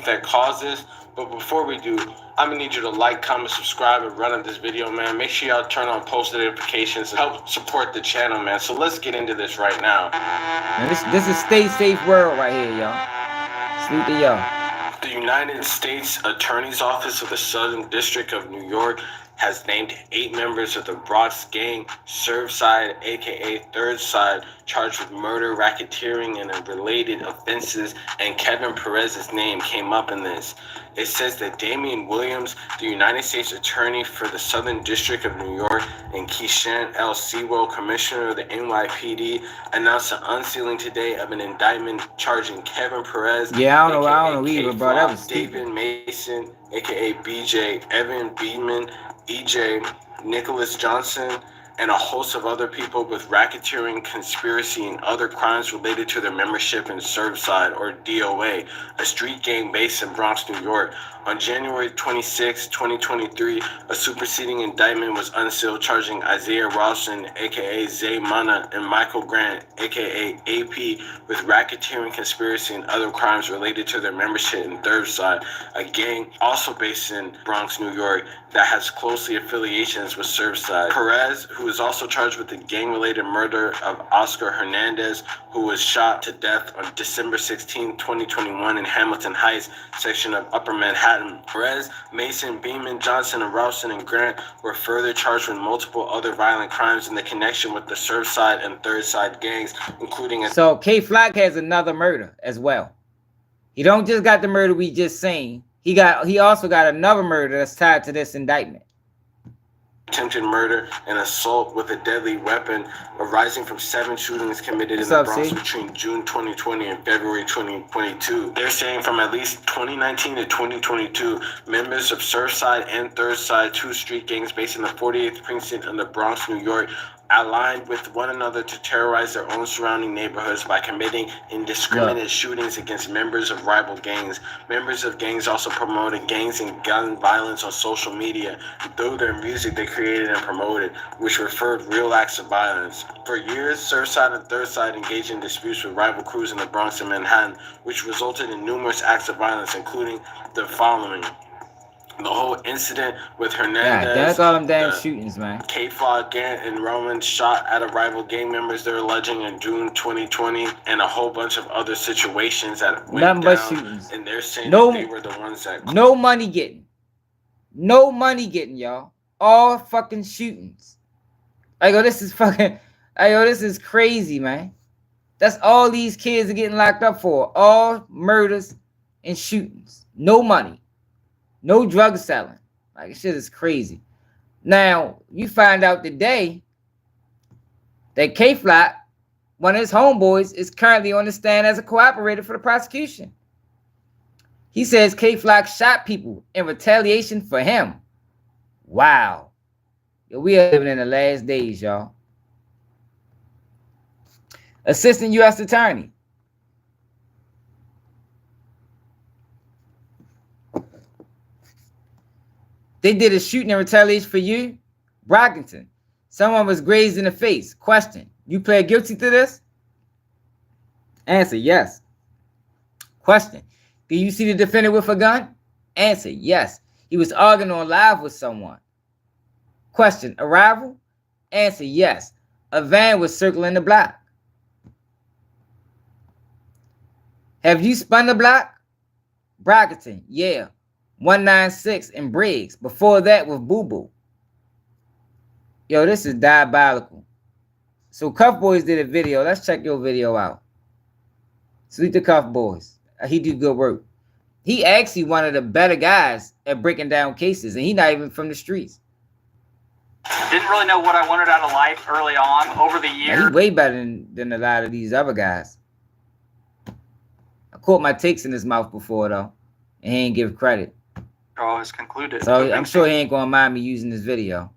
That causes. But before we do, I'm gonna need you to like, comment, subscribe, and run up this video, man. Make sure y'all turn on post notifications to help support the channel, man. So let's get into this right now. And this is Stay Safe World right here, y'all. Salute to y'all. The United States Attorney's Office of the Southern District of New York has named 8 members of the Bronx gang, Surfside, aka Third Side, charged with murder, racketeering, and related offenses, and Kevin Perez's name came up in this. It says that Damian Williams, the United States Attorney for the Southern District of New York, and Keishan L. Sewell, Commissioner of the NYPD, announced the unsealing today of an indictment charging Kevin Perez, yeah, I don't know either, bro. That was David Mason, aka BJ, Evan Beedman, EJ, Nicholas Johnson, and a host of other people with racketeering, conspiracy, and other crimes related to their membership in Surfside, or DOA, a street gang based in Bronx, New York. On January 26, 2023, a superseding indictment was unsealed charging Isaiah Rawson, aka Zay Mana, and Michael Grant, aka AP, with racketeering, conspiracy, and other crimes related to their membership in Third Side, a gang also based in Bronx, New York, that has closely affiliations with Surfside. Perez, who is also charged with the gang-related murder of Oscar Hernandez, who was shot to death on December 16, 2021 in Hamilton Heights, section of Upper Manhattan. Perez, Mason, Beeman, Johnson, and Rawson and Grant were further charged with multiple other violent crimes in the connection with the Surfside and Third Side gangs, including So K-Flock has another murder as well. He don't just got the murder we just seen. He also got another murder that's tied to this indictment. Attempted murder and assault with a deadly weapon arising from 7 shootings committed in the Bronx between June 2020 and February 2022. They're saying from at least 2019 to 2022, members of Surfside and Third Side, 2 street gangs based in the 48th precinct in the Bronx, New York, aligned with one another to terrorize their own surrounding neighborhoods by committing indiscriminate shootings against members of rival gangs. Members of gangs also promoted gangs and gun violence on social media. Through their music they created and promoted, which referred real acts of violence. For years, Surfside and Third Side engaged in disputes with rival crews in the Bronx and Manhattan, which resulted in numerous acts of violence, including the following. The whole incident with Hernandez. Yeah, that's all them damn shootings, man. K-Flock, Gant, and Roman shot at a rival gang members they're alleging in June 2020, and a whole bunch of other situations that went nothing but down, shootings. and they're saying that they were the ones that... No money getting. No money getting, y'all. All fucking shootings. Like, oh, this is fucking... Like, oh, this is crazy, man. That's all these kids are getting locked up for. All murders and shootings. No money. No drug selling. Like, shit is crazy. Now, you find out today that K-Flock, one of his homeboys, is currently on the stand as a cooperator for the prosecution. He says K-Flock shot people in retaliation for him. Wow. Yo, we are living in the last days, y'all. Assistant U.S. Attorney. They did a shooting in retaliation for you. Brockington. Someone was grazed in the face. Question. You pled guilty to this? Answer, yes. Question. Did you see the defendant with a gun? Answer, yes. He was arguing on live with someone. Question. Arrival? Answer, yes. A van was circling the block. Have you spun the block? Brockington. Yeah. 196 in Briggs. Before that with Boo Boo. Yo, this is diabolical. So Cuff Boys did a video. Let's check your video out. Salute to Cuff Boys. He do good work. He actually one of the better guys at breaking down cases, and he not even from the streets. Didn't really know what I wanted out of life early on. Over the years, he's way better than a lot of these other guys. I caught my takes in his mouth before though, and he ain't give credit. Trial has concluded. So I'm sure he ain't gonna mind me using this video.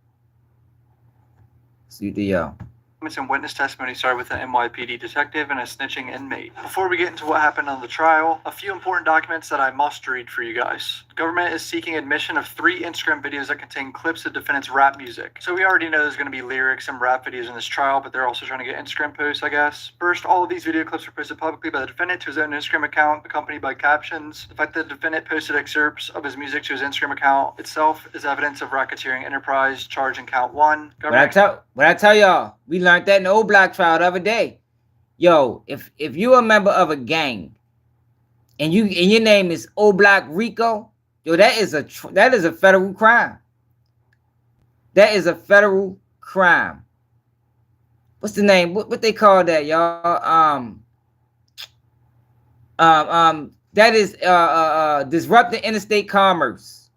See the y'all. And witness testimony started with an NYPD detective and a snitching inmate. Before we get into what happened on the trial, a few important documents that I must read for you guys. The government is seeking admission of 3 Instagram videos that contain clips of defendant's rap music. So we already know there's going to be lyrics and rap videos in this trial, but they're also trying to get Instagram posts, I guess. First, all of these video clips were posted publicly by the defendant to his own Instagram account, accompanied by captions. The fact that the defendant posted excerpts of his music to his Instagram account itself is evidence of racketeering enterprise, charge in count 1. What I tell y'all, we learned that in the old block trial the other day. Yo, if you a member of a gang and your name is Old Block Rico, yo, that is a federal crime. That is a federal crime. What's the name? What they call that, y'all? That is disrupting interstate commerce.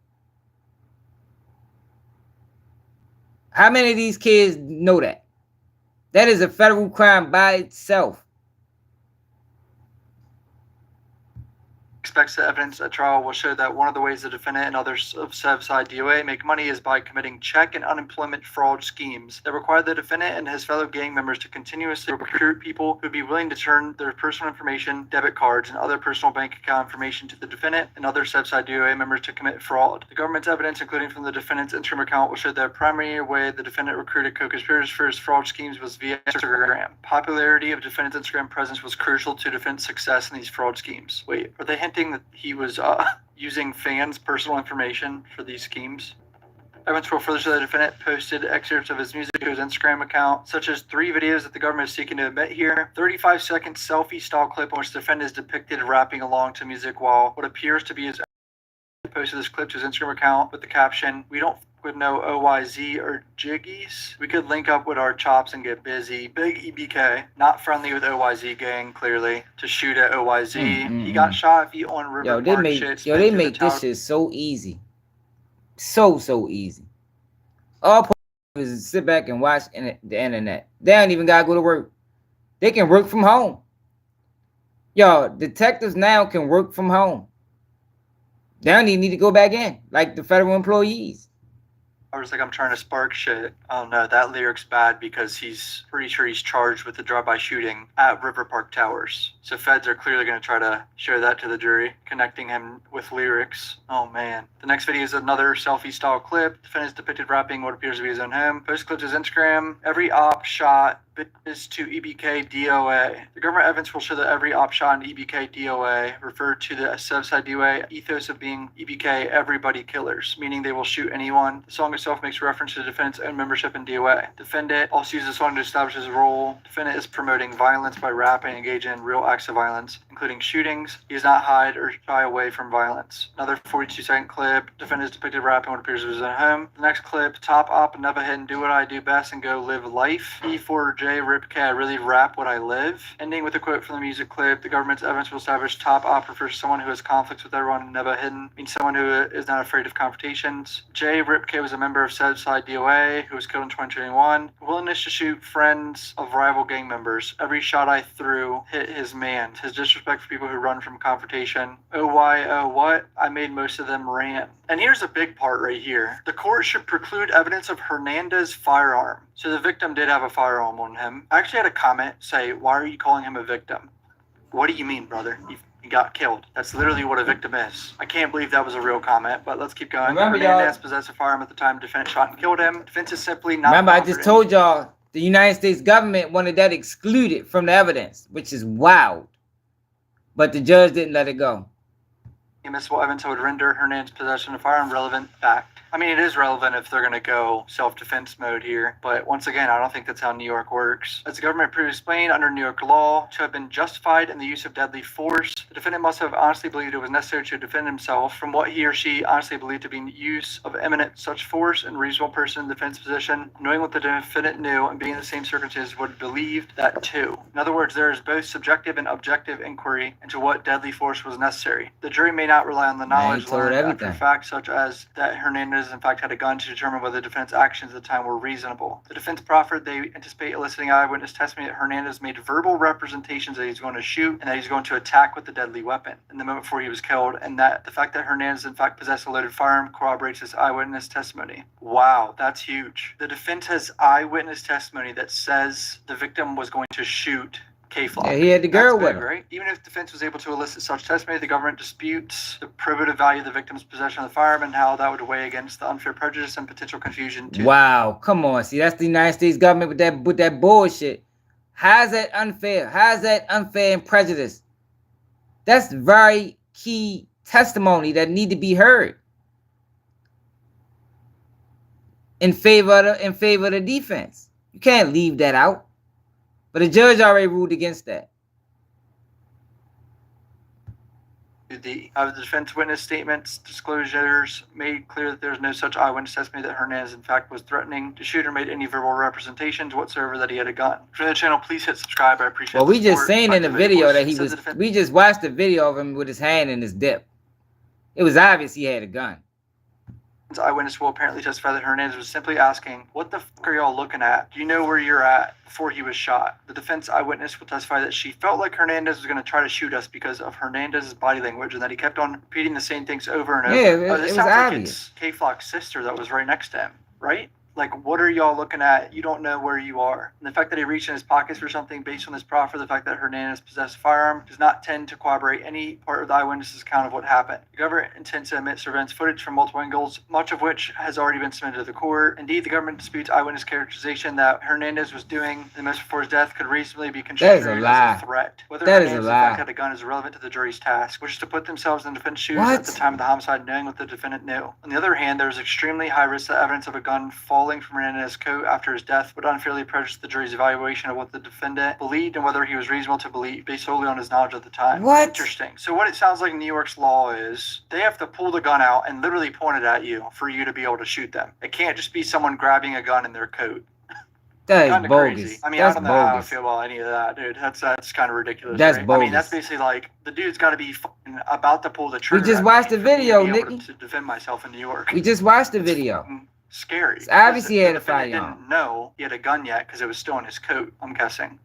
How many of these kids know that? That is a federal crime by itself. Expects the evidence at trial will show that one of the ways the defendant and others of Southside DOA make money is by committing check and unemployment fraud schemes that require the defendant and his fellow gang members to continuously recruit people who would be willing to turn their personal information, debit cards, and other personal bank account information to the defendant and other Southside DOA members to commit fraud. The government's evidence, including from the defendant's Instagram account, will show that the primary way the defendant recruited co-conspirators for his fraud schemes was via Instagram. Popularity of the defendant's Instagram presence was crucial to defendant's success in these fraud schemes. Wait, are they hinting that he was using fans' personal information for these schemes? Evidence will further show the defendant posted excerpts of his music to his Instagram account, such as 3 videos that the government is seeking to admit here. 35-second selfie-style clip in which the defendant is depicted rapping along to music while what appears to be his posted this clip to his Instagram account with the caption, "We don't with no OYZ or Jiggies. We could link up with our chops and get busy. Big EBK, not friendly with OYZ gang, clearly, to shoot at OYZ. He got shot if he on River Park shit. They make this shit so easy. So easy. All is sit back and watch the internet. They don't even gotta go to work. They can work from home. Yo, detectives now can work from home. They don't even need to go back in like the federal employees. I was like, I'm trying to spark shit. Oh no, that lyric's bad because he's pretty sure he's charged with the drive-by shooting at River Park Towers. So feds are clearly going to try to show that to the jury, connecting him with lyrics. Oh man. The next video is another selfie-style clip. Defendant is depicted rapping what appears to be his own home. Post clip to his Instagram. Every op shot is to EBK DOA. The government evidence will show that every op shot in EBK DOA referred to the Southside DOA ethos of being EBK everybody killers, meaning they will shoot anyone. The song itself makes reference to the defendant's own membership in DOA. Defendant also uses the song to establish his role. Defendant is promoting violence by rapping and engaging in real acts of violence, including shootings. He does not hide or shy away from violence. Another 42-second clip. Defendant is depicted rapping what appears to be his own home. The next clip, top op, never hit and do what I do best and go live life. E4J Rip K, I really rap what I live. Ending with a quote from the music clip. The government's evidence will establish top op refers to someone who has conflicts with everyone and never hidden, means someone who is not afraid of confrontations. J Rip K was a member of Southside DOA who was killed in 2021. Willingness to shoot friends of rival gang members. Every shot I threw hit his man. His disrespect for people who run from confrontation. Oh why, oh what? I made most of them ran. And here's a big part right here. The court should preclude evidence of Hernandez's firearm. So the victim did have a firearm on him. I actually had a comment say, why are you calling him a victim? What do you mean, brother? He got killed. That's literally what a victim is. I can't believe that was a real comment, but let's keep going. Remember, Hernandez possessed a firearm at the time defendant shot and killed him. Defense is simply not Remember, I just told y'all the United States government wanted that excluded from the evidence, which is wild. But the judge didn't let it go. Admissible evidence would render Hernandez's possession of a firearm relevant fact. I mean, it is relevant if they're going to go self-defense mode here, but once again, I don't think that's how New York works. As the government previously explained, under New York law, to have been justified in the use of deadly force, the defendant must have honestly believed it was necessary to defend himself from what he or she honestly believed to be use of imminent such force, and reasonable person in the defense position, knowing what the defendant knew and being in the same circumstances, would have believed that too. In other words, there is both subjective and objective inquiry into what deadly force was necessary. The jury may not not rely on the Man, he knowledge told learned after everything. facts such as that Hernandez in fact had a gun to determine whether the defense actions at the time were reasonable. The defense proffered they anticipate eliciting eyewitness testimony that Hernandez made verbal representations that he's going to shoot and that he's going to attack with a deadly weapon in the moment before he was killed, and that the fact that Hernandez in fact possessed a loaded firearm corroborates this eyewitness testimony. Wow, that's huge. The defense has eyewitness testimony that says the victim was going to shoot K-Flock. Yeah, he had the girl That's with big, him. right? Even if defense was able to elicit such testimony, the government disputes the probative value of the victim's possession of the firearm and how that would weigh against the unfair prejudice and potential confusion to Wow, come on. See, that's the United States government with that bullshit. How's that unfair? How's that unfair and prejudice? That's very key testimony that need to be heard in favor of the defense. You can't leave that out. But the judge already ruled against that. the defense witness statements, disclosures made clear that there's no such eyewitness testimony that Hernandez in fact was threatening to shoot or made any verbal representations whatsoever that he had a gun. For the channel, please hit subscribe. I appreciate it. Well, we just seen in the video that he was, we just watched the video of him with his hand in his dip. It was obvious he had a gun. Eyewitness will apparently testify that Hernandez was simply asking, "What the fuck are y'all looking at? Do you know where you're at?" before he was shot. The defense eyewitness will testify that she felt like Hernandez was going to try to shoot us because of Hernandez's body language and that he kept on repeating the same things over and over. Yeah, This it was sounds like obvious. it's K-Flock's sister that was right next to him, right? Like, what are y'all looking at? You don't know where you are. And the fact that he reached in his pockets for something based on this proffer, the fact that Hernandez possessed a firearm, does not tend to corroborate any part of the eyewitness's account of what happened. The government intends to admit surveillance footage from multiple angles, much of which has already been submitted to the court. Indeed, the government disputes eyewitness characterization that Hernandez was doing the most before his death could reasonably be construed lie. as a threat. Whether That is a Hernandez in lie. fact had a gun is irrelevant to the jury's task, which is to put themselves in the defense shoes What? at the time of the homicide, knowing what the defendant knew. On the other hand, there is extremely high risk that evidence of a gun falling from Hernandez's coat after his death would unfairly prejudice the jury's evaluation of what the defendant believed and whether he was reasonable to believe based solely on his knowledge at the time. What? Interesting. So what it sounds like New York's law is they have to pull the gun out and literally point it at you for you to be able to shoot them. It can't just be someone grabbing a gun in their coat. That Kinda is bogus. crazy. I mean, That's I don't know how I bogus. feel about any of that, dude. That's kind of ridiculous. That's right? I mean, that's bogus. basically like the dude's got to be fucking about to pull the trigger. We just at watched me the for me to video, be able Nikki. to defend myself in New York. We just watched the video. Scary. It's obvious he The had a defendant firearm. didn't know he had a gun yet because it was still in his coat, I'm guessing.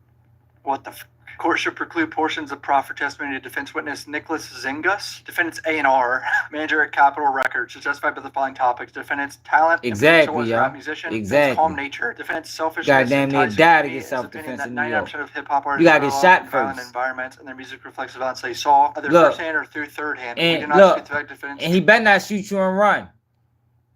What the Court should preclude portions of proffered testimony to defense witness Nicholas Zingus, defendant's A&R, manager at Capitol Records, to testify about the following topics: defendant's talent, Exactly, influence as a y'all. rap musician, Exactly. defendant's calm nature, defendant's selfishness, Goddamn near and ties die to to get his opinion self-defense that in New York. 99% of hip-hop artists You gotta get are shot in violent first. environments, and their music reflects the violence they saw, either Look. firsthand or through third hand. We do And not look, dispute the fact defendants and he better not shoot you and run.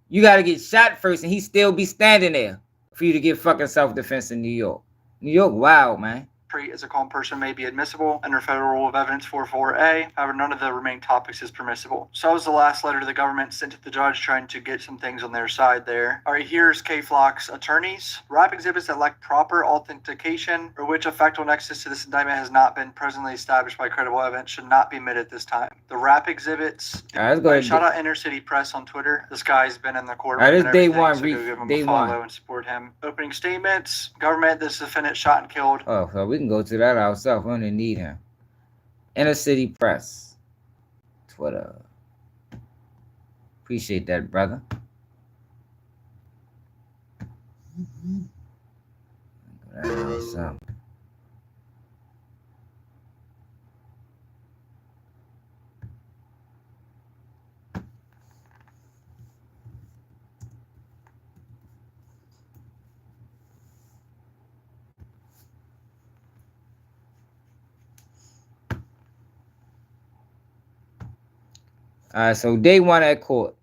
You gotta get shot first, and he still be standing there for you to get fucking self-defense in New York. New York, wow, man. as a calm person may be admissible under Federal Rule of Evidence 44A. However, none of the remaining topics is permissible. So that was the last letter to the government sent to the judge trying to get some things on their side there. All right, here's K-Flock's attorneys. Rap exhibits that lack proper authentication or which a factual nexus to this indictment has not been presently established by credible evidence should not be admitted this time. The rap exhibits. All right, let's go ahead. Shout out Inner City Press on Twitter. This guy's been in the courtroom. All right, this and day everything, one, so go give him day a follow one. and support him. Opening statements. Government, this defendant shot and killed. Oh, so we can go to that ourselves. We don't even need him. Inner City Press. Twitter. Appreciate that, brother. Go that ourselves. All right, so day one at court.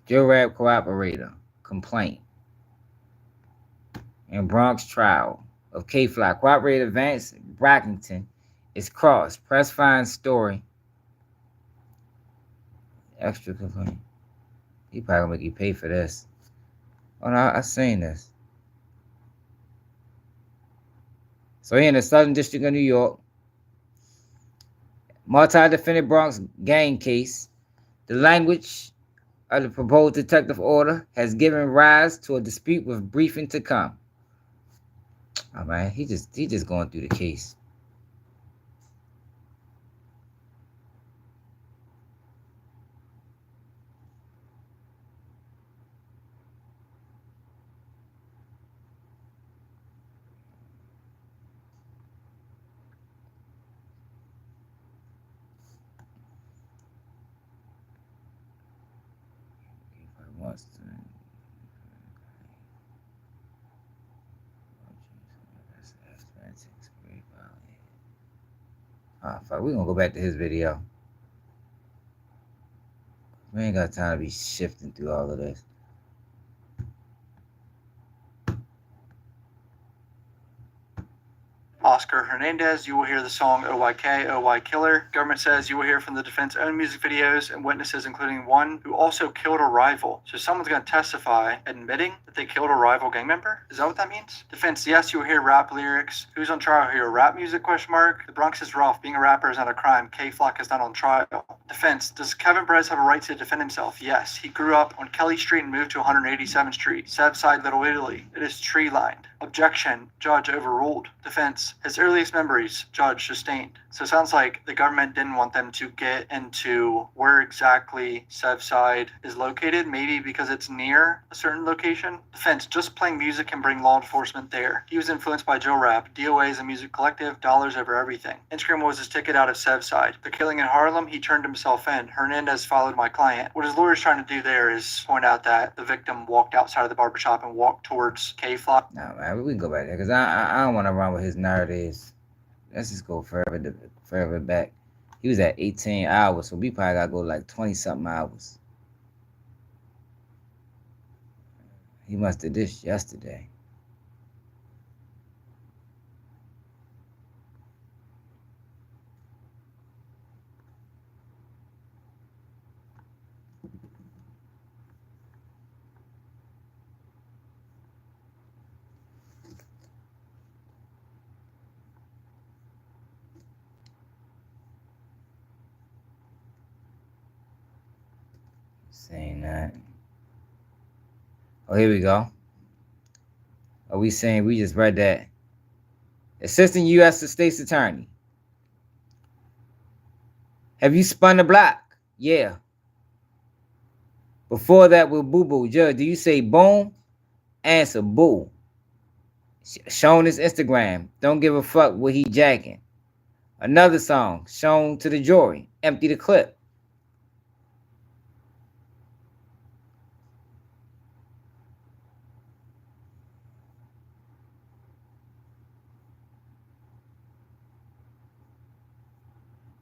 Joe Rap cooperator. Complaint. And Bronx trial of K-Fly. Cooperator Vance Brackington is crossed. Press find story. Extra complaint. He probably gonna make you pay for this. Oh no, I seen this. So here in the Southern District of New York, multi-defendant Bronx gang case, the language of the proposed detective order has given rise to a dispute with briefing to come. Oh man, he just going through the case. Ah, fuck, we're gonna go back to his video. We ain't got time to be shifting through all of this. Oscar Hernandez, you will hear the song OYK, OY Killer. Government says you will hear from the defense own music videos and witnesses, including one who also killed a rival. So someone's going to testify admitting that they killed a rival gang member? Is that what that means? Defense, yes, you will hear rap lyrics. Who's on trial here? Rap music, question mark? The Bronx is rough. Being a rapper is not a crime. K-Flock is not on trial. Defense, does Kevin Perez have a right to defend himself? Yes. He grew up on Kelly Street and moved to 187th Street. South Side, Little Italy. It is tree-lined. Objection. Judge overruled. Defense, his earliest memories, judge sustained. So it sounds like the government didn't want them to get into where exactly Sevside is located, maybe because it's near a certain location. Defense, just playing music can bring law enforcement there. He was influenced by Joe Rap. DOA is a music collective, dollars over everything. Instagram was his ticket out of Sevside. The killing in Harlem, he turned himself in. Hernandez followed my client. What his lawyer's trying to do there is point out that the victim walked outside of the barbershop and walked towards K-Flock. Nah, man, we can go back there because I don't want to run with his narratives. Let's just go further back. He was at 18 hours, so we probably got to go like 20-something hours. He must have this yesterday. Saying that. Oh, here we go. Are we saying we just read that? Assistant U.S. State's Attorney. Have you spun the block? Yeah. Before that with Boo Boo. Judge, do you say boom? Answer, boo. Shown his Instagram. Don't give a fuck what he jacking. Another song. Shown to the jury. Empty the clip.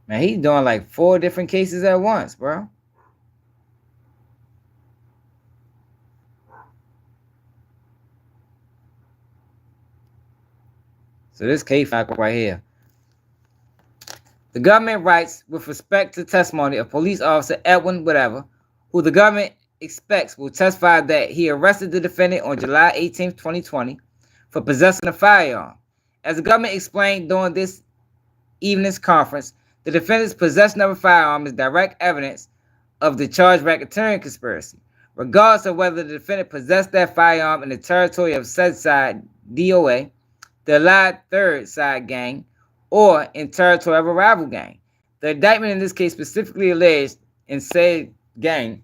Man, he's doing like 4 different cases at once, bro. So this case right here. The government writes with respect to testimony of police officer Edwin whatever, who the government expects will testify that he arrested the defendant on July 18th, 2020 for possessing a firearm. As the government explained during this evening's conference, the defendant's possession of a firearm is direct evidence of the charged racketeering conspiracy, regardless of whether the defendant possessed that firearm in the territory of said side DOA, the Allied Third Side Gang, or in territory of a rival gang. The indictment in this case specifically alleged in said gang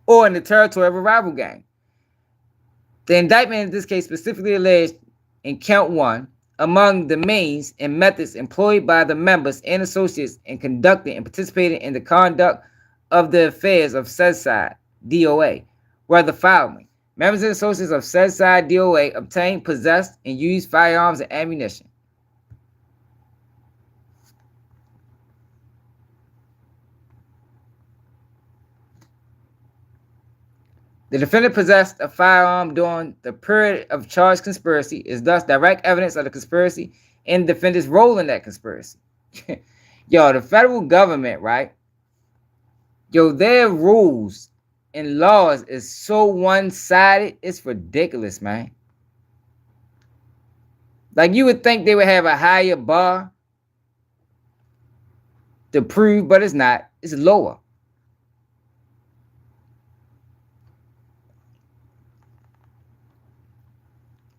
or in the territory of a rival gang. The indictment in this case specifically alleged in count 1 among the means and methods employed by the members and associates in conducting and participating in the conduct of the affairs of said side DOA were the following. Members and associates of said side DOA obtained, possessed, and used firearms and ammunition. The defendant possessed a firearm during the period of charged conspiracy is thus direct evidence of the conspiracy and the defendant's role in that conspiracy. Yo, the federal government, right? Yo, their rules and laws is so one-sided, it's ridiculous, man. Like, you would think they would have a higher bar to prove, but it's not. It's lower.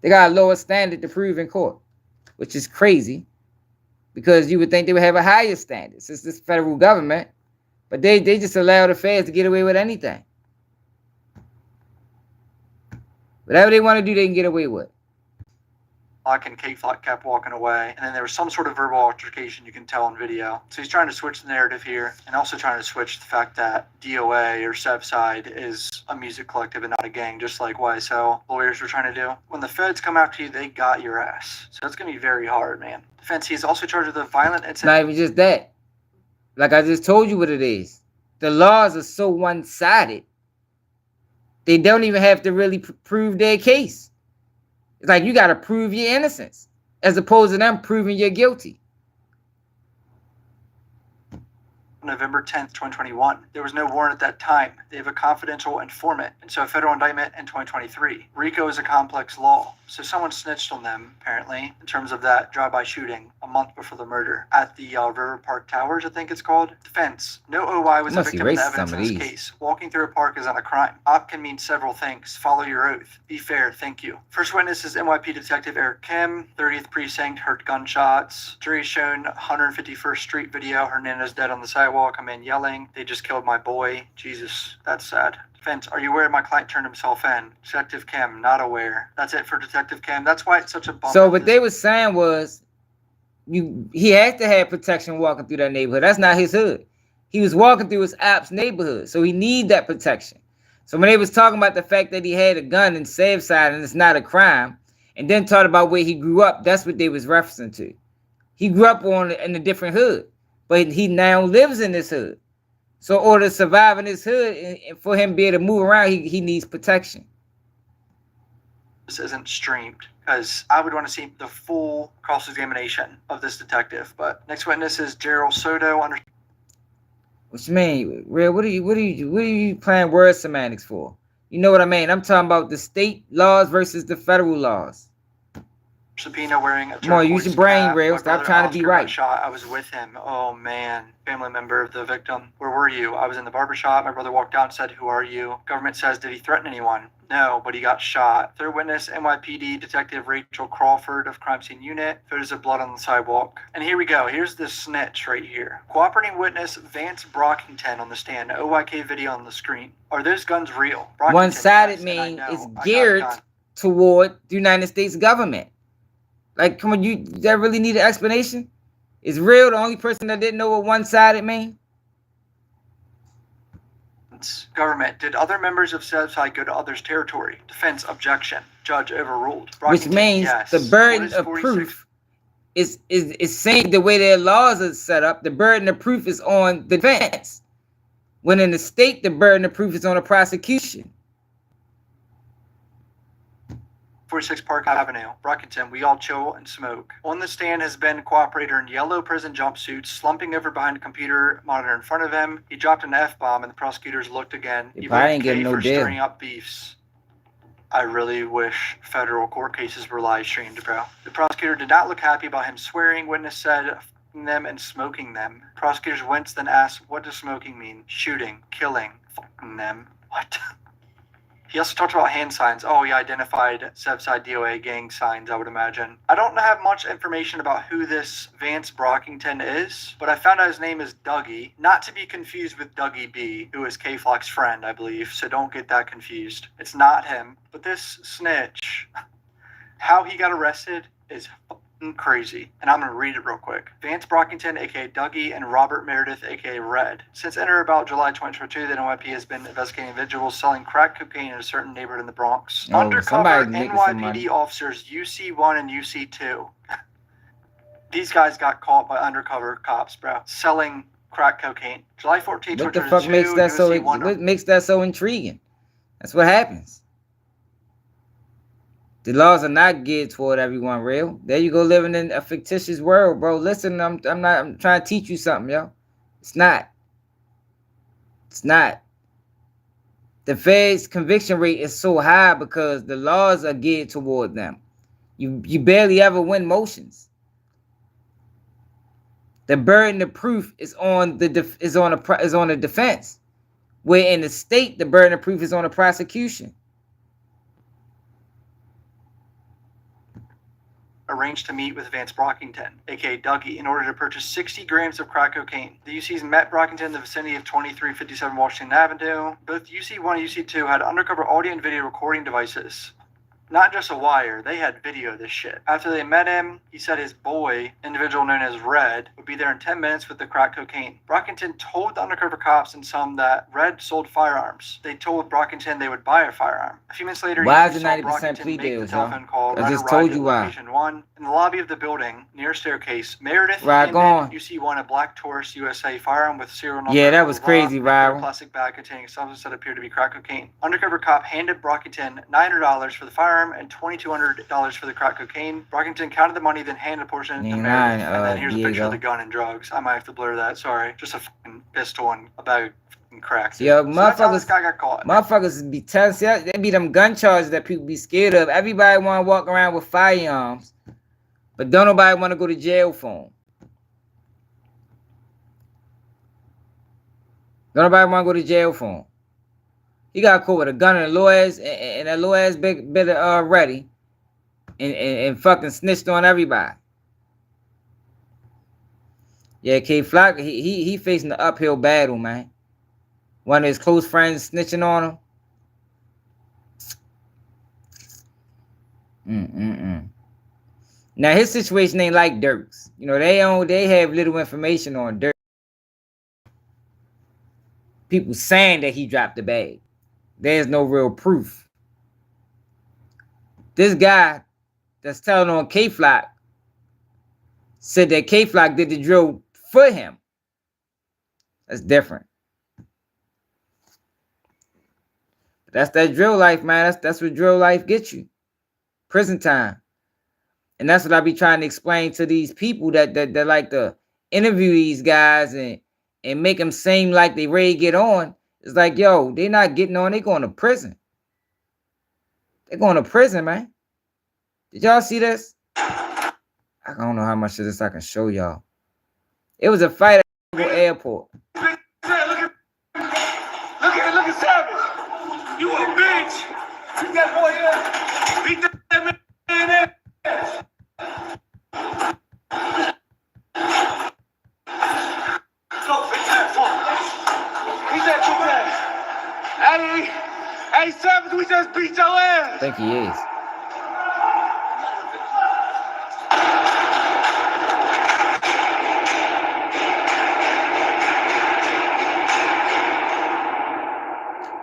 They got a lower standard to prove in court, which is crazy, because you would think they would have a higher standard since this federal government, but they just allow the feds to get away with anything. Whatever they want to do, they can get away with. Wack and K-Flock kept walking away, and then there was some sort of verbal altercation you can tell on video. So he's trying to switch the narrative here, and also trying to switch the fact that DOA or Sevside is a music collective and not a gang, just like YSL lawyers were trying to do. When the feds come after you, they got your ass. So that's going to be very hard, man. Defense, he's also charged with a violent incident. Not even just that. Like I just told you what it is. The laws are so one-sided. They don't even have to really prove their case. It's like you got to prove your innocence as opposed to them proving you're guilty. November 10th, 2021. There was no warrant at that time. They have a confidential informant, and so a federal indictment in 2023. RICO is a complex law, so someone snitched on them, apparently, in terms of that drive-by shooting a month before the murder at the River Park Towers, I think it's called. Defense. No OI was a victim of the evidence in this case. Walking through a park is not a crime. Op can mean several things. Follow your oath. Be fair. Thank you. First witness is NYP Detective Eric Kim, 30th Precinct, heard gunshots. Jury shown 151st Street video. Hernandez dead on the sidewalk. A man yelling, "They just killed my boy." Jesus, that's sad. Defense, are you aware my client turned himself in? Detective Kim, not aware. That's it for Detective Kim. That's why it's such a bummer. So what they were saying was, he had to have protection walking through that neighborhood. That's not his hood. He was walking through his app's neighborhood, so he need that protection. So when they was talking about the fact that he had a gun in Sevside and it's not a crime, and then talked about where he grew up, that's what they was referencing to. He grew up in a different hood, but he now lives in this hood. So in order to survive in this hood and for him to be able to move around, he needs protection. This isn't streamed, because I would want to see the full cross-examination of this detective. But next witness is Gerald Soto. What you mean, Real? What are you playing word semantics for? You know what I mean? I'm talking about the state laws versus the federal laws. Subpoena wearing a Come on, use your brain, Real. Stop trying to be right. Shot. I was with him. Oh man, family member of the victim. Where were you? I was in the barbershop. My brother walked out and said, "Who are you?" Government says, "Did he threaten anyone?" No, but he got shot. Third witness, NYPD Detective Rachel Crawford of Crime Scene Unit. Photos of blood on the sidewalk. And here we go. Here's the snitch right here. Cooperating witness Vance Brockington on the stand. OYK video on the screen. Are those guns real? One-sided mean is geared toward the United States government. Like, come on, that really need an explanation? Is Real the only person that didn't know what one-sided mean? Government. Did other members of Sevside go to others' territory? Defense. Objection. Judge overruled. Which means yes. The burden of proof is saying the way their laws are set up, the burden of proof is on the defense. When in the state, the burden of proof is on the prosecution. 46 Park Avenue, Brockington, we all chill and smoke. On the stand has been cooperator in yellow prison jumpsuit, slumping over behind a computer monitor in front of him. He dropped an F-bomb and the prosecutors looked again. He ain't getting no deal. Stirring up beefs. I really wish federal court cases were live streamed, bro. The prosecutor did not look happy about him swearing. Witness said, f***ing them and smoking them. Prosecutors winced, then asked, what does smoking mean? Shooting, killing, f***ing them. What? He also talked about hand signs. Oh, he identified Sevside DOA gang signs, I would imagine. I don't have much information about who this Vance Brockington is, but I found out his name is Dougie. Not to be confused with Dougie B, who is K-Flock's friend, I believe, so don't get that confused. It's not him. But this snitch, how he got arrested is crazy. And I'm going to read it real quick. Vance Brockington, a.k.a. Dougie, and Robert Meredith, a.k.a. Red. Since enter about July 2022, the NYP has been investigating individuals selling crack cocaine in a certain neighborhood in the Bronx. Undercover NYPD officers UC1 and UC2. These guys got caught by undercover cops, bro. Selling crack cocaine. July 14th, what the fuck makes that so? What makes that so intriguing? That's what happens. The laws are not geared toward everyone, Real. There you go, living in a fictitious world, bro. Listen, I'm trying to teach you something, yo. It's not. It's not. The Fed's conviction rate is so high because the laws are geared toward them. You barely ever win motions. The burden of proof is on the defense, where in the state the burden of proof is on the prosecution. Arranged to meet with Vance Brockington, aka Dougie, in order to purchase 60 grams of crack cocaine. The UCs met Brockington in the vicinity of 2357 Washington Avenue. Both UC1 and UC2 had undercover audio and video recording devices. Not just a wire, they had video of this shit. After they met him, he said his boy, individual known as Red, would be there in 10 minutes with the crack cocaine. Brockington told the undercover cops and some that Red sold firearms. They told Brockington they would buy a firearm. A few minutes later, why is it saw 90% plea Brockington make the deals, telephone call, I run just a told ride you to why. Location 1. In the lobby of the building, near a staircase, Meredith Right, handed go on. UC1 a black Taurus USA firearm with serial number. Yeah, that was blah, blah, blah, crazy, and a clear Ryron. plastic bag containing substance that appeared to be crack cocaine. Undercover cop handed Brockington $900 for the firearm and $2,200 for the crack cocaine. Brockington counted the money, then handed a portion to Meredith. And then here's a picture of the gun and drugs. I might have to blur that. Sorry, just a fucking pistol and a bag of fucking crack. Yo, So that's how this motherfuckers, guy got caught. motherfuckers be telling, see, they be them gun charges that people be scared of. Everybody want to walk around with firearms, but don't nobody want to go to jail for them. Don't nobody want to go to jail for him. He got caught with a gun and a low ass big bit of ready, and fucking snitched on everybody. Yeah, K Flock, he facing the uphill battle, man. One of his close friends snitching on him. Now his situation ain't like Dirk's. You know, they have little information on Dirk. People saying that he dropped the bag. There's no real proof. This guy that's telling on K Flock said that K Flock did the drill for him. That's different. That's that drill life, man. That's what drill life gets you. Prison time. And that's what I be trying to explain to these people that like to interview these guys and make them seem like they ready to get on. It's like, yo, they not getting on. They going to prison. They going to prison, man. Did y'all see this? I don't know how much of this I can show y'all. It was a fight at the airport. Look at Savage. You a bitch. You got boy here. Beat that man in. Go, beat that fuck. Beat that bitch ass. Hey, Savage, we just beat your ass. I think he is.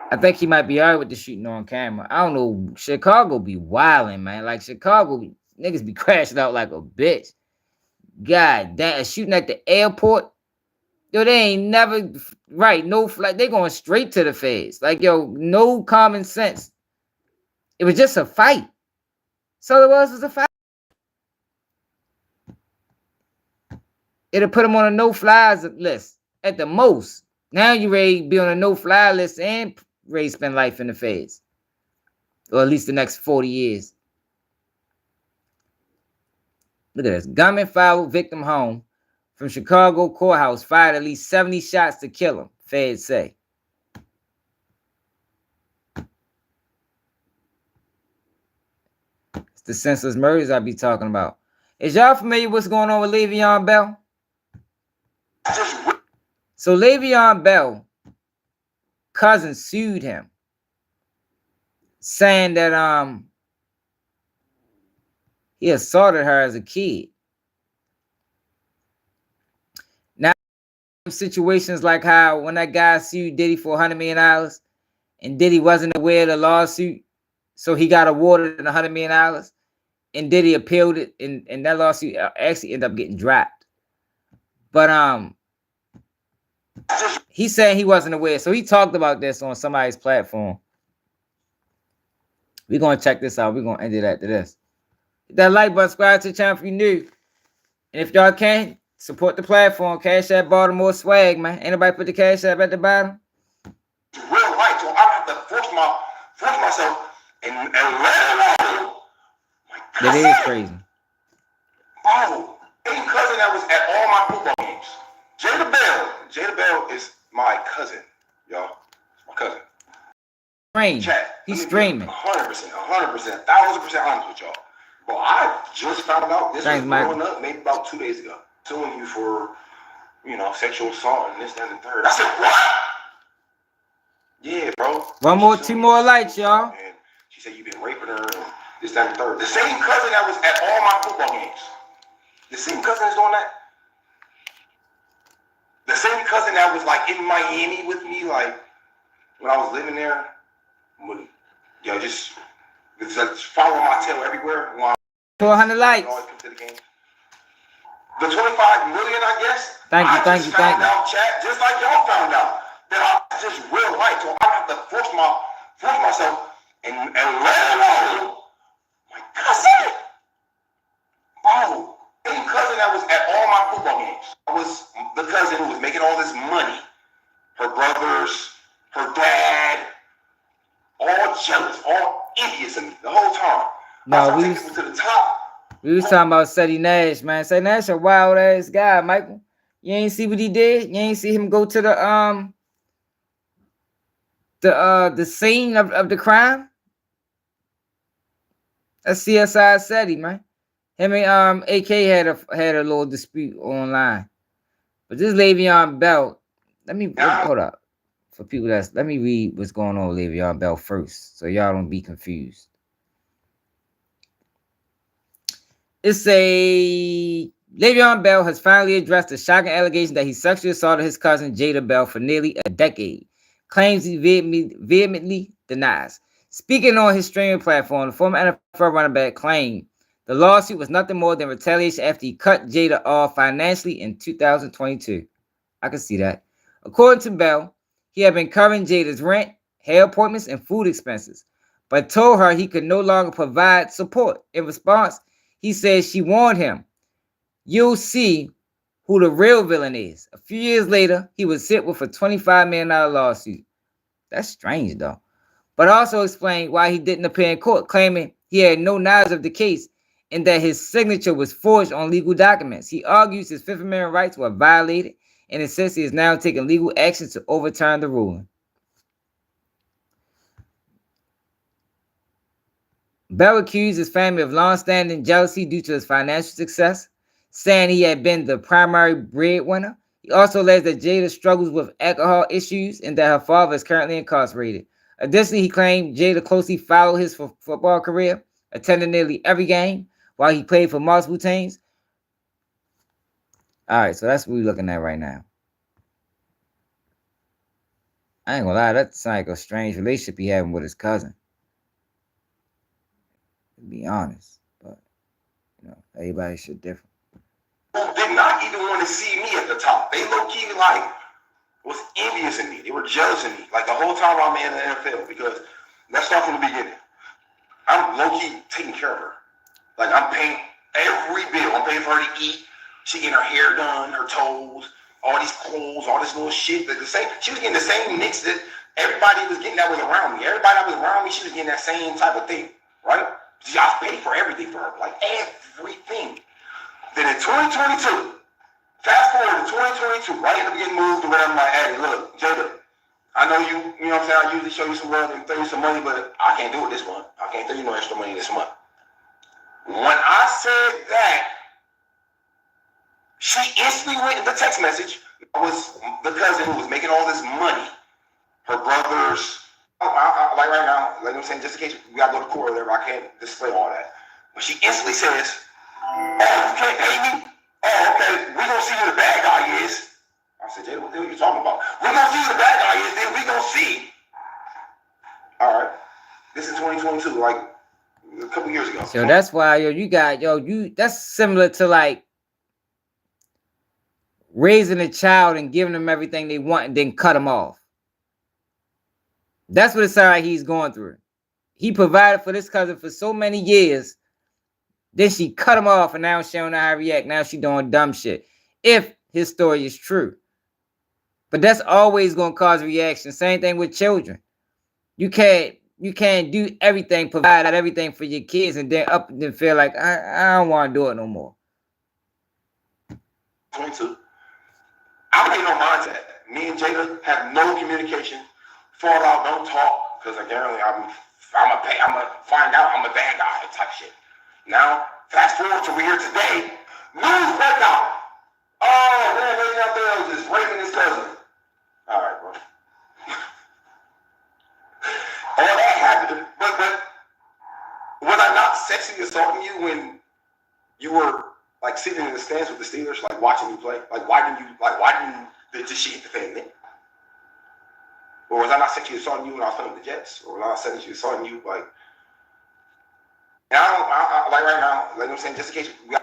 I think he might be all right with the shooting on camera. I don't know. Chicago be wilding, man. Like Chicago, niggas be crashing out like a bitch. God damn, shooting at the airport. Yo, they ain't never right. No flight. They going straight to the feds. Like, yo, no common sense. It was just a fight. So it was a fight. It'll put them on a no-flies list at the most. Now you ready to be on a no-fly list and ready to spend life in the feds. Or at least the next 40 years. Look at this. Gunman followed victim home from Chicago courthouse. Fired at least 70 shots to kill him, feds say. It's the senseless murders I be talking about. Is y'all familiar with what's going on with Le'Veon Bell? So Le'Veon Bell cousin sued him, saying that he assaulted her as a kid. Now, situations like how when that guy sued Diddy for $100 million and Diddy wasn't aware of the lawsuit, so he got awarded $100 million, and Diddy appealed it, and that lawsuit actually ended up getting dropped. But he said he wasn't aware, so he talked about this on somebody's platform. We're gonna check this out. We're gonna end it after this. Hit that like button, subscribe to the channel if you're new. And if y'all can, support the platform. Cash App Baltimore swag, man. Anybody put the Cash App at the bottom? Real right, so I have to force myself and let it out. My That is crazy. Oh, same cousin that was at all my football games. Jada Bell is my cousin, y'all. It's my cousin. Chat. He's streaming. 100%, 1,000% honest with y'all. Well, I just found out this was blowing up maybe about 2 days ago. Suing you for, sexual assault and this, that, and the third. I said, what? Yeah, bro. Two more lights, y'all. And she said you've been raping her and this, that, and the third. The same cousin that was at all my football games. The same cousin is doing that. The same cousin that was like in Miami with me, like when I was living there. Just follow my tail everywhere. 400 likes. The 25 million, I guess. Thank you. Found out, chat, just like y'all found out, that I just real life. So I have to force myself and let alone my cousin. Bro, same cousin that was at all my football games. I was the cousin who was making all this money. Her brothers, her dad, all jealous, all envious of me the whole time. No, we was to the top. We was talking about Ceddy Nash, man. Ceddy Nash a wild ass guy, Michael. You ain't see what he did? You ain't see him go to the scene of the crime? That's CSI Ceddy, man. Him and AK had a little dispute online. But this Le'Veon Bell, hold up. For people let me read what's going on with Le'Veon Bell first, so y'all don't be confused. Le'Veon Bell has finally addressed the shocking allegation that he sexually assaulted his cousin Jada Bell for nearly a decade. Claims he vehemently denies. Speaking on his streaming platform, the former NFL running back claimed the lawsuit was nothing more than retaliation after he cut Jada off financially in 2022. I can see that. According to Bell, he had been covering Jada's rent, hair appointments, and food expenses, but told her he could no longer provide support. In response, he says she warned him, "You'll see who the real villain is." A few years later, he was hit with a $25 million lawsuit. That's strange, though. But also explained why he didn't appear in court, claiming he had no knowledge of the case and that his signature was forged on legal documents. He argues his Fifth Amendment rights were violated and insists he is now taking legal action to overturn the ruling. Bell accused his family of long-standing jealousy due to his financial success, saying he had been the primary breadwinner. He also alleged that Jada struggles with alcohol issues and that her father is currently incarcerated. Additionally, he claimed Jada closely followed his football career, attending nearly every game while he played for multiple teams. All right, so that's what we're looking at right now. I ain't gonna lie, that sounds like a strange relationship he having with his cousin. To be honest, but everybody should differ. Did not even want to see me at the top. They low-key was envious of me. They were jealous of me like the whole time I'm in the NFL, because let's start from the beginning. I'm low-key taking care of her. Like, I'm paying every bill. I'm paying for her to eat. She getting her hair done, her toes, all these clothes, all this little shit. She was getting the same mix that everybody was getting that was around me. Everybody that was around me, she was getting that same type of thing, right? I paid for everything for her, like everything. Then in 2022, fast forward to 2022, right at the beginning moved to where I'm like, hey, look, Jada, I know you know what I'm saying, I usually show you some love and throw you some money, but I can't do it this month. I can't throw you no extra money this month. When I said that, she instantly went in the text message. I was the cousin who was making all this money. Her brothers, like right now, like I'm saying, just in case we gotta go to court or whatever, I can't display all that. But she instantly says, "Oh, you can't pay me? Oh, okay, we gonna see who the bad guy is." I said, "Jada, what the hell are you talking about? We gonna see who the bad guy is, then we gonna see." All right, this is 2022, like a couple years ago. So that's why that's similar to like raising a child and giving them everything they want and then cut them off. That's what it sounds like he's going through. He provided for this cousin for so many years. Then she cut him off and now she don't know how to react. Now she doing dumb shit. If his story is true. But that's always going to cause reaction. Same thing with children. You can't, you can't do everything, provide everything for your kids, and then up and then feel like I don't want to do it no more. 22. I pay no mind to that. Me and Jada have no communication. Fall out, don't talk, because apparently I'm gonna find out I'm a bad guy type shit. Now, fast forward to here today, news break out. Oh, that lady out there was just raping his cousin. All right, bro. All that happened, but was I not sexually assaulting you when you were like sitting in the stands with the Steelers, like watching you play? Like why did she hit the fan then? Or was I not sexually assaulting you when I was playing with the Jets? Or was I not sexually assaulting you like? And I like right now, like I'm saying, just in case when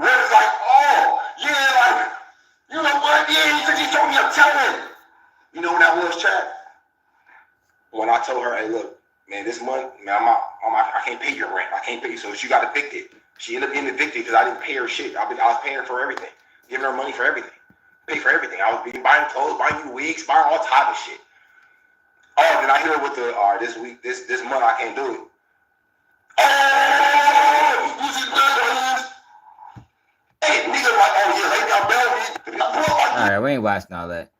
it's like, oh yeah, like you know what? Yeah, he told me I'm telling. You know when that was, Chad? When I told her, hey, look, man, this month, man, I can't pay your rent. I can't pay you, so she got evicted. She ended up getting evicted because I didn't pay her shit. I was paying her for everything, giving her money for everything, pay for everything. I was buying clothes, buying you wigs, buying all type of shit. Oh, then I hit her with the, all right, this month I can't do it. Oh, you see that? Hey, nigga, like, oh yeah, lay down Bellevue. All right, we ain't watching all that.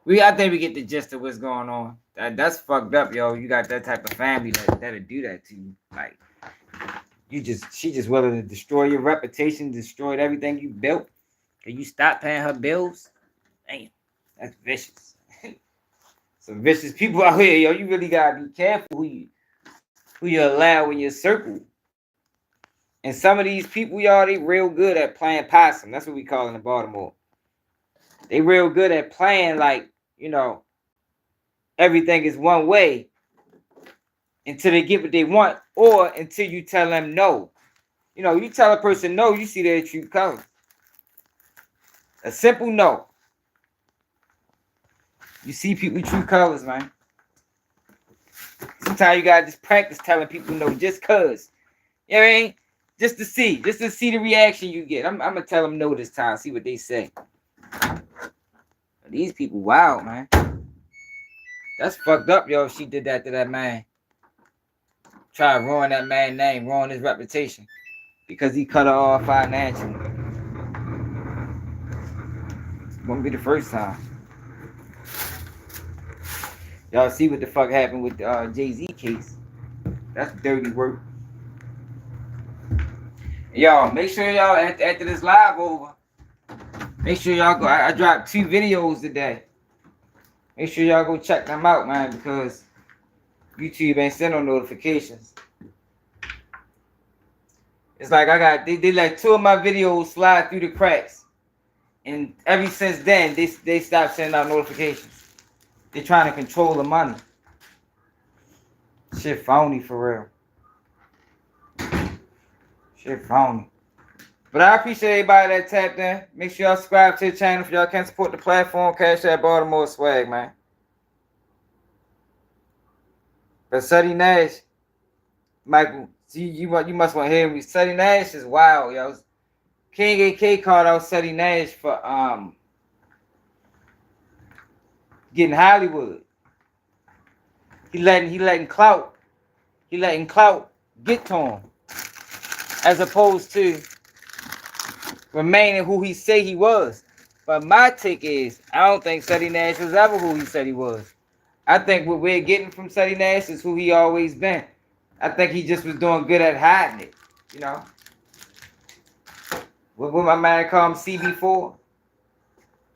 I think we get the gist of what's going on. That's fucked up, yo. You got that type of family that'll do that to you. Like, she just willing to destroy your reputation, destroyed everything you built. Can you stop paying her bills? Damn, that's vicious. Some vicious people out here, yo. You really gotta be careful who you allow in your circle. And some of these people, y'all, they real good at playing possum. That's what we call it in Baltimore. They real good at playing like, you know, everything is one way until they get what they want, or until you tell them no. You know, you tell a person no, you see their true colors. A simple no. You see people true colors, man. Sometimes you gotta just practice telling people no just cause. You know what I mean? Just to see the reaction you get. I'm gonna tell them no this time, see what they say. These people wild, man. That's fucked up, yo, if she did that to that man. Try to ruin that man's name, ruin his reputation. Because he cut her off financially. It won't be the first time. Y'all see what the fuck happened with the Jay-Z case. That's dirty work. Y'all, make sure y'all, after this live over, make sure y'all go. I dropped 2 videos today. Make sure y'all go check them out, man, because YouTube ain't sending no notifications. It's like they let 2 of my videos slide through the cracks. And ever since then, they stopped sending out notifications. They're trying to control the money. Shit phony for real. Shit phony. But I appreciate everybody that tapped in. Make sure y'all subscribe to the channel if y'all can support the platform. Cash App Baltimore swag, man. But Ceddy Nash, Michael, you must want to hear me. Ceddy Nash is wild, yo. King AK called out Ceddy Nash for getting Hollywood. He letting clout get to him, as opposed to remaining who he say he was. But my take is, I don't think Ceddy Nash was ever who he said he was. I think what we're getting from Ceddy Nash is who he always been. I think he just was doing good at hiding it, you know. What my man called him CB4.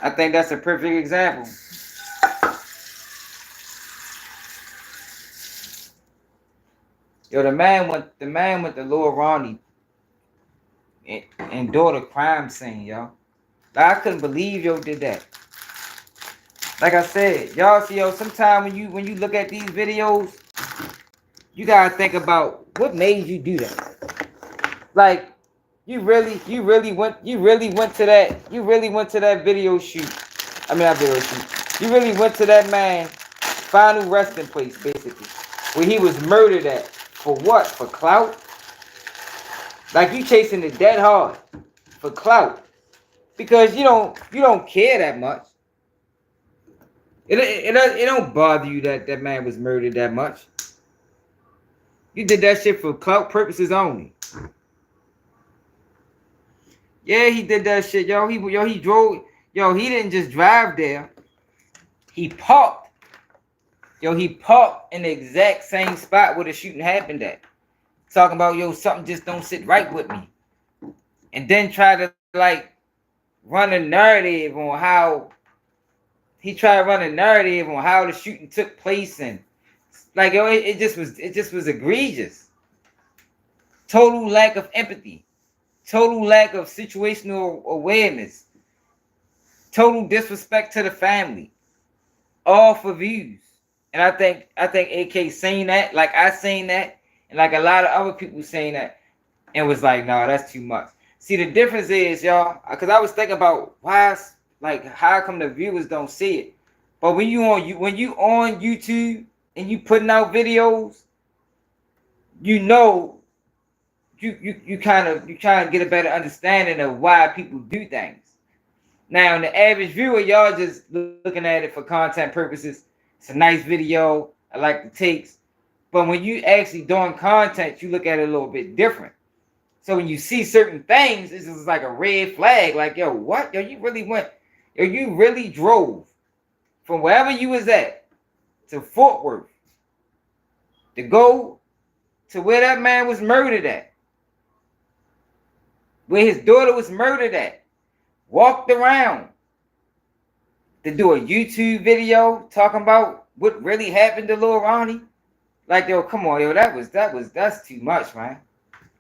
I think that's a perfect example. Yo, the man went to Lil Ronnie and daughter crime scene, yo. Like, I couldn't believe yo did that. Like I said, y'all see, yo, sometimes when you look at these videos, you gotta think about what made you do that. Like, you really went to that video shoot. I mean, not video shoot. You really went to that man's final resting place, basically, where he was murdered at. For what? For clout? Like, you chasing it dead hard for clout. Because you don't care that much. It don't bother you that that man was murdered that much. You did that shit for clout purposes only. Yeah, he did that shit, yo. He drove. Yo, he didn't just drive there. He parked. Yo, he parked in the exact same spot where the shooting happened at. Talking about, yo, something just don't sit right with me. And then try to like run a narrative on how he tried to run a narrative on how the shooting took place, and like, yo, it just was egregious. Total lack of empathy. Total lack of situational awareness. Total disrespect to the family. All for views. And I think AK saying that, like I saying that, and like a lot of other people saying that, and was like, no, that's too much. See, the difference is, y'all, because I was thinking about why, like, how come the viewers don't see it? But when you on YouTube and you putting out videos, you know, you kind of get a better understanding of why people do things. Now, the average viewer, y'all just looking at it for content purposes. It's a nice video. I like the takes. But when you actually doing content, you look at it a little bit different. So when you see certain things, it's just like a red flag. Like, yo, what? Yo, you really went. Yo, you really drove from wherever you was at to Fort Worth to go to where that man was murdered at. Where his daughter was murdered at. Walked around to do a YouTube video talking about what really happened to Lil Ronnie. Like, yo, come on, yo, that's too much, man.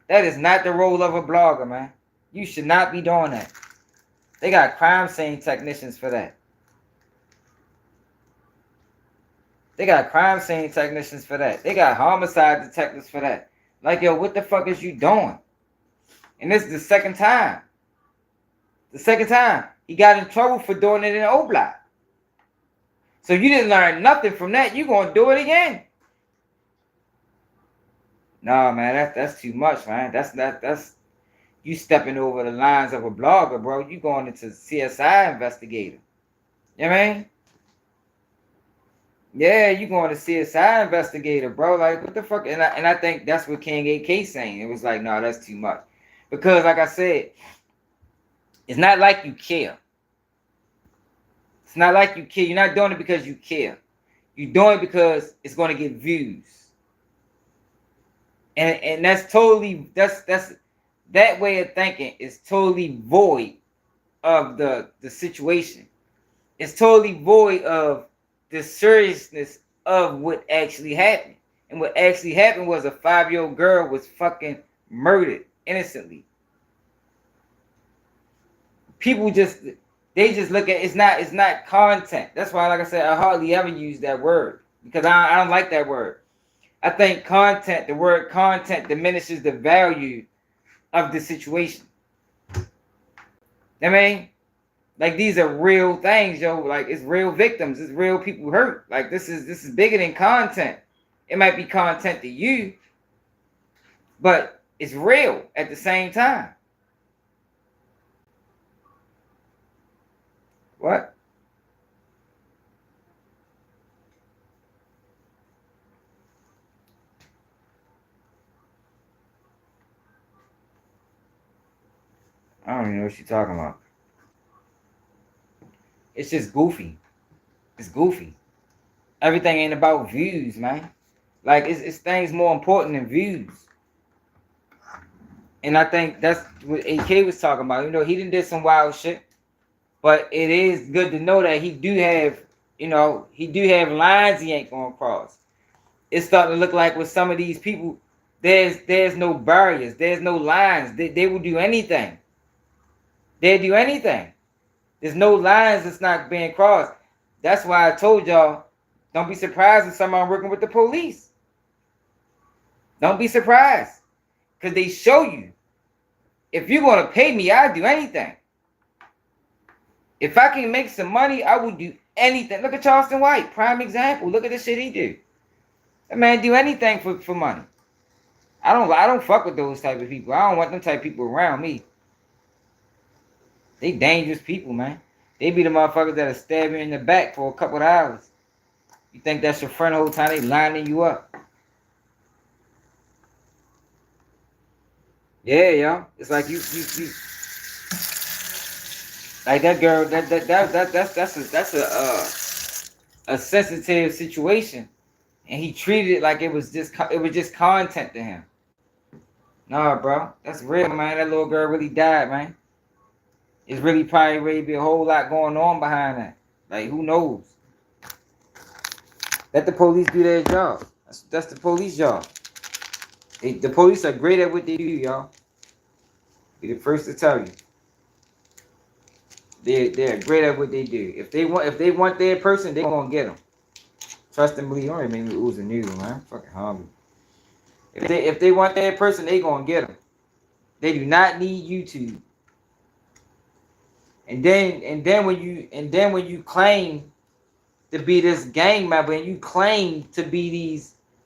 That is not the role of a blogger, man. You should not be doing that. They got crime scene technicians for that. They got crime scene technicians for that. They got homicide detectives for that. Like, yo, what the fuck is you doing? And this is the second time. The second time. He got in trouble for doing it in O-Block. So you didn't learn nothing from that. You're going to do it again. No, man, that's too much, man. That's you stepping over the lines of a blogger, bro. You going into CSI investigator. You know what I mean? Yeah, you going to CSI investigator, bro. Like, what the fuck? And I think that's what King AK saying. It was like, no, that's too much. Because, like I said, it's not like you care. It's not like you care. You're not doing it because you care. You're doing it because it's going to get views. And that's totally, that's that way of thinking is totally void of the situation. It's totally void of the seriousness of what actually happened. And what actually happened was a 5-year-old girl was fucking murdered innocently. People just look at it's not content. That's why, like I said, I hardly ever use that word because I don't like that word. I think the word content diminishes the value of the situation. I mean, like, these are real things, yo. Like, it's real victims, it's real people hurt. Like, this is bigger than content. It might be content to you, but it's real at the same time. What? I don't even know what she's talking about. It's just goofy. It's goofy. Everything ain't about views, man. Like, it's things more important than views. And I think that's what AK was talking about. You know, he done did some wild shit. But it is good to know that he do have lines he ain't gonna cross. It's starting to look like with some of these people, there's no barriers, there's no lines. They will do anything. They'll do anything. There's no lines that's not being crossed. That's why I told y'all, don't be surprised if someone working with the police. Don't be surprised. Because they show you. If you're going to pay me, I'll do anything. If I can make some money, I will do anything. Look at Charleston White, prime example. Look at the shit he do. That man do anything for money. I don't fuck with those type of people. I don't want them type of people around me. They dangerous people, man. They be the motherfuckers that'll stab you in the back for a couple of hours. You think that's your friend the whole time? They lining you up. Yeah, yo. It's like you like that girl. That's a sensitive situation, and he treated it like it was just content to him. Nah, bro, that's real, man. That little girl really died, man. It's really probably really be a whole lot going on behind that. Like, who knows? Let the police do their job. That's the police job. The police are great at what they do, y'all. Be the first to tell you. They're great at what they do. If they want their person, they gonna get them. Trust and believe. Already made me ooze a noodle, man. I'm fucking hungry. If they want their person, they gonna get them. They do not need YouTube. And then when you claim to be this gang member and you claim to be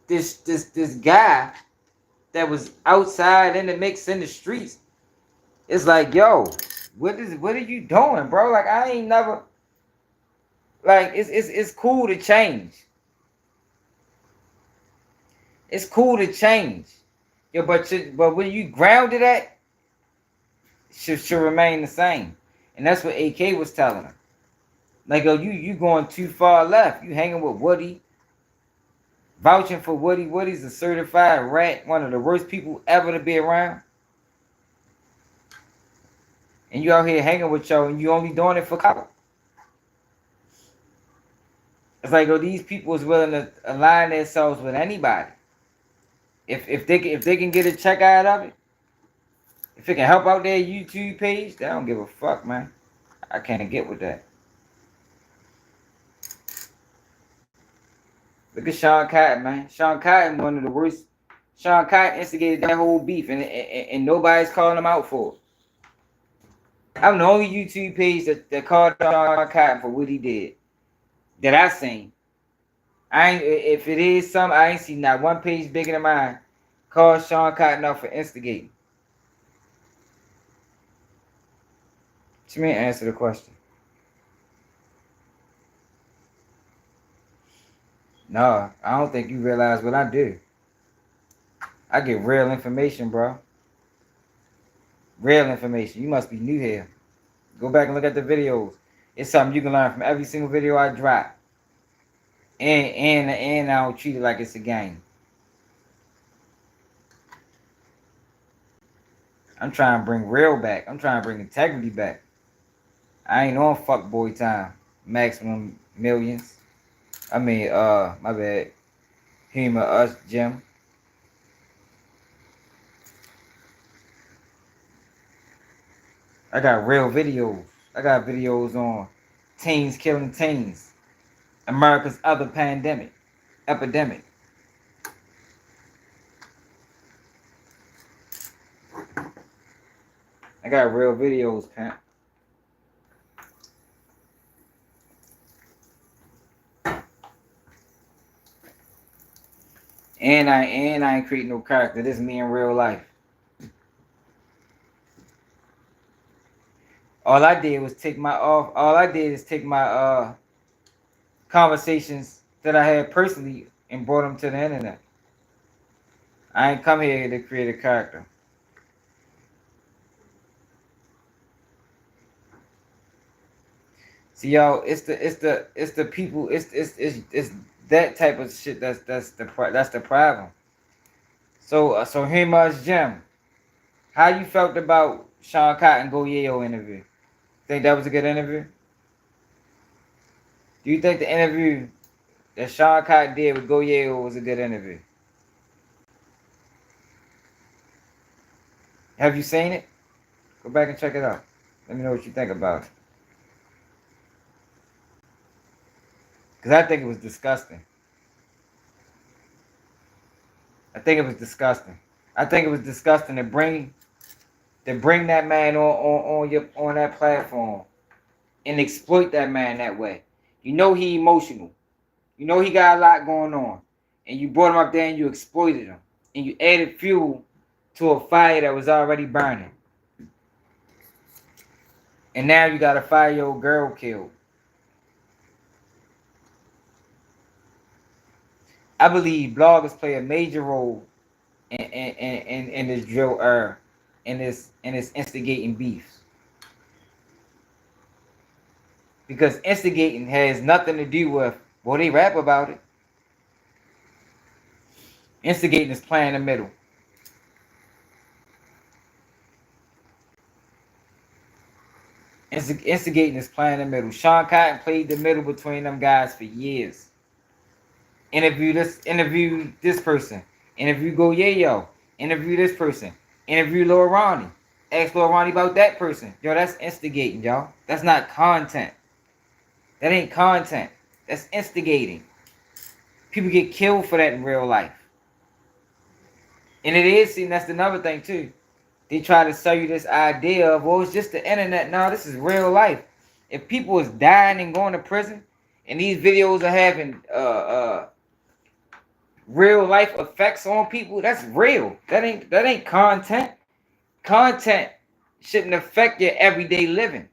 this guy that was outside in the mix in the streets, it's like, yo, what are you doing, bro? Like, I ain't never, like, it's cool to change. It's cool to change. Yo, but when you grounded at, should remain the same. And that's what AK was telling him. Like, yo, you going too far left. You hanging with Woody. Vouching for Woody. Woody's a certified rat. One of the worst people ever to be around. And you out here hanging with y'all and you only doing it for cover. It's like, oh, these people is willing to align themselves with anybody. If they can get a check out of it, if it can help out their YouTube page, they don't give a fuck, man. I can't get with that. Look at Sean Cotton, man. Sean Cotton, one of the worst. Sean Cotton instigated that whole beef, and nobody's calling him out for it. I'm the only YouTube page that called Sean Cotton for what he did that I seen. If it is something, I ain't seen not one page bigger than mine called Sean Cotton out for instigating. To me, answer the question. No, I don't think you realize what I do. I get real information, bro. Real information. You must be new here. Go back and look at the videos. It's something you can learn from every single video I drop. And I don't treat it like it's a game. I'm trying to bring real back. I'm trying to bring integrity back. I ain't on fuckboy time. Maximum millions. I mean, my bad. Him or us, Jim. I got real videos. I got videos on teens killing teens. America's other epidemic. I got real videos, pimp. And I ain't creating no character. This is me in real life. All I did is take my conversations that I had personally and brought them to the internet. I ain't come here to create a character. See, y'all, it's the people, it's that type of shit that's the problem. So here much Jim. How you felt about Sean Cotton Go Yayo interview? Think that was a good interview? Do you think the interview that Sean Cotton did with Go Yayo was a good interview? Have you seen it? Go back and check it out. Let me know what you think about it. Because I think it was disgusting. I think it was disgusting to bring that man on that platform and exploit that man that way. You know he emotional. You know he got a lot going on. And you brought him up there and you exploited him. And you added fuel to a fire that was already burning. And now you got a 5-year-old girl killed. I believe bloggers play a major role in this drill era, in this instigating beefs. Because instigating has nothing to do with, well, they rap about it. Instigating is playing the middle. Instigating is playing the middle. Sean Cotton played the middle between them guys for years. Interview this person. Interview Go Yayo. Interview this person. Interview Lil Ronnie. Ask Lil Ronnie about that person. Yo, that's instigating, y'all. That's not content. That ain't content. That's instigating. People get killed for that in real life. And it is, see, that's another thing too. They try to sell you this idea of, well, it's just the internet. No, this is real life. If people is dying and going to prison, and these videos are having real life effects on people, that's real. That ain't content. Content shouldn't affect your everyday living.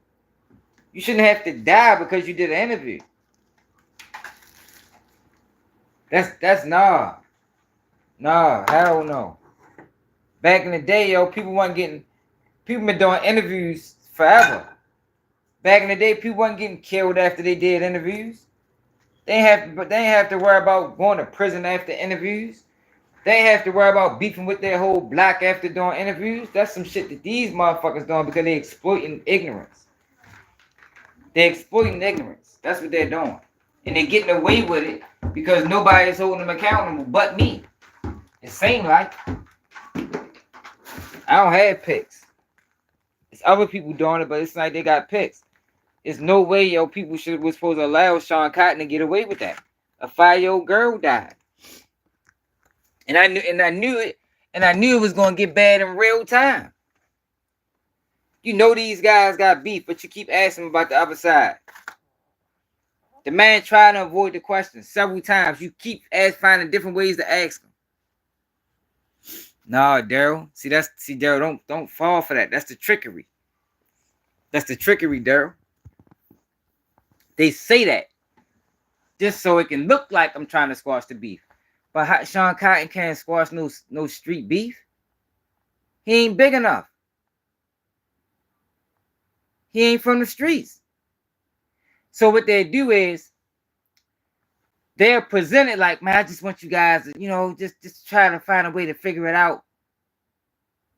You shouldn't have to die because you did an interview. That's nah. Nah, hell no. Back in the day, yo, people been doing interviews forever. Back in the day, people wasn't getting killed after they did interviews. They ain't have to worry about going to prison after interviews. They ain't have to worry about beefing with their whole block after doing interviews. That's some shit that these motherfuckers doing because they exploiting ignorance. They're exploiting ignorance. That's what they're doing. And they're getting away with it because nobody is holding them accountable but me. It seems like. I don't have picks. It's other people doing it, but it's like they got picks. There's no way, yo, people was supposed to allow Sean Cotton to get away with that. A 5-year-old girl died. And I knew it was gonna get bad in real time. You know these guys got beef, but you keep asking about the other side. The man tried to avoid the question several times. You keep finding different ways to ask him. Nah, Daryl. See, Daryl, don't fall for that. That's the trickery. That's the trickery, Daryl. They say that just so it can look like I'm trying to squash the beef. But Sean Cotton can't squash no street beef. He ain't big enough. He ain't from the streets. So what they do is they're presented like, man, I just want you guys to, you know, just try to find a way to figure it out.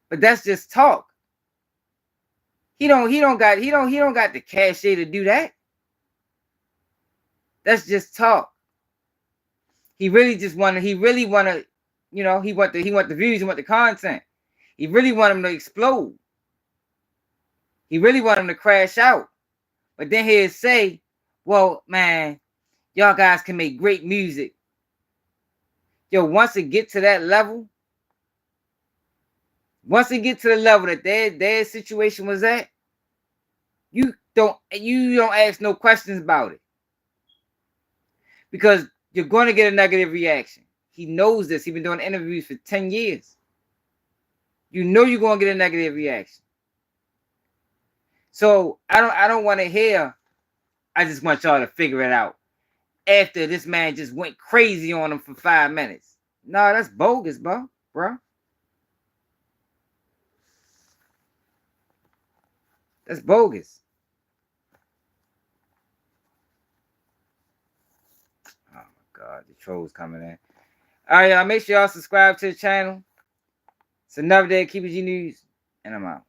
But that's just talk. He don't got the cachet to do that. That's just talk. He really want to, you know, he want the views, he want the content. He really want him to explode. He really want him to crash out. But then he'll say, well, man, y'all guys can make great music. Yo, once it get to that level, once it get to the level that their situation was at, you don't ask no questions about it. Because you're going to get a negative reaction. He knows this. He's been doing interviews for 10 years. You know you're going to get a negative reaction. So I don't want to hear, I just want y'all to figure it out. After this man just went crazy on him for 5 minutes. No, that's bogus, bro. That's bogus. Oh my God, the trolls coming in. All right, y'all, make sure y'all subscribe to the channel. It's another day of Keep It G News, and I'm out.